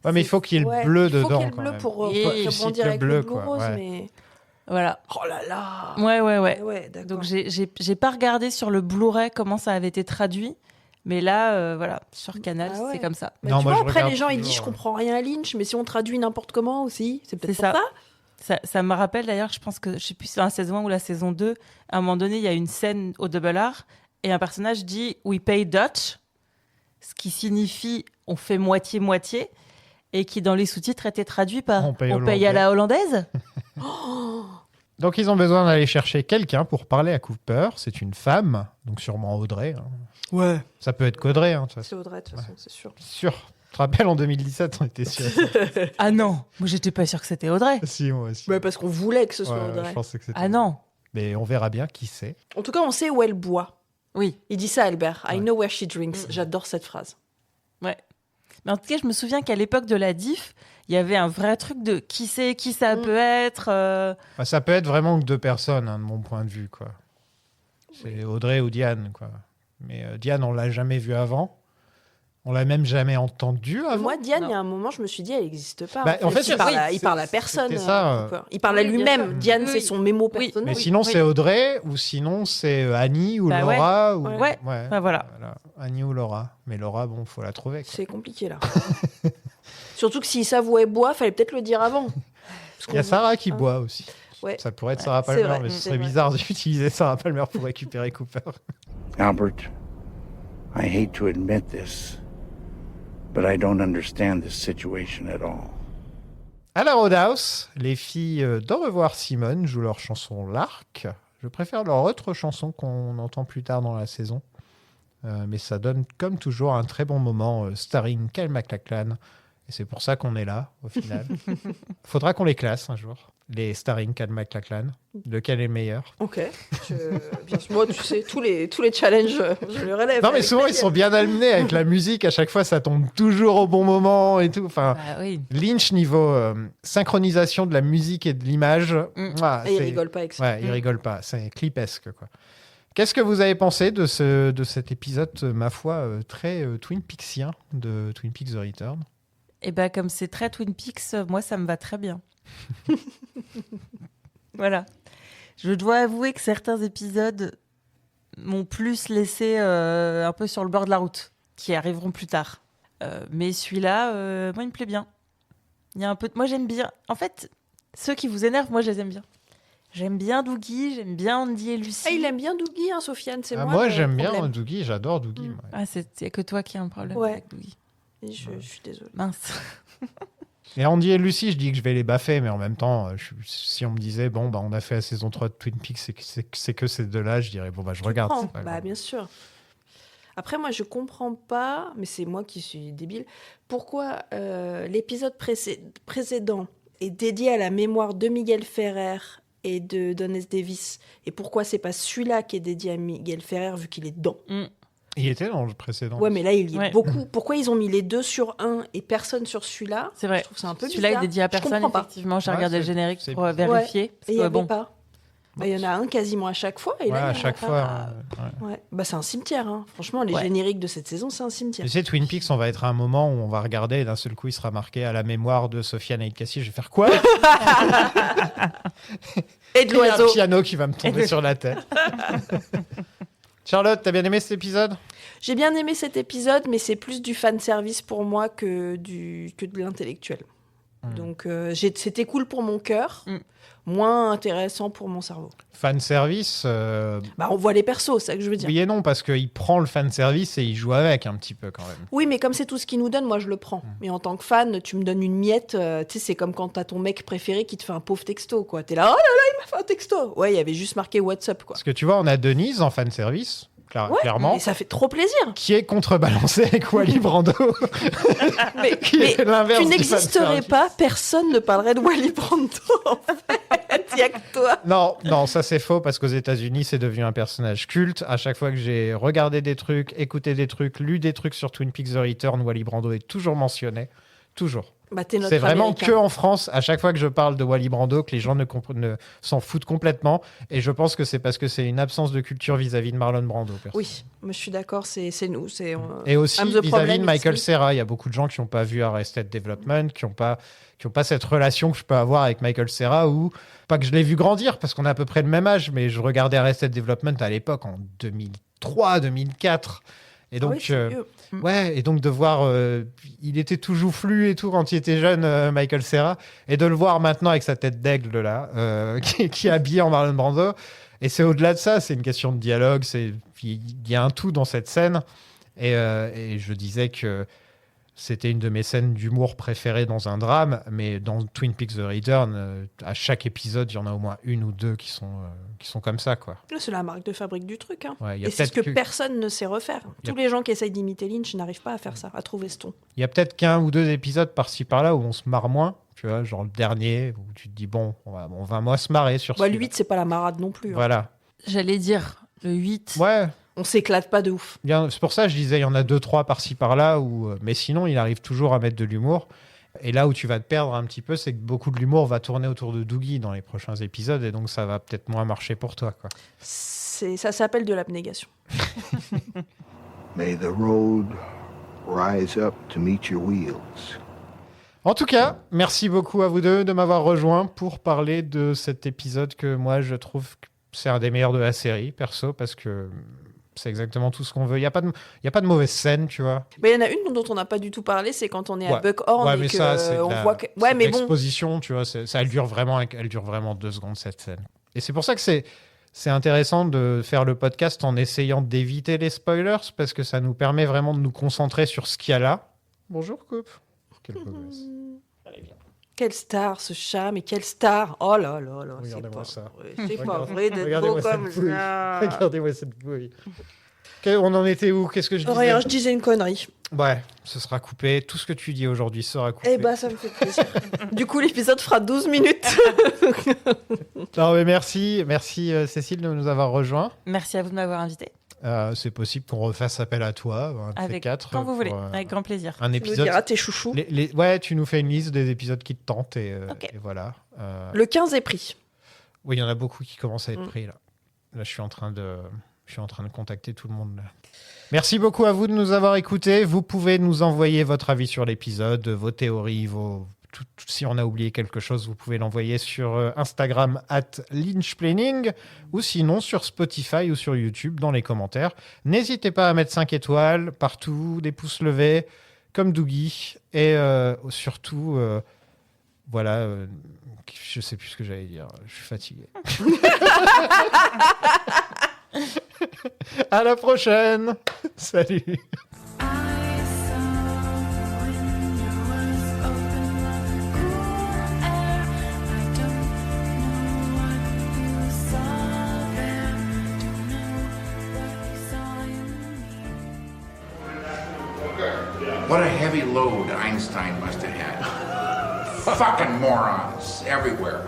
Ouais, mais il faut qu'il y ait le bleu il faut dedans. qu'il y ait le quand bleu même. pour Et- rebondir cycle avec bleu, le bleu quoi, rose, ouais. mais... Voilà. Oh là là. Ouais. Ouais, d'accord. Donc j'ai pas regardé sur le Blu-ray comment ça avait été traduit, mais là, voilà, sur Canal, Ah ouais. c'est comme ça. Mais Non, tu moi, vois, je après, regarde les gens, ils toujours, disent, je comprends rien à Lynch, mais si on traduit n'importe comment aussi, c'est peut-être C'est pour ça. ça. Ça me rappelle d'ailleurs, je pense que, je sais plus si c'est dans la saison 1 ou la saison 2, à un moment donné, il y a une scène au Double R, et un personnage dit « We pay Dutch », ce qui signifie « on fait moitié-moitié », et qui dans les sous-titres était traduit par On paye « on paye à la hollandaise ». Donc ils ont besoin d'aller chercher quelqu'un pour parler à Cooper. C'est une femme, donc sûrement Audrey. Hein. Ouais. Ça peut être qu'Audrey, hein, de toute façon. C'est Audrey, de toute façon, c'est sûr. Sûr. Tu te rappelles, en 2017, on était sûr. Ah non, moi j'étais pas sûre que c'était Audrey. Si, moi aussi. Ouais, parce qu'on voulait que ce soit Ouais, Audrey. je pensais que c'était. Ah non, Mais on verra bien qui c'est. En tout cas, on sait où elle boit. oui. Il dit ça, Albert. I Ouais. know where she drinks. J'adore cette phrase. Ouais. Mais en tout cas, je me souviens qu'à l'époque de la diff, il y avait un vrai truc de qui c'est, qui ça peut être. Bah, ça peut être vraiment que deux personnes, hein, de mon point de vue, quoi. C'est Audrey ou Diane, quoi. Mais Diane, on l'a jamais vue avant. On l'a même jamais entendue avant. Moi, Diane, Non. il y a un moment, je me suis dit, elle n'existe pas. Bah, en fait, il parle, oui, il parle à personne. c'était ça, Cooper. Il parle à Oui, bien lui-même. sûr. Diane, Oui. c'est son mémo Oui. personnel. Mais sinon, c'est Audrey, ou sinon, c'est Annie ou Bah ouais. Laura. Ou... Ouais. Bah voilà. Annie ou Laura. Mais Laura, bon, faut la trouver. Quoi. C'est compliqué, là. Surtout que si Savoie où elle boit, fallait peut-être le dire avant. Parce Il y a qu'on- Sarah qui boit aussi. Ouais. Ça pourrait être Sarah c'est Palmer, vrai, mais ce c'est serait vrai. bizarre d'utiliser Sarah Palmer pour récupérer Cooper. Albert, I hate to admit this, but I don't understand this situation at all. À la Roadhouse, les filles d'Au revoir Simone jouent leur chanson L'Arc. Je préfère leur autre chanson qu'on entend plus tard dans la saison. Mais ça donne, comme toujours, un très bon moment starring Kyle MacLachlan. Et c'est pour ça qu'on est là, au final. Faudra qu'on les classe un jour. Les starring Kyle MacLachlan. Lequel est le meilleur? Ok. Bien sûr, moi, tu sais, tous les challenges, je le relève. Non, mais avec souvent, ils plaisir. sont bien amenés avec la musique. À chaque fois, ça tombe toujours au bon moment et tout. Enfin, Bah oui. Lynch, niveau synchronisation de la musique et de l'image, ah, Et il c'est- rigole pas avec ça. Ouais, il rigole pas. C'est clipesque, quoi. Qu'est-ce que vous avez pensé de cet épisode, ma foi, très Twin Peaksien de Twin Peaks The Return? Et bah, comme c'est très Twin Peaks, moi, ça me va très bien. Voilà. Je dois avouer que certains épisodes m'ont plus laissé un peu sur le bord de la route, qui arriveront plus tard. Mais celui-là, moi, il me plaît bien. Il y a un peu. Moi, j'aime bien. En fait, ceux qui vous énervent, moi, je les aime bien. J'aime bien Doogie, j'aime bien Andy et Lucie. Ah, il aime bien Doogie, hein, Sofiane, c'est moi. Moi, le j'aime bien problème. Doogie, j'adore Doogie. moi. Ah, c'est que toi qui as un problème Ouais. avec Doogie. Et je suis désolée. Mince. Et Andy et Lucie, je dis que je vais les baffer, mais en même temps, si on me disait, bon, bah, on a fait la saison 3 de Twin Peaks, c'est que ces deux-là, je dirais, bon, bah, je regarde. comprends. c'est pas Bah, grave. bien sûr. Après, moi, je comprends pas, mais c'est moi qui suis débile, pourquoi l'épisode précédent est dédié à la mémoire de Miguel Ferrer et de Don S. Davis, et pourquoi c'est pas celui-là qui est dédié à Miguel Ferrer vu qu'il est dedans. Il était dans le précédent. Ouais, mais là, il y est Ouais. beaucoup. Pourquoi ils ont mis les deux sur un et personne sur celui-là? C'est vrai. Je trouve ça un peu Celui-là est bizarre. dédié à Je personne, comprends pas. effectivement. J'ai Ouais, regardé le c'est- générique c'est- pour Ouais. vérifier. Et Parce il y que, avait bon, pas. Bah, il y en a un quasiment à chaque fois. Et Ouais, là, il y en à a chaque pas. fois. ouais. Ouais. Bah, c'est un cimetière. Hein. Franchement, les Ouais. génériques de cette saison, c'est un cimetière. Tu sais, Twin Peaks, on va être à un moment où on va regarder et d'un seul coup, il sera marqué à la mémoire de Sofiane et Cassie. Je vais faire quoi? Et de Il y a un l'oiseau. piano qui va me tomber sur la tête. Charlotte, t'as bien aimé cet épisode? J'ai bien aimé cet épisode, mais c'est plus du fan service pour moi que de l'intellectuel. Donc c'était cool pour mon cœur, moins intéressant pour mon cerveau. Fan service, Bah on voit les persos, c'est ça que je veux dire. oui et non, parce qu'il prend le fan service et il joue avec un petit peu quand même. Oui, mais comme c'est tout ce qu'il nous donne, moi je le prends. Mais en tant que fan, tu me donnes une miette, tu sais, c'est comme quand t'as ton mec préféré qui te fait un pauvre texto, quoi. T'es là, oh là là, il m'a fait un texto. Ouais, il y avait juste marqué WhatsApp, quoi. Parce que tu vois, on a Denise en fan service, Ouais, clairement, et ça fait trop plaisir. qui est contrebalancée avec Wally Brando. Mais, Qui est l'inverse tu du n'existerais fan service. pas, personne ne parlerait de Wally Brando, en fait. Il y a que toi. Non, ça c'est faux parce qu'aux États-Unis, c'est devenu un personnage culte. À chaque fois que j'ai regardé des trucs, écouté des trucs, lu des trucs sur Twin Peaks The Return, Wally Brando est toujours mentionné. Toujours. Bah, t'es notre C'est vraiment Américain. que en France, à chaque fois que je parle de Wally Brando, que les gens ne s'en foutent complètement. Et je pense que c'est parce que c'est une absence de culture vis-à-vis de Marlon Brando. perso. Oui, moi je suis d'accord, c'est nous. Et aussi I'm the vis-à-vis problem, de Michael it's me. Cera, il y a beaucoup de gens qui n'ont pas vu Arrested Development, qui n'ont pas cette relation que je peux avoir avec Michael Cera, ou pas que je l'ai vu grandir, parce qu'on a à peu près le même âge, mais je regardais Arrested Development à l'époque, en 2003, 2004. Et donc, Ah oui, c'est vieux. ouais, et donc de voir, il était tout joufflu et tout quand il était jeune, Michael Cera, et de le voir maintenant avec sa tête d'aigle là, qui est habillé en Marlon Brando. Et c'est au-delà de ça, c'est une question de dialogue, il y a un tout dans cette scène. Et je disais que c'était une de mes scènes d'humour préférées dans un drame, mais dans Twin Peaks The Return, à chaque épisode, il y en a au moins une ou deux qui sont comme ça, quoi. Là, c'est la marque de fabrique du truc. Hein. Ouais, il y a Et c'est ce que peut-être personne ne sait refaire. Il y a- Tous les gens qui essayent d'imiter Lynch n'arrivent pas à faire ça, à trouver ce ton. Il y a peut-être qu'un ou deux épisodes par-ci par-là où on se marre moins, tu vois, genre le dernier, où tu te dis, bon, on va moins se marrer sur Bah, le celui-là. 8, c'est pas la marade non plus. Hein. Voilà. j'allais dire le 8. Ouais, On s'éclate pas de ouf. c'est pour ça que je disais, il y en a 2-3 par-ci par-là, mais sinon, il arrive toujours à mettre de l'humour. Et là où tu vas te perdre un petit peu, c'est que beaucoup de l'humour va tourner autour de Doogie dans les prochains épisodes, et donc ça va peut-être moins marcher pour toi, quoi. Ça s'appelle de l'abnégation. May the road rise up to meet your wheels. En tout cas, merci beaucoup à vous deux de m'avoir rejoint pour parler de cet épisode que moi, je trouve que c'est un des meilleurs de la série, perso, parce que c'est exactement tout ce qu'on veut. Il n'y a pas de mauvaise scène, tu vois. Mais il y en a une dont on n'a pas du tout parlé, c'est quand on est à Ouais. Buckhorn Ouais, et mais que ça, c'est de on la- voit que... c'est Ouais, de mais bon, l'exposition, tu vois, elle dure vraiment 2 secondes, cette scène. Et c'est pour ça que c'est intéressant de faire le podcast en essayant d'éviter les spoilers, parce que ça nous permet vraiment de nous concentrer sur ce qu'il y a là. Bonjour, coupe. Quelle beau gosse. quelle star ce chat, mais quelle star. Oh là là là, c'est Regardez-moi pas ça. vrai. C'est pas Regardez- vrai d'être beau regardez-moi cette comme bouille. ça. Regardez-moi cette bouille. On en était où? Qu'est-ce que je disais? Rien, je disais une connerie. Ouais, ce sera coupé. Tout ce que tu dis aujourd'hui sera coupé. Eh bah, ça me fait plaisir. Du coup, l'épisode fera 12 minutes. Non, mais merci Cécile de nous avoir rejoints. Merci à vous de m'avoir invité. C'est possible qu'on refasse appel à toi, un de ces Avec quatre, quand vous voulez, pour, avec grand plaisir. un Tu nous épisode. diras tes chouchous. Ouais, tu nous fais une liste des épisodes qui te tentent et voilà. Le 15 est pris. Oui, il y en a beaucoup qui commencent à être Mm. pris là. Là, je suis en train de Je suis en train de contacter tout le monde là. Merci beaucoup à vous de nous avoir écoutés. Vous pouvez nous envoyer votre avis sur l'épisode, vos théories, si on a oublié quelque chose, vous pouvez l'envoyer sur Instagram @lynchplanning ou sinon sur Spotify ou sur YouTube dans les commentaires. N'hésitez pas à mettre 5 étoiles partout, des pouces levés, comme Dougie. Et surtout, voilà, je sais plus ce que j'allais dire. Je suis fatigué. À la prochaine. Salut. What a heavy load Einstein must have had. Fucking morons everywhere.